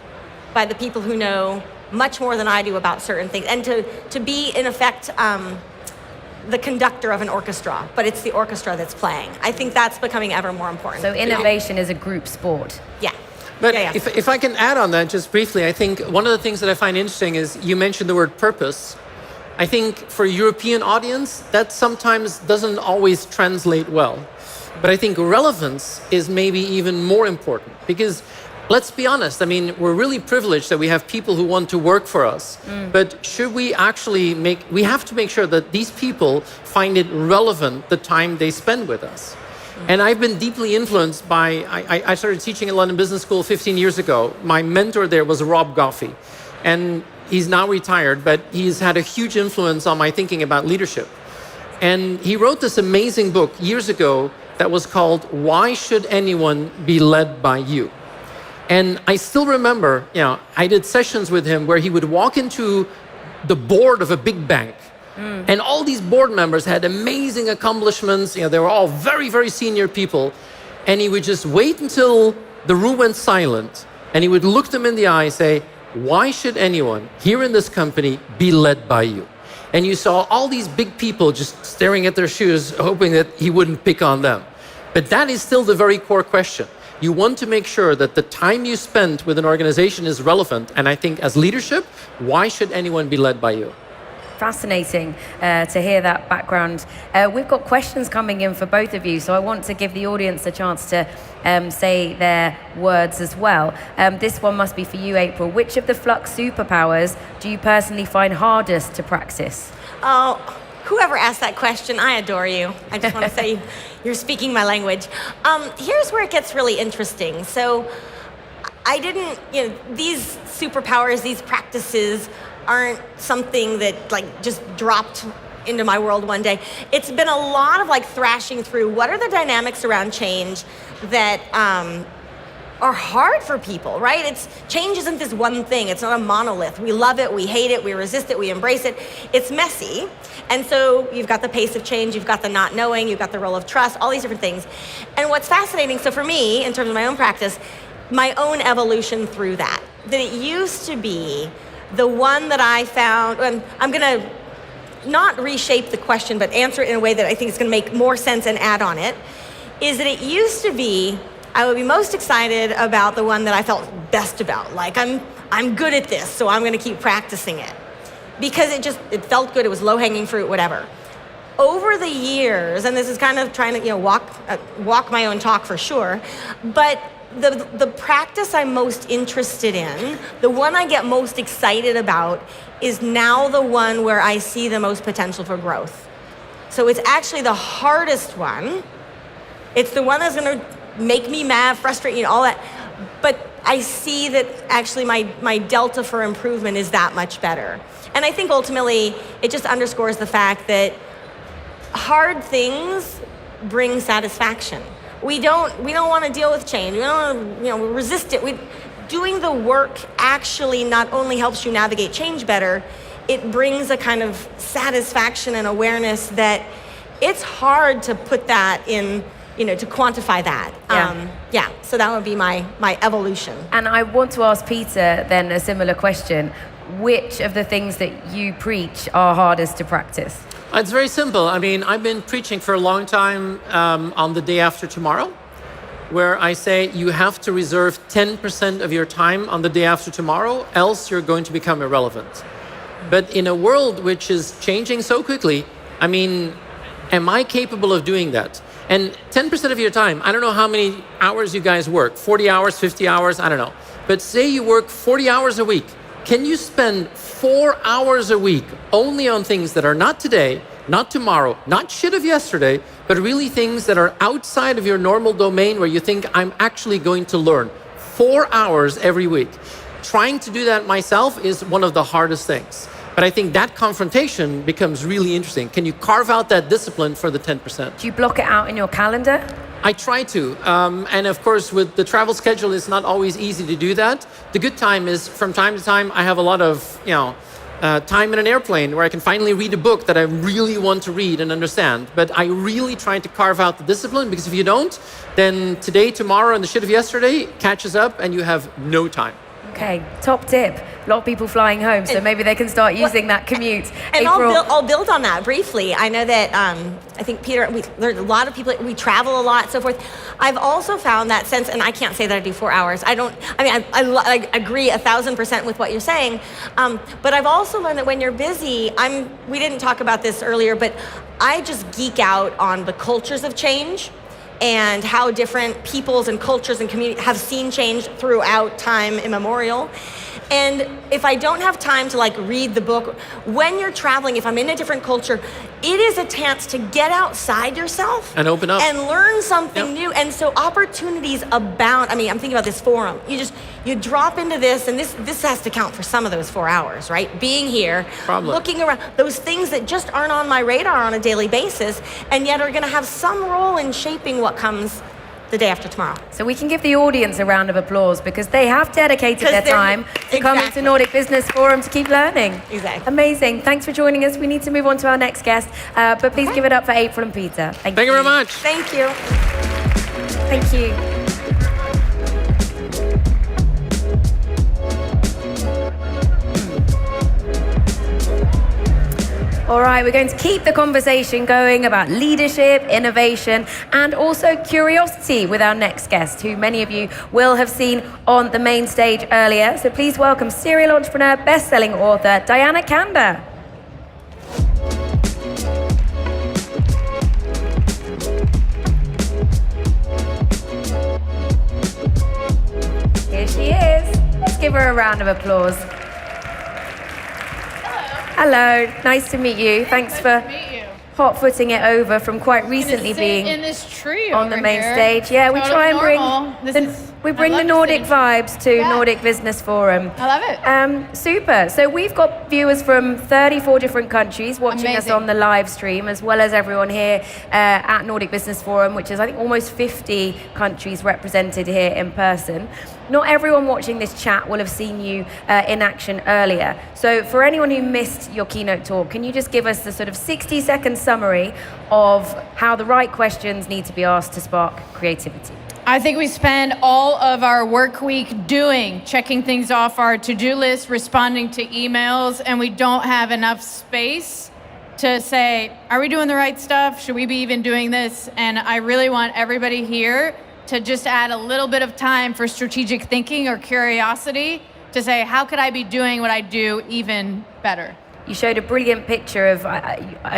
by the people who know much more than I do about certain things, and to be, in effect, the conductor of an orchestra, but it's the orchestra that's playing. I think that's becoming ever more important. So innovation is a group sport. Yeah. But yeah. If I can add on that just briefly, I think one of the things that I find interesting is you mentioned the word purpose. I think for a European audience, that sometimes doesn't always translate well. But I think relevance is maybe even more important because let's be honest, I mean, we're really privileged that we have people who want to work for us. But should we actually we have to make sure that these people find it relevant the time they spend with us. And I've been deeply influenced by, I started teaching at London Business School 15 years ago. My mentor there was Rob Goffey. And he's now retired, but he's had a huge influence on my thinking about leadership. And he wrote this amazing book years ago that was called Why Should Anyone Be Led by You? And I still remember, I did sessions with him where he would walk into the board of a big bank. And all these board members had amazing accomplishments. They were all very, very senior people. And he would just wait until the room went silent. And he would look them in the eye and say, why should anyone here in this company be led by you? And you saw all these big people just staring at their shoes, hoping that he wouldn't pick on them. But that is still the very core question. You want to make sure that the time you spend with an organization is relevant. And I think as leadership, why should anyone be led by you? Fascinating to hear that background. We've got questions coming in for both of you, so I want to give the audience a chance to say their words as well. This one must be for you, April. Which of the Flux superpowers do you personally find hardest to practice? Oh, whoever asked that question, I adore you. I just want to say you're speaking my language. Here's where it gets really interesting. So I didn't, these superpowers, these practices aren't something that just dropped into my world one day. It's been a lot of thrashing through what are the dynamics around change that are hard for people, right? Change isn't this one thing. It's not a monolith. We love it, we hate it, we resist it, we embrace it. It's messy. And so you've got the pace of change, you've got the not knowing, you've got the role of trust, all these different things. And what's fascinating, so for me, in terms of my own practice, my own evolution through that it used to be the one that I found, and I'm going to not reshape the question, but answer it in a way that I think is going to make more sense and add on it, is that it used to be, I would be most excited about the one that I felt best about. I'm good at this, so I'm going to keep practicing it. Because it felt good, it was low-hanging fruit, whatever. Over the years, and this is kind of trying to walk my own talk for sure, but the practice I'm most interested in, the one I get most excited about, is now the one where I see the most potential for growth. So it's actually the hardest one. It's the one that's going to make me mad, frustrate, all that. But I see that actually my delta for improvement is that much better. And I think ultimately it just underscores the fact that hard things bring satisfaction. We don't want to deal with change. We don't want to, resist it. Doing the work actually not only helps you navigate change better, it brings a kind of satisfaction and awareness that it's hard to put that in to quantify that. So that would be my evolution. And I want to ask Peter then a similar question. Which of the things that you preach are hardest to practice? It's very simple. I mean, I've been preaching for a long time on the day after tomorrow, where I say you have to reserve 10% of your time on the day after tomorrow, else you're going to become irrelevant. But in a world which is changing so quickly, I mean, am I capable of doing that? And 10% of your time, I don't know how many hours you guys work, 40 hours, 50 hours, I don't know. But say you work 40 hours a week. Can you spend 4 hours a week only on things that are not today, not tomorrow, not shit of yesterday, but really things that are outside of your normal domain where you think I'm actually going to learn? 4 hours every week. Trying to do that myself is one of the hardest things. But I think that confrontation becomes really interesting. Can you carve out that discipline for the 10%? Do you block it out in your calendar? I try to. And of course, with the travel schedule, it's not always easy to do that. The good time is from time to time, I have a lot of, time in an airplane where I can finally read a book that I really want to read and understand. But I really try to carve out the discipline, because if you don't, then today, tomorrow, and the shit of yesterday catches up and you have no time. Okay, top tip. A lot of people flying home, so maybe they can start using that commute. And I'll build on that briefly. I know that I think Peter, there's a lot of people, we travel a lot, so forth. I've also found that sense, and I can't say that I do 4 hours. I agree 1,000% with what you're saying, but I've also learned that when you're busy, we didn't talk about this earlier, but I just geek out on the cultures of change and how different peoples and cultures and communities have seen change throughout time immemorial. And if I don't have time to read the book, when you're traveling, if I'm in a different culture, it is a chance to get outside yourself and open up and learn something new. And so opportunities abound. I mean, I'm thinking about this forum. You drop into this, and this has to count for some of those 4 hours, right? Being here, looking around, those things that just aren't on my radar on a daily basis, and yet are going to have some role in shaping what comes the day after tomorrow. So we can give the audience a round of applause because they have dedicated their time to coming to Nordic Business Forum to keep learning. Exactly. Amazing. Thanks for joining us. We need to move on to our next guest, but please give it up for April and Peter. Thank you very much. Thank you. Thank you. All right, we're going to keep the conversation going about leadership, innovation, and also curiosity with our next guest, who many of you will have seen on the main stage earlier. So please welcome serial entrepreneur, best-selling author, Diana Kanda. Here she is. Let's give her a round of applause. Hello, nice to meet you. Thanks for hot-footing it over from quite recently being in this tree on the main here. stage. Yeah, we try and bring the Nordic vibes to Nordic Business Forum. I love it. Super. So we've got viewers from 34 different countries watching us on the live stream, as well as everyone here at Nordic Business Forum, which is, I think, almost 50 countries represented here in person. Not everyone watching this chat will have seen you in action earlier. So for anyone who missed your keynote talk, can you just give us the sort of 60-second summary of how the right questions need to be asked to spark creativity? I think we spend all of our work week checking things off our to-do list, responding to emails, and we don't have enough space to say, are we doing the right stuff? Should we be even doing this? And I really want everybody here to just add a little bit of time for strategic thinking or curiosity to say, how could I be doing what I do even better? You showed a brilliant picture of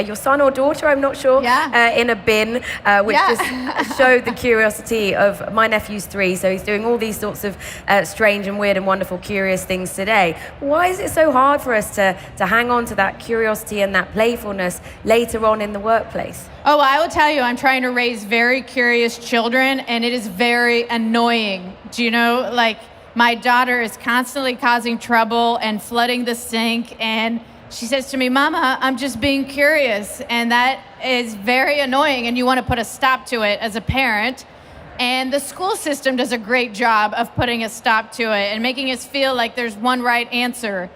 your son or daughter, I'm not sure, in a bin, which just showed the curiosity of my nephew's 3, so he's doing all these sorts of strange and weird and wonderful, curious things today. Why is it so hard for us to hang on to that curiosity and that playfulness later on in the workplace? Oh, I will tell you, I'm trying to raise very curious children, and it is very annoying. Do you know, my daughter is constantly causing trouble and flooding the sink, and she says to me, Mama, I'm just being curious. And that is very annoying, and you want to put a stop to it as a parent. And the school system does a great job of putting a stop to it and making us feel like there's one right answer.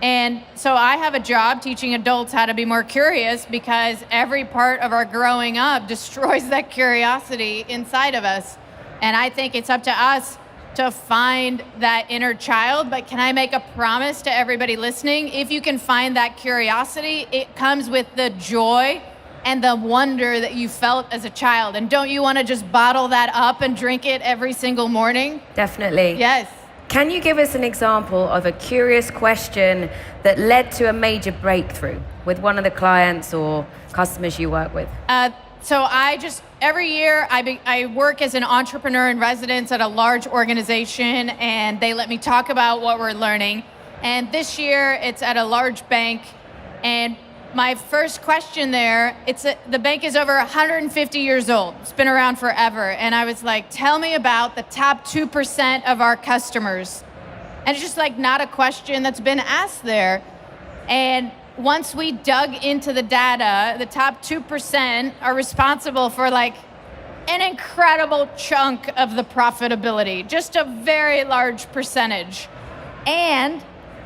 And so I have a job teaching adults how to be more curious because every part of our growing up destroys that curiosity inside of us. And I think it's up to us to find that inner child. But can I make a promise to everybody listening? If you can find that curiosity, it comes with the joy and the wonder that you felt as a child. And don't you want to just bottle that up and drink it every single morning? Definitely. Yes. Can you give us an example of a curious question that led to a major breakthrough with one of the clients or customers you work with? So every year I work as an entrepreneur in residence at a large organization, and they let me talk about what we're learning. And this year it's at a large bank, and my first question there, the bank is over 150 years old. It's been around forever. And I was like, tell me about the top 2% of our customers. And it's just like not a question that's been asked there. And once we dug into the data, the top 2% are responsible for like an incredible chunk of the profitability, just a very large percentage. And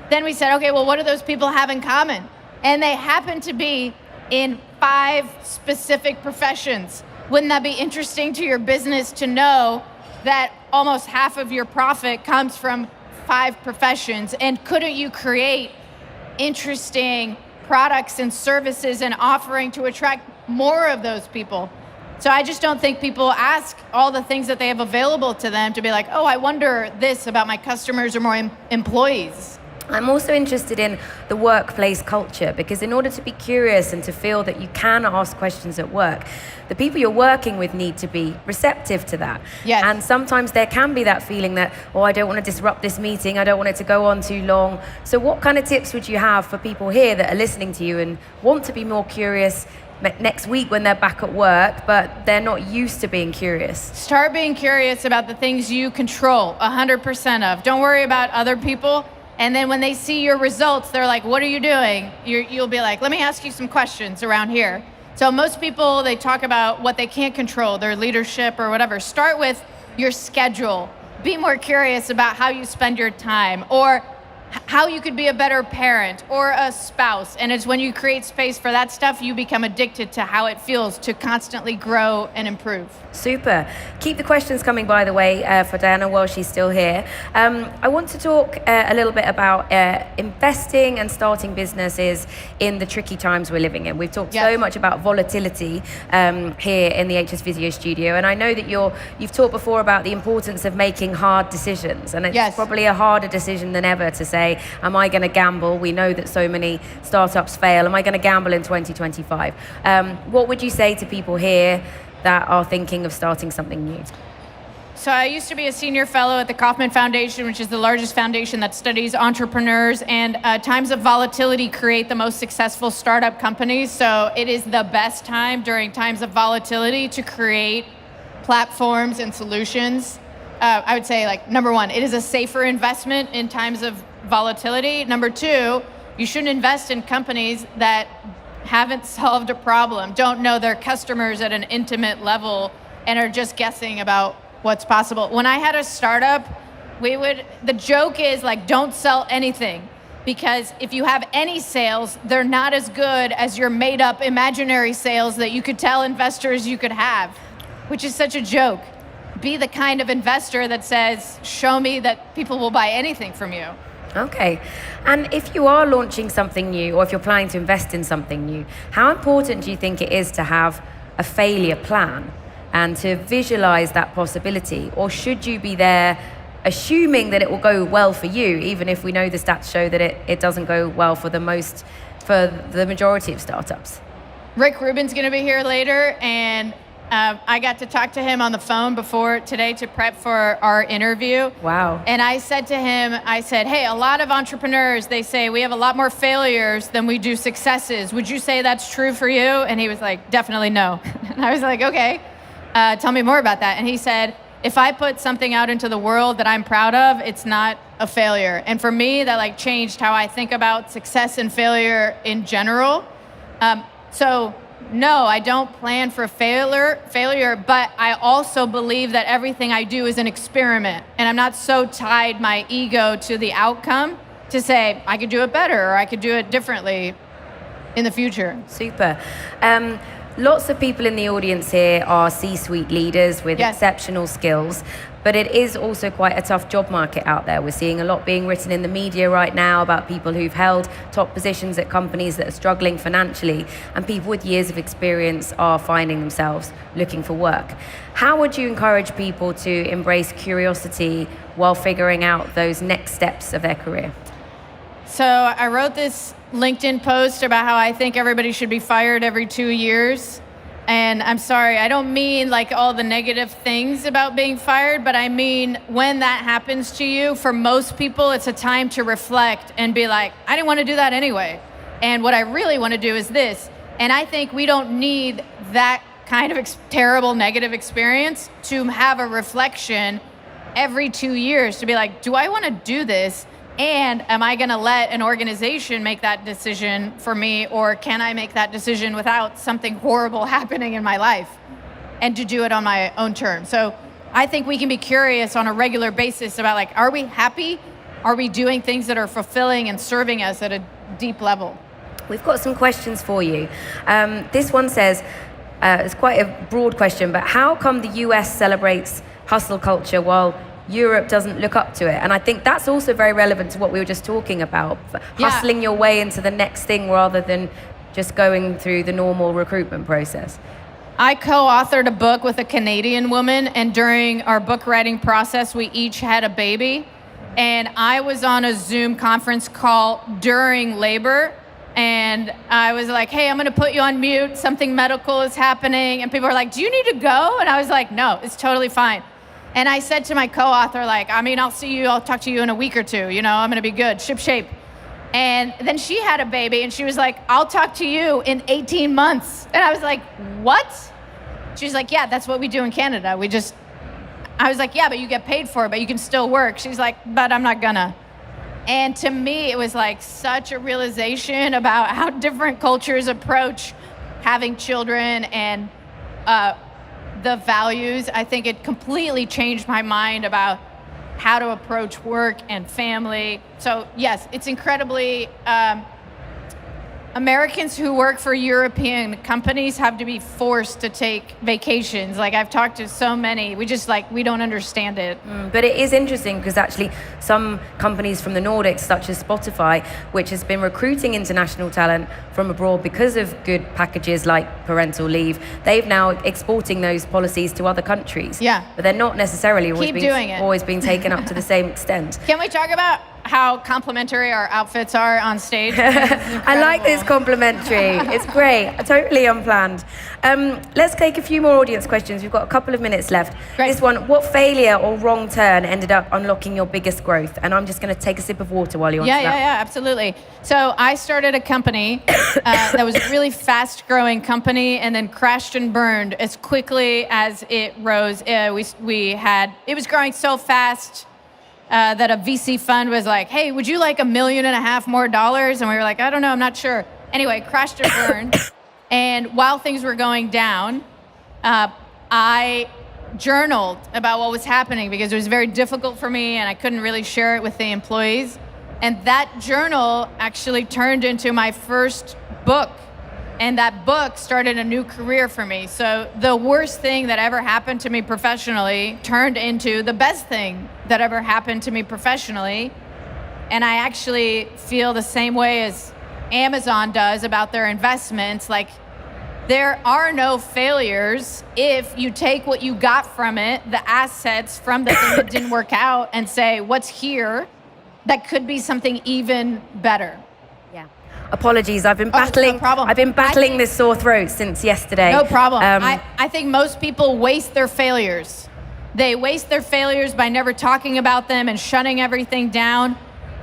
then we said, okay, well, what do those people have in common? And they happen to be in 5 specific professions. Wouldn't that be interesting to your business to know that almost half of your profit comes from 5 professions? And couldn't you create interesting products and services and offering to attract more of those people? So I just don't think people ask all the things that they have available to them to be like, oh, I wonder this about my customers or my employees. I'm also interested in the workplace culture, because in order to be curious and to feel that you can ask questions at work, the people you're working with need to be receptive to that. Yes. And sometimes there can be that feeling that, oh, I don't want to disrupt this meeting, I don't want it to go on too long. So what kind of tips would you have for people here that are listening to you and want to be more curious next week when they're back at work, but they're not used to being curious? Start being curious about the things you control 100% of. Don't worry about other people. And then when they see your results, they're like, what are you doing? You'll be like, let me ask you some questions around here. So most people, they talk about what they can't control, their leadership or whatever. Start with your schedule. Be more curious about how you spend your time, or how you could be a better parent or a spouse. And it's when you create space for that stuff, you become addicted to how it feels to constantly grow and improve. Super. Keep the questions coming, by the way, for Diana while she's still here. I want to talk a little bit about investing and starting businesses in the tricky times we're living in. We've talked so much about volatility here in the HS Visio Studio, and I know that you've talked before about the importance of making hard decisions, and it's probably a harder decision than ever to say, am I going to gamble? We know that so many startups fail. Am I going to gamble in 2025? What would you say to people here that are thinking of starting something new? So I used to be a senior fellow at the Kauffman Foundation, which is the largest foundation that studies entrepreneurs, and times of volatility create the most successful startup companies. So it is the best time during times of volatility to create platforms and solutions. I would say, like, number 1, it is a safer investment in times of volatility. Number 2, you shouldn't invest in companies that haven't solved a problem, don't know their customers at an intimate level, and are just guessing about what's possible. When I had a startup, the joke is like, don't sell anything, because if you have any sales, they're not as good as your made up imaginary sales that you could tell investors you could have, which is such a joke. Be the kind of investor that says, show me that people will buy anything from you. Okay. And if you are launching something new, or if you're planning to invest in something new, how important do you think it is to have a failure plan and to visualize that possibility? Or should you be there assuming that it will go well for you, even if we know the stats show that it doesn't go well for the majority of startups? Rick Rubin's going to be here later, and I got to talk to him on the phone before today to prep for our interview. Wow. And I said to him, hey, a lot of entrepreneurs, they say we have a lot more failures than we do successes. Would you say that's true for you? And he was like, definitely no. And I was like, okay, tell me more about that. And he said, if I put something out into the world that I'm proud of, it's not a failure. And for me, that changed how I think about success and failure in general. No, I don't plan for failure, but I also believe that everything I do is an experiment, and I'm not so tied my ego to the outcome to say, I could do it better or I could do it differently in the future. Super. Lots of people in the audience here are C-suite leaders with exceptional skills, but it is also quite a tough job market out there. We're seeing a lot being written in the media right now about people who've held top positions at companies that are struggling financially, and people with years of experience are finding themselves looking for work. How would you encourage people to embrace curiosity while figuring out those next steps of their career? So I wrote this LinkedIn post about how I think everybody should be fired every 2 years. And I'm sorry, I don't mean like all the negative things about being fired, but I mean when that happens to you, for most people, it's a time to reflect and be like, I didn't want to do that anyway. And what I really want to do is this. And I think we don't need that kind of terrible negative experience to have a reflection every 2 years to be like, do I want to do this? And am I going to let an organization make that decision for me, or can I make that decision without something horrible happening in my life, and to do it on my own terms? So I think we can be curious on a regular basis about like, are we happy? Are we doing things that are fulfilling and serving us at a deep level? We've got some questions for you. This one says, it's quite a broad question, but how come the US celebrates hustle culture while Europe doesn't look up to it? And I think that's also very relevant to what we were just talking about, hustling your way into the next thing rather than just going through the normal recruitment process. I co-authored a book with a Canadian woman, and during our book writing process, we each had a baby. And I was on a Zoom conference call during labor, and I was like, hey, I'm gonna put you on mute, something medical is happening. And people were like, do you need to go? And I was like, no, it's totally fine. And I said to my co-author, like, I mean, I'll talk to you in a week or two, you know, I'm gonna be good, ship shape. And then she had a baby and she was like, I'll talk to you in 18 months. And I was like, what? She's like, yeah, that's what we do in Canada. I was like, yeah, but you get paid for it, but you can still work. She's like, but I'm not gonna. And to me, it was like such a realization about how different cultures approach having children and the values. I think it completely changed my mind about how to approach work and family. So yes, it's incredibly, Americans who work for European companies have to be forced to take vacations. Like I've talked to so many, we don't understand it. But it is interesting because actually some companies from the Nordics, such as Spotify, which has been recruiting international talent from abroad because of good packages like parental leave, they've now exporting those policies to other countries. Yeah. But they're not necessarily always being taken up to the same extent. Can we talk about how complimentary our outfits are on stage? I like this complimentary. It's great. Totally unplanned. Let's take a few more audience questions. We've got a couple of minutes left. Great. This one, what failure or wrong turn ended up unlocking your biggest growth? And I'm just going to take a sip of water while you're on that. Yeah, absolutely. So I started a company that was a really fast-growing company and then crashed and burned as quickly as it rose. It was growing so fast that a VC fund was like, hey, would you like $1.5 million more? And we were like, I don't know, I'm not sure. Anyway, crashed and burned. And while things were going down, I journaled about what was happening because it was very difficult for me and I couldn't really share it with the employees. And that journal actually turned into my first book. And that book started a new career for me. So the worst thing that ever happened to me professionally turned into the best thing that ever happened to me professionally. And I actually feel the same way as Amazon does about their investments. Like, there are no failures if you take what you got from it, the assets from the thing that didn't work out, and say, what's here that could be something even better. Apologies, I've been battling. No problem. I've been battling this sore throat since yesterday. No problem. I think most people waste their failures. They waste their failures by never talking about them and shutting everything down.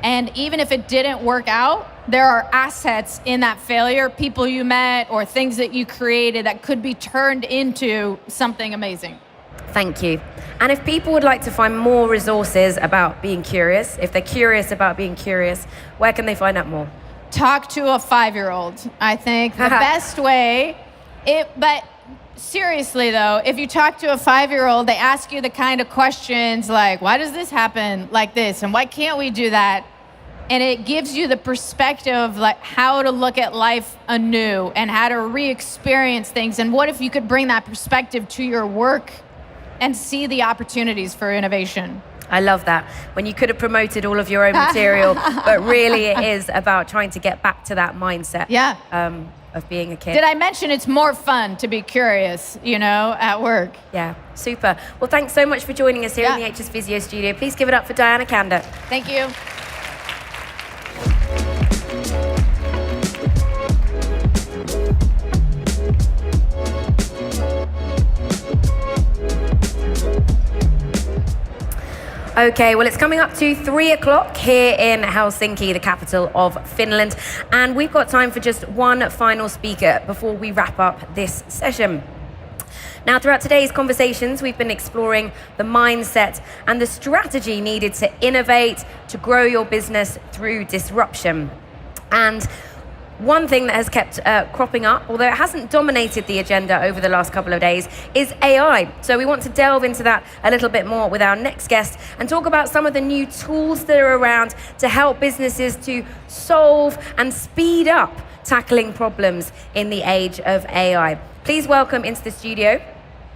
And even if it didn't work out, there are assets in that failure, people you met or things that you created that could be turned into something amazing. Thank you. And if people would like to find more resources about being curious, if they're curious about being curious, where can they find out more? Talk to a 5-year-old. I think the best way, but seriously though, if you talk to a 5-year-old, they ask you the kind of questions like, why does this happen like this? And why can't we do that? and it gives you the perspective of like how to look at life anew and how to re-experience things. And what if you could bring that perspective to your work and see the opportunities for innovation? I love that. When you could have promoted all of your own material, but really it is about trying to get back to that mindset of being a kid. Did I mention it's more fun to be curious, at work? Yeah, super. Well, thanks so much for joining us here in the HS Visio studio. Please give it up for Diana Kanda. Thank you. Okay, well, it's coming up to 3 o'clock here in Helsinki, the capital of Finland. And we've got time for just one final speaker before we wrap up this session. Now, throughout today's conversations, we've been exploring the mindset and the strategy needed to innovate, to grow your business through disruption. And one thing that has kept cropping up, although it hasn't dominated the agenda over the last couple of days, is AI. So we want to delve into that a little bit more with our next guest and talk about some of the new tools that are around to help businesses to solve and speed up tackling problems in the age of AI. Please welcome into the studio.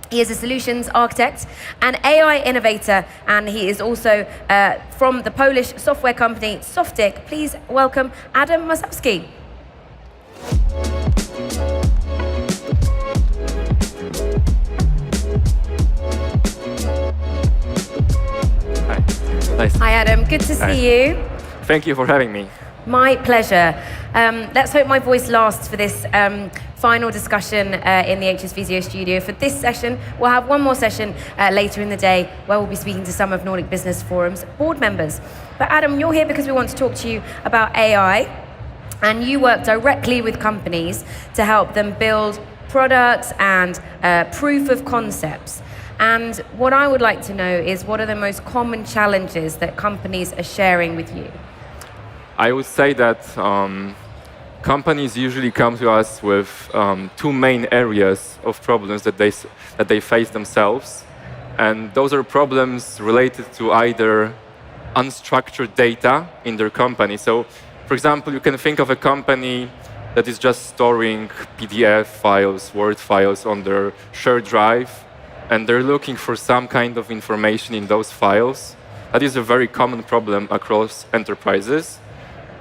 He is a solutions architect, an AI innovator, and he is also from the Polish software company Softic. Please welcome Adam Masowski. Hi. Nice. Hi, Adam. Good to see you. Thank you for having me. My pleasure. Let's hope my voice lasts for this final discussion in the HS Visio studio. For this session, we'll have one more session later in the day where we'll be speaking to some of Nordic Business Forum's board members. But Adam, you're here because we want to talk to you about AI. And you work directly with companies to help them build products and proof of concepts. And what I would like to know is, what are the most common challenges that companies are sharing with you? I would say that companies usually come to us with two main areas of problems that they face themselves. And those are problems related to either unstructured data in their company. So, for example, you can think of a company that is just storing PDF files, Word files on their shared drive, and they're looking for some kind of information in those files. That is a very common problem across enterprises.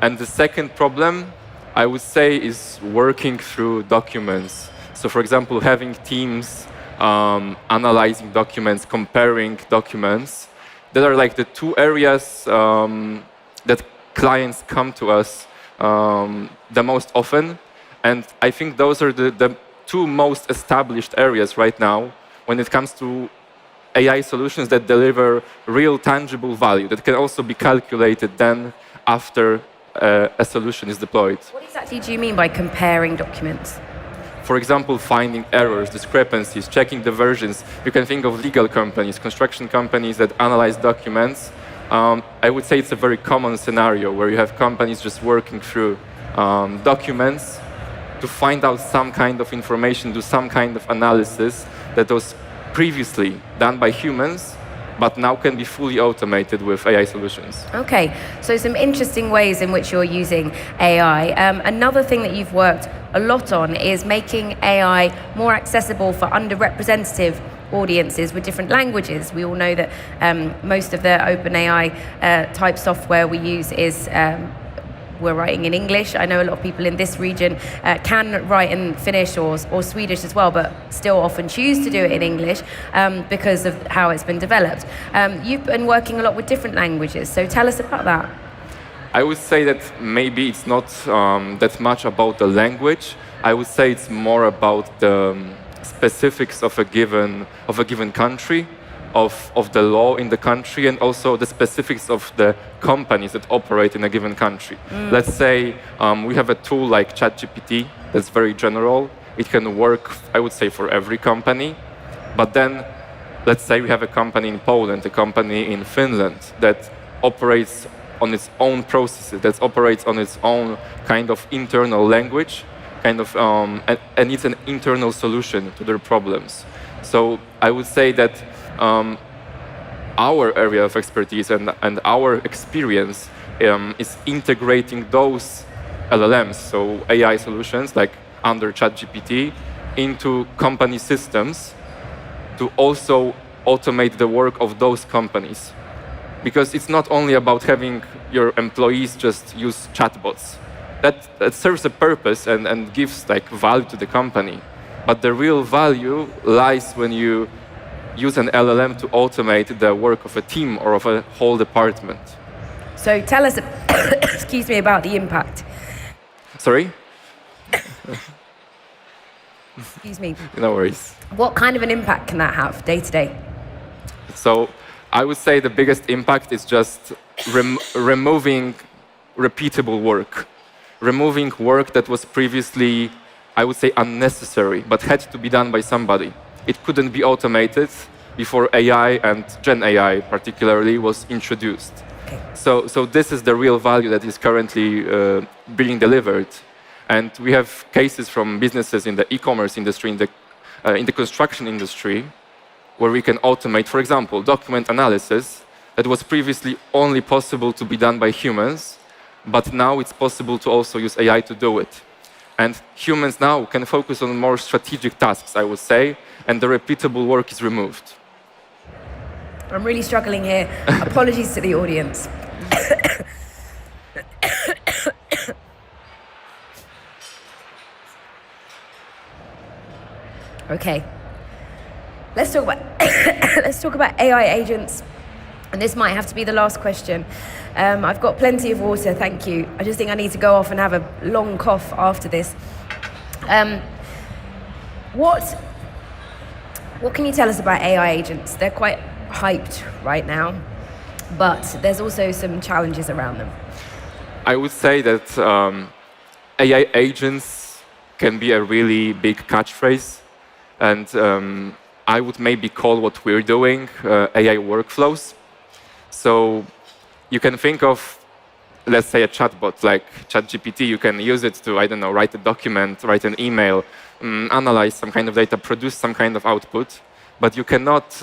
And the second problem, I would say, is working through documents. So, for example, having teams analyzing documents, comparing documents. That are like the two areas that clients come to us the most often, and I think those are the two most established areas right now when it comes to AI solutions that deliver real tangible value that can also be calculated then after a solution is deployed. What exactly do you mean by comparing documents? For example, finding errors, discrepancies, checking the versions. You can think of legal companies, construction companies that analyze documents. I would say it's a very common scenario where you have companies just working through documents to find out some kind of information, do some kind of analysis that was previously done by humans, but now can be fully automated with AI solutions. Okay, so some interesting ways in which you're using AI. Another thing that you've worked a lot on is making AI more accessible for underrepresented audiences with different languages. We all know that most of the OpenAI type software we use is we're writing in English. I know a lot of people in this region can write in Finnish or Swedish as well, but still often choose to do it in English because of how it's been developed. You've been working a lot with different languages, so tell us about that. I would say that maybe it's not that much about the language. I would say it's more about the specifics of a given country, of the law in the country, and also the specifics of the companies that operate in a given country. Let's say we have a tool like ChatGPT that's very general. It can work, I would say, for every company. But then, let's say we have a company in Poland, a company in Finland that operates on its own processes, that operates on its own kind of internal language, and it's an internal solution to their problems. So I would say that our area of expertise and our experience is integrating those LLMs, so AI solutions like under ChatGPT, into company systems to also automate the work of those companies. Because it's not only about having your employees just use chatbots. That serves a purpose and gives like value to the company. But the real value lies when you use an LLM to automate the work of a team or of a whole department. So tell us, excuse me, about the impact. Sorry? Excuse me. No worries. What kind of an impact can that have day to day? So I would say the biggest impact is just removing repeatable work. Removing work that was previously, I would say, unnecessary, but had to be done by somebody. It couldn't be automated before AI and Gen AI particularly was introduced. Okay. So this is the real value that is currently being delivered. And we have cases from businesses in the e-commerce industry, in the construction industry, where we can automate, for example, document analysis that was previously only possible to be done by humans, but now it's possible to also use AI to do it. And humans now can focus on more strategic tasks, I would say, and the repeatable work is removed. I'm really struggling here. Apologies to the audience. Okay. Let's talk about AI agents. And this might have to be the last question. I've got plenty of water, thank you. I just think I need to go off and have a long cough after this. What can you tell us about AI agents? They're quite hyped right now, but there's also some challenges around them. I would say that AI agents can be a really big catchphrase, and I would maybe call what we're doing AI workflows. So you can think of, let's say, a chatbot like ChatGPT. You can use it to, I don't know, write a document, write an email, analyze some kind of data, produce some kind of output, but you cannot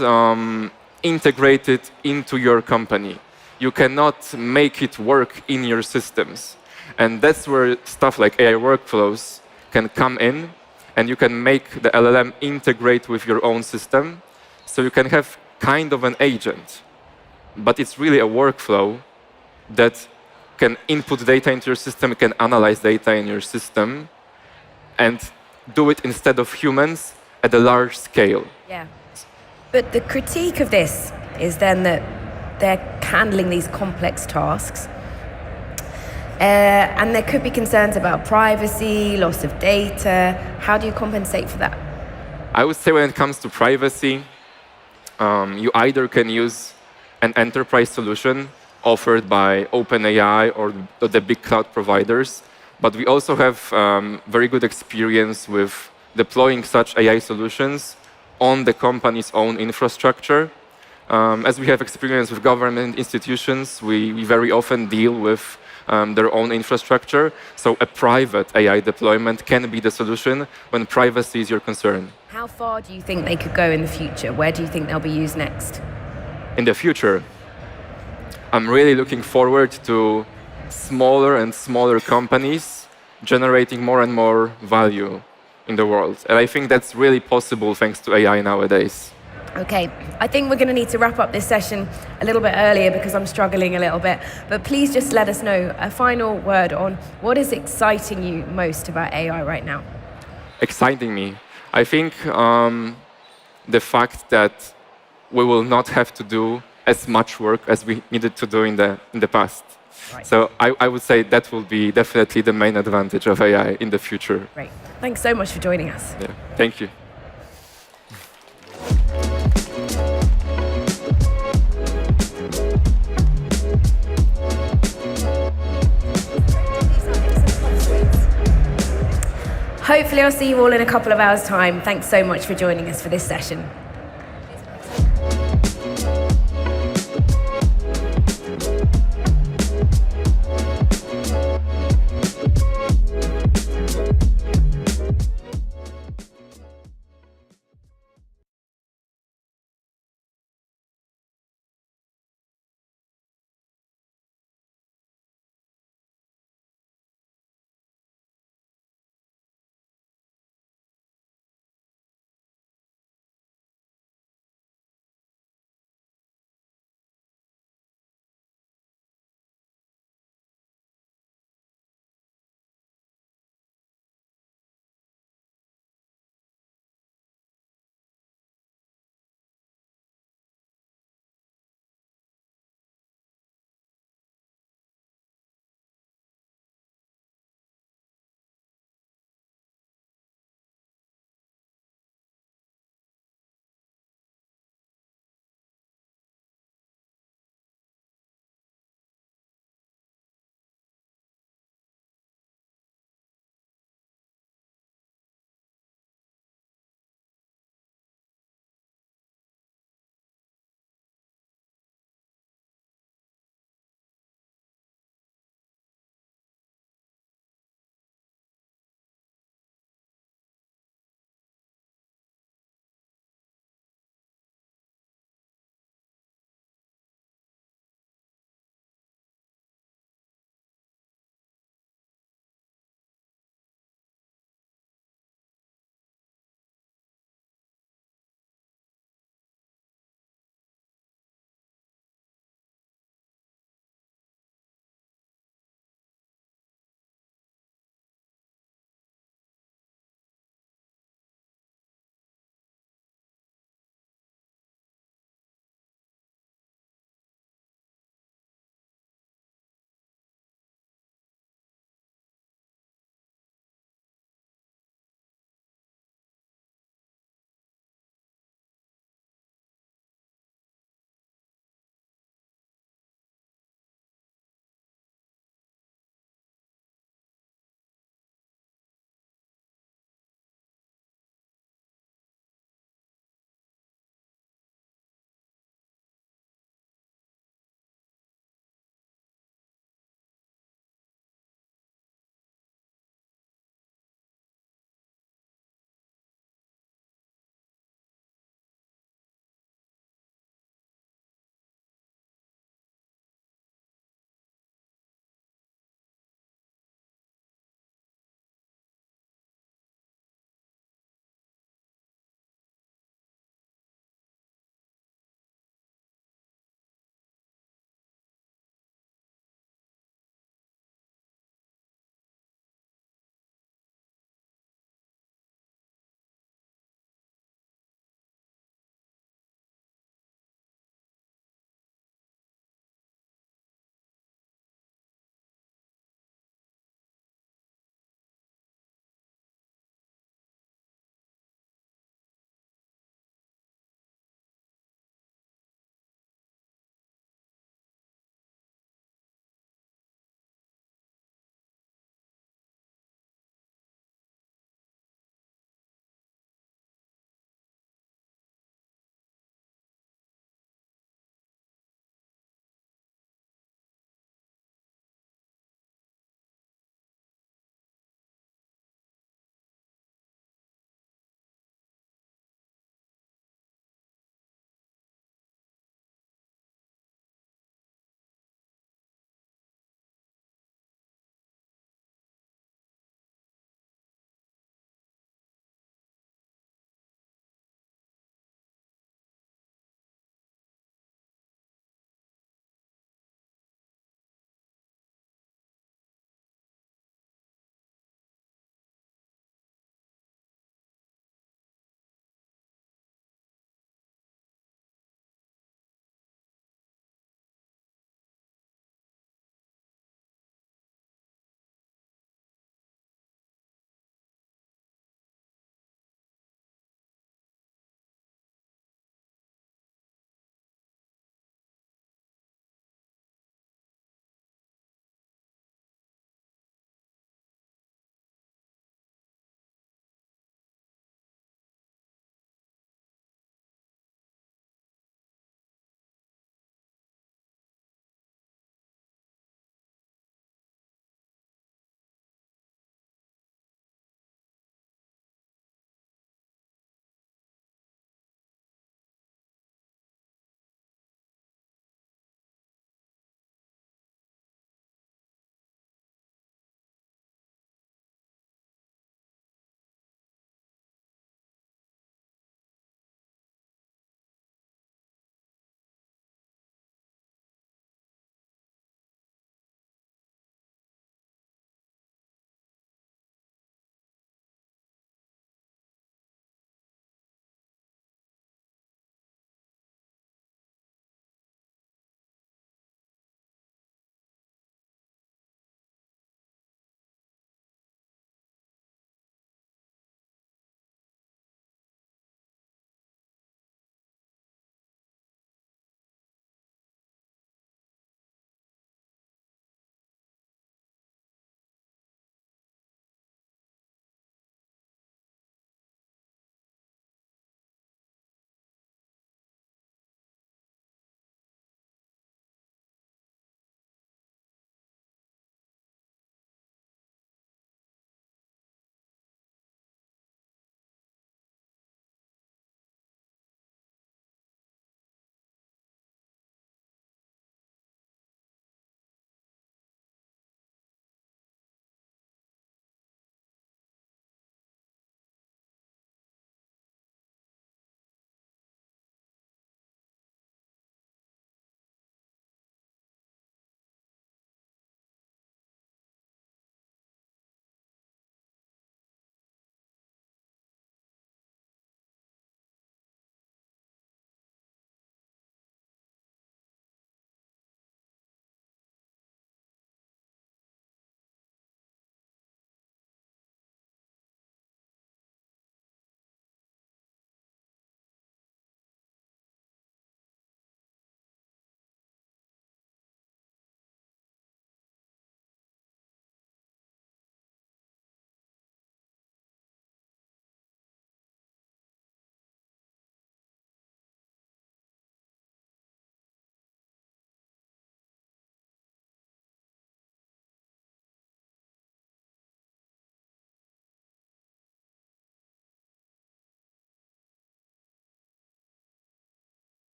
integrate it into your company. You cannot make it work in your systems. And that's where stuff like AI workflows can come in, and you can make the LLM integrate with your own system. So you can have kind of an agent, but it's really a workflow that can input data into your system, can analyze data in your system, and do it instead of humans at a large scale. Yeah. But the critique of this is then that they're handling these complex tasks. And there could be concerns about privacy, loss of data. How do you compensate for that? I would say when it comes to privacy, you either can use an enterprise solution offered by OpenAI or the big cloud providers, but we also have very good experience with deploying such AI solutions on the company's own infrastructure. As we have experience with government institutions, we very often deal with their own infrastructure. So a private AI deployment can be the solution when privacy is your concern. How far do you think they could go in the future? Where do you think they'll be used next? In the future, I'm really looking forward to smaller and smaller companies generating more and more value in the world. And I think that's really possible thanks to AI nowadays. Okay, I think we're going to need to wrap up this session a little bit earlier because I'm struggling a little bit. But please just let us know a final word on what is exciting you most about AI right now. Exciting me? I think the fact that we will not have to do as much work as we needed to do in the past. Right. So I would say that will be definitely the main advantage of AI in the future. Great. Thanks so much for joining us. Yeah. Thank you. Hopefully I'll see you all in a couple of hours' time. Thanks so much for joining us for this session.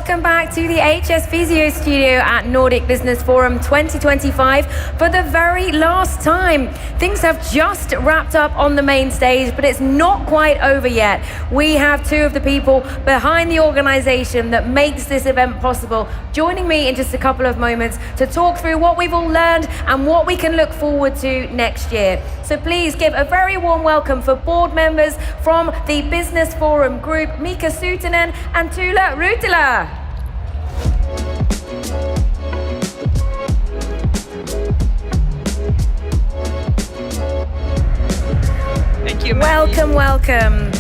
Welcome back to the HS Visio Studio at Nordic Business Forum 2025 for the very last time. Things have just wrapped up on the main stage, but it's not quite over yet. We have two of the people behind the organization that makes this event possible joining me in just a couple of moments to talk through what we've all learned and what we can look forward to next year. So please give a very warm welcome for board members from the Business Forum Group, Mika Suutinen and Tuula Ryytilä. Thank you, Welcome, welcome.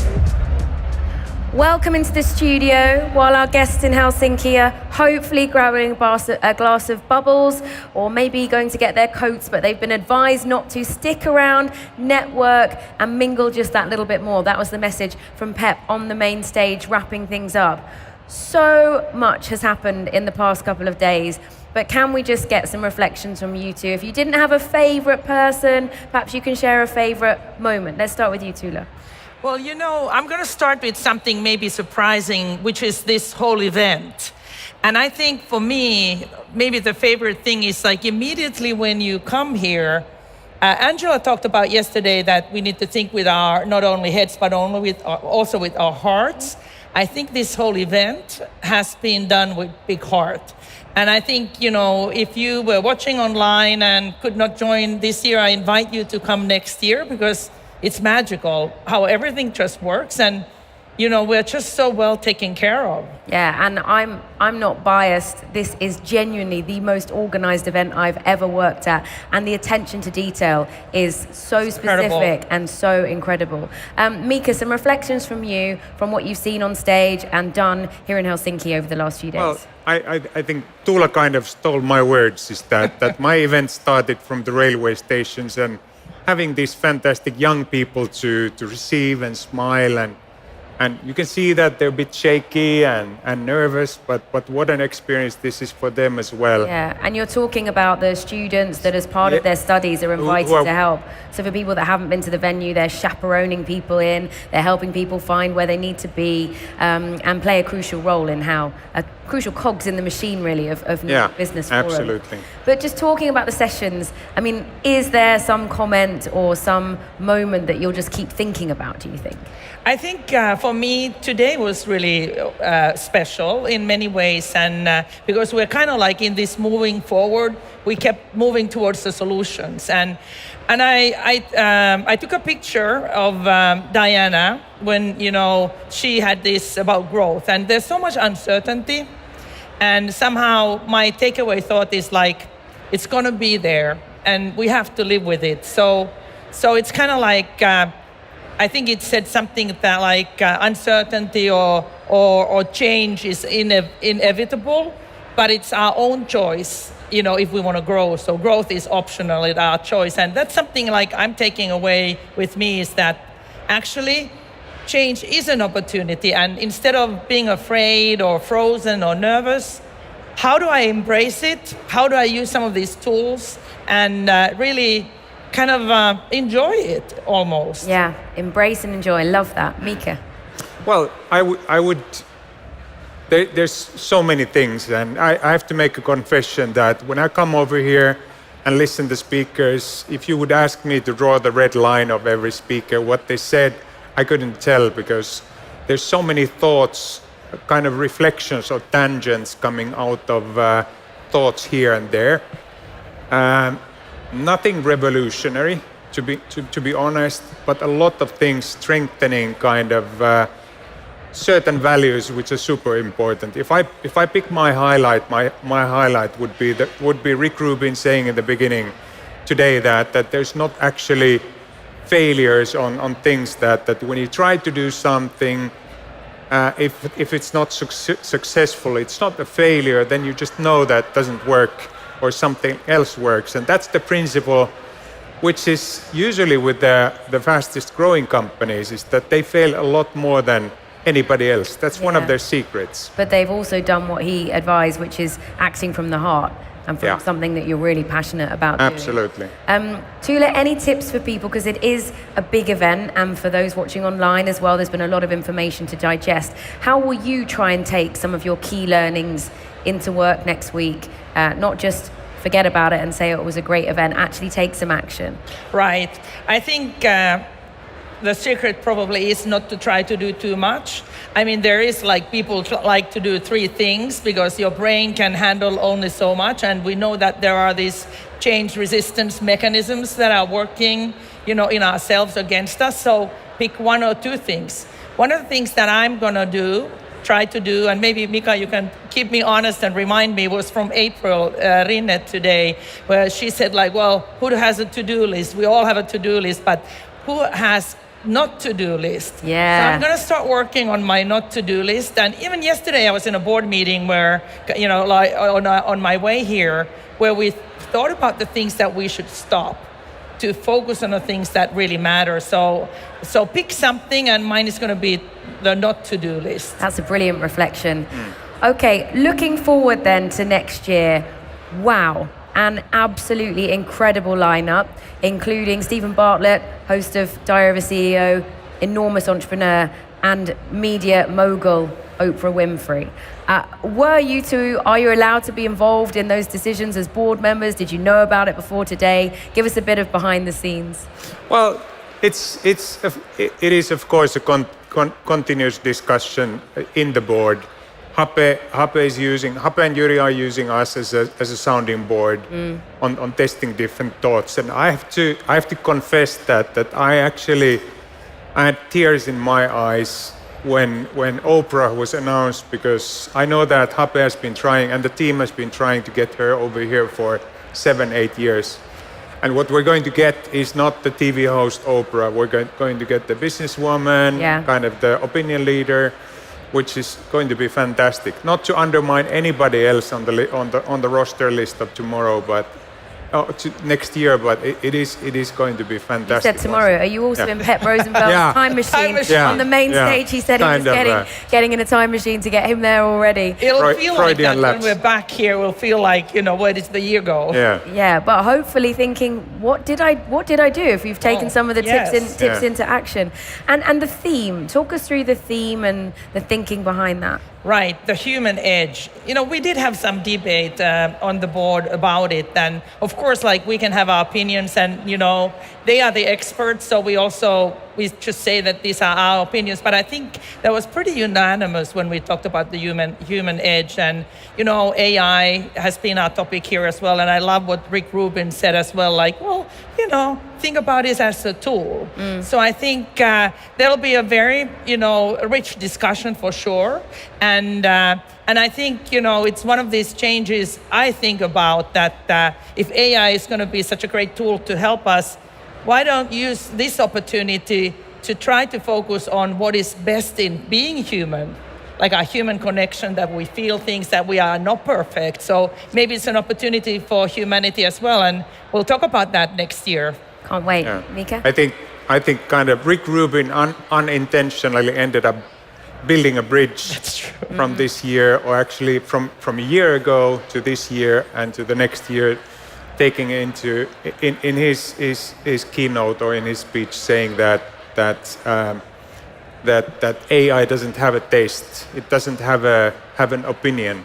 Welcome into the studio while our guests in Helsinki are hopefully grabbing a glass of bubbles or maybe going to get their coats, but they've been advised not to stick around, network and mingle just that little bit more. That was the message from Pep on the main stage, wrapping things up. So much has happened in the past couple of days, but can we just get some reflections from you two? If you didn't have a favorite person, perhaps you can share a favorite moment. Let's start with you, Tuula. Well, you know, I'm going to start with something maybe surprising, which is this whole event. And I think for me, maybe the favorite thing is like immediately when you come here, Angela talked about yesterday that we need to think with our, not only heads, but also with our hearts. I think this whole event has been done with big heart. And I think, you know, if you were watching online and could not join this year, I invite you to come next year because it's magical how everything just works, and you know we're just so well taken care of. Yeah, and I'm not biased. This is genuinely the most organized event I've ever worked at, and the attention to detail is so specific and so incredible. Mika, some reflections from you from what you've seen on stage and done here in Helsinki over the last few days. Well, I think Tuula kind of stole my words. Is that my event started from the railway stations and having these fantastic young people to receive and smile, and you can see that they're a bit shaky and nervous, but what an experience this is for them as well. Yeah, and you're talking about the students that as part of their studies are invited to help. So for people that haven't been to the venue, they're chaperoning people in, they're helping people find where they need to be, and play a crucial role in crucial cogs in the machine, really, of Business Forum. Absolutely. But just talking about the sessions, I mean, is there some comment or some moment that you'll just keep thinking about, do you think? I think for me, today was really special in many ways, and because we're kind of like in this moving forward, we kept moving towards the solutions. And I took a picture of Diana when, you know, she had this about growth, and there's so much uncertainty. And somehow my takeaway thought is like, it's going to be there and we have to live with it. So it's kind of like, I think it said something that like uncertainty or change is inevitable, but it's our own choice, you know, if we want to grow. So growth is optional, it's our choice. And that's something like I'm taking away with me is that actually change is an opportunity, and instead of being afraid or frozen or nervous, how do I embrace it? How do I use some of these tools and really kind of enjoy it almost? Yeah, embrace and enjoy. Love that. Mika? Well, I would there's so many things, and I have to make a confession that when I come over here and listen to speakers, if you would ask me to draw the red line of every speaker, what they said, I couldn't tell because there's so many thoughts, kind of reflections or tangents coming out of thoughts here and there. Nothing revolutionary, to be honest, but a lot of things strengthening kind of certain values which are super important. If I pick my highlight, my highlight would be Rick Rubin saying in the beginning today that there's not actually failures on things that when you try to do something, if it's not successful, it's not a failure, then you just know that doesn't work or something else works. And that's the principle which is usually with the fastest growing companies, is that they fail a lot more than anybody else. That's one of their secrets. But they've also done what he advised, which is acting from the heart. and from something that you're really passionate about doing. Absolutely. Tula, any tips for people, because it is a big event, and for those watching online as well, there's been a lot of information to digest. How will you try and take some of your key learnings into work next week? Not just forget about it and say it was a great event, actually take some action. Right. I think the secret probably is not to try to do too much. I mean, there is like people like to do 3 things because your brain can handle only so much. And we know that there are these change resistance mechanisms that are working, in ourselves against us. So pick 1 or 2 things. One of the things that I'm going to try to do, and maybe Mika, you can keep me honest and remind me, was from April Rinne today, where she said like, well, who has a to-do list? We all have a to-do list, but who has not to-do list? Yeah. So I'm going to start working on my not to-do list. And even yesterday I was in a board meeting where, like on my way here, where we thought about the things that we should stop to focus on the things that really matter. So pick something, and mine is going to be the not to-do list. That's a brilliant reflection. Okay, looking forward then to next year. Wow, an absolutely incredible lineup, including Stephen Bartlett, host of Diary of a CEO, enormous entrepreneur, and media mogul Oprah Winfrey. Are you allowed to be involved in those decisions as board members? Did you know about it before today? Give us a bit of behind the scenes. Well, it is of course a continuous discussion in the board. Hape and Yuri are using us as a sounding board on testing different thoughts. And I have to confess that I had tears in my eyes when Oprah was announced, because I know that Hape has been trying, and the team has been trying to get her over here for 7-8 years. And what we're going to get is not the TV host Oprah. We're going to get the businesswoman, kind of the opinion leader, which is going to be fantastic. Not to undermine anybody else on the roster list of tomorrow, but next year. But it is going to be fantastic. You said tomorrow. Are you also in Pep Rosenfeld's time machine on the main stage? He said he was getting in a time machine to get him there already. It'll feel like that when we're back here. We'll feel like where did the year go? Yeah, but hopefully thinking, what did I do? If you've taken some of the tips into action, and the theme. Talk us through the theme and the thinking behind that. Right, the human edge. We did have some debate on the board about it, and of course, like, we can have our opinions, and they are the experts, so we just say that these are our opinions. But I think that was pretty unanimous when we talked about the human edge, and AI has been our topic here as well. And I love what Rick Rubin said as well. Like, well, think about it as a tool. So I think there'll be a very rich discussion for sure. And I think it's one of these changes I think about, that if AI is going to be such a great tool to help us, why don't use this opportunity to try to focus on what is best in being human, like our human connection, that we feel things, that we are not perfect. So maybe it's an opportunity for humanity as well, and we'll talk about that next year. Can't wait. Mika? I think kind of Rick Rubin unintentionally ended up building a bridge from this year, or actually from a year ago to this year and to the next year, taking into in his keynote or in his speech, saying that AI doesn't have a taste, it doesn't have an opinion.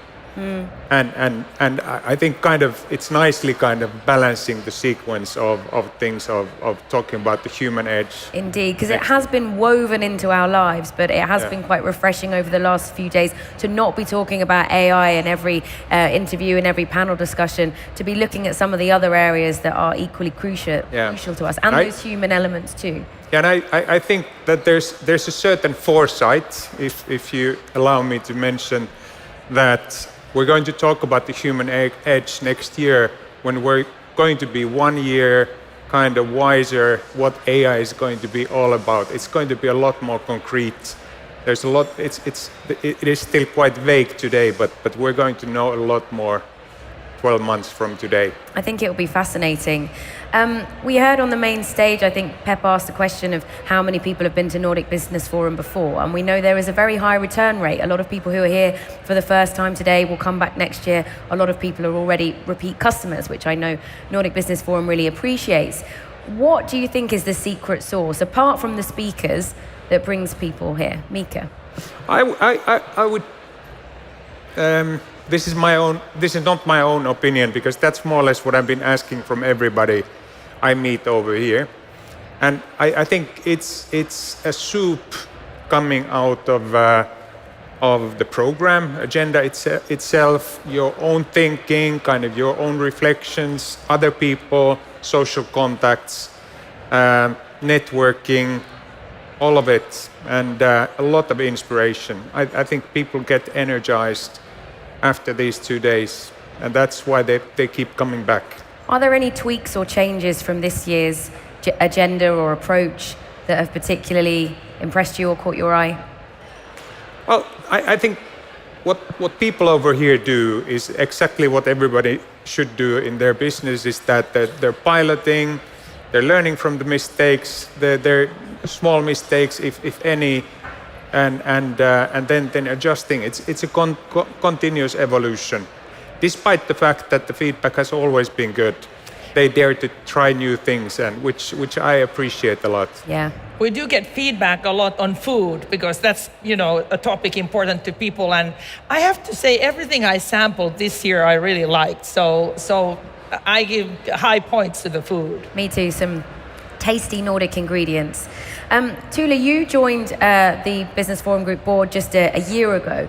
And I think kind of it's nicely kind of balancing the sequence of things of talking about the human edge. Indeed, because it has been woven into our lives, but it has been quite refreshing over the last few days to not be talking about AI in every interview and every panel discussion, to be looking at some of the other areas that are equally crucial to us, and those human elements too. Yeah, and I think that there's a certain foresight, if you allow me to mention, that we're going to talk about the human edge next year, when we're going to be 1 year kind of wiser what AI is going to be all about. It's going to be a lot more concrete. There's a lot. It is still quite vague today, but we're going to know a lot more 12 months from today. I think it will be fascinating. We heard on the main stage, I think Pep asked the question of how many people have been to Nordic Business Forum before, and we know there is a very high return rate. A lot of people who are here for the first time today will come back next year. A lot of people are already repeat customers, which I know Nordic Business Forum really appreciates. What do you think is the secret sauce, apart from the speakers, that brings people here? Mika? I would. This is not my own opinion, because that's more or less what I've been asking from everybody I meet over here, and I think it's a soup coming out of the program agenda itself, your own thinking, kind of your own reflections, other people, social contacts, networking, all of it, and a lot of inspiration. I think people get energized after these 2 days, and that's why they keep coming back. Are there any tweaks or changes from this year's agenda or approach that have particularly impressed you or caught your eye? Well, I think what people over here do is exactly what everybody should do in their business, is that they're piloting, they're learning from the mistakes, they're small mistakes, if any, and then adjusting. It's a continuous evolution. Despite the fact that the feedback has always been good, they dare to try new things, and which I appreciate a lot. Yeah. We do get feedback a lot on food, because that's, a topic important to people. And I have to say, everything I sampled this year I really liked. So I give high points to the food. Me too. Some tasty Nordic ingredients. Tula, you joined the Business Forum Group board just a year ago.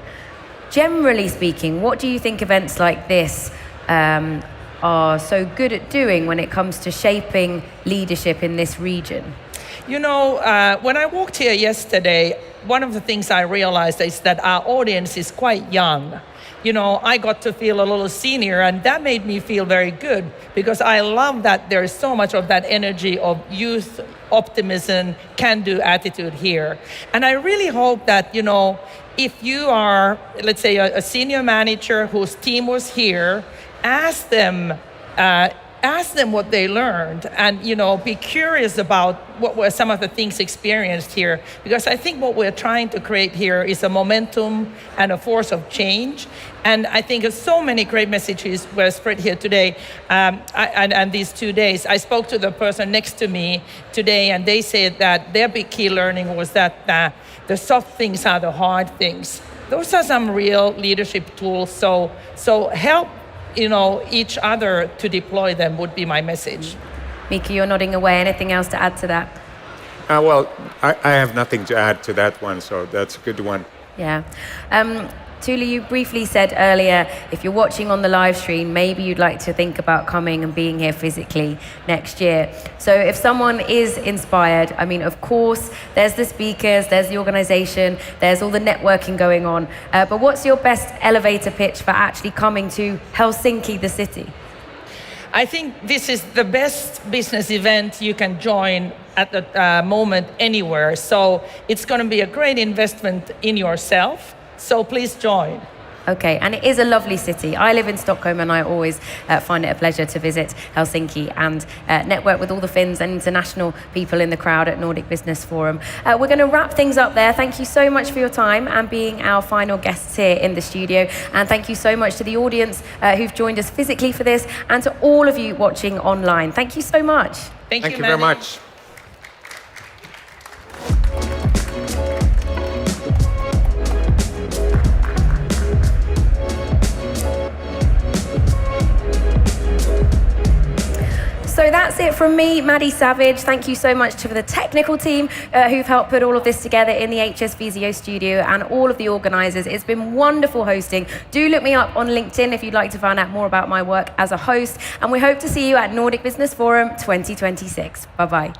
Generally speaking, what do you think events like this are so good at doing when it comes to shaping leadership in this region? When I walked here yesterday, one of the things I realized is that our audience is quite young. I got to feel a little senior, and that made me feel very good, because I love that there is so much of that energy of youth, optimism, can-do attitude here. And I really hope that, if you are, let's say, a senior manager whose team was here, ask them what they learned, and be curious about what were some of the things experienced here, because I think what we're trying to create here is a momentum and a force of change. And I think so many great messages were spread here today, and these 2 days. I spoke to the person next to me today, and they said that their big key learning was that the soft things are the hard things. Those are some real leadership tools. So help each other to deploy them would be my message. Mika, you're nodding away. Anything else to add to that? Well, I have nothing to add to that one, so that's a good one. Yeah. Tula, you briefly said earlier, if you're watching on the live stream, maybe you'd like to think about coming and being here physically next year. So if someone is inspired, of course, there's the speakers, there's the organization, there's all the networking going on. But what's your best elevator pitch for actually coming to Helsinki, the city? I think this is the best business event you can join at the moment anywhere. So it's going to be a great investment in yourself. So please join. Okay, and it is a lovely city. I live in Stockholm, and I always find it a pleasure to visit Helsinki and network with all the Finns and international people in the crowd at Nordic Business Forum. We're going to wrap things up there. Thank you so much for your time and being our final guests here in the studio. And thank you so much to the audience who've joined us physically for this, and to all of you watching online. Thank you so much. Thank you very much. So that's it from me, Maddy Savage. Thank you so much to the technical team who've helped put all of this together in the HS Visio Studio, and all of the organisers. It's been wonderful hosting. Do look me up on LinkedIn if you'd like to find out more about my work as a host, and we hope to see you at Nordic Business Forum 2026. Bye-bye.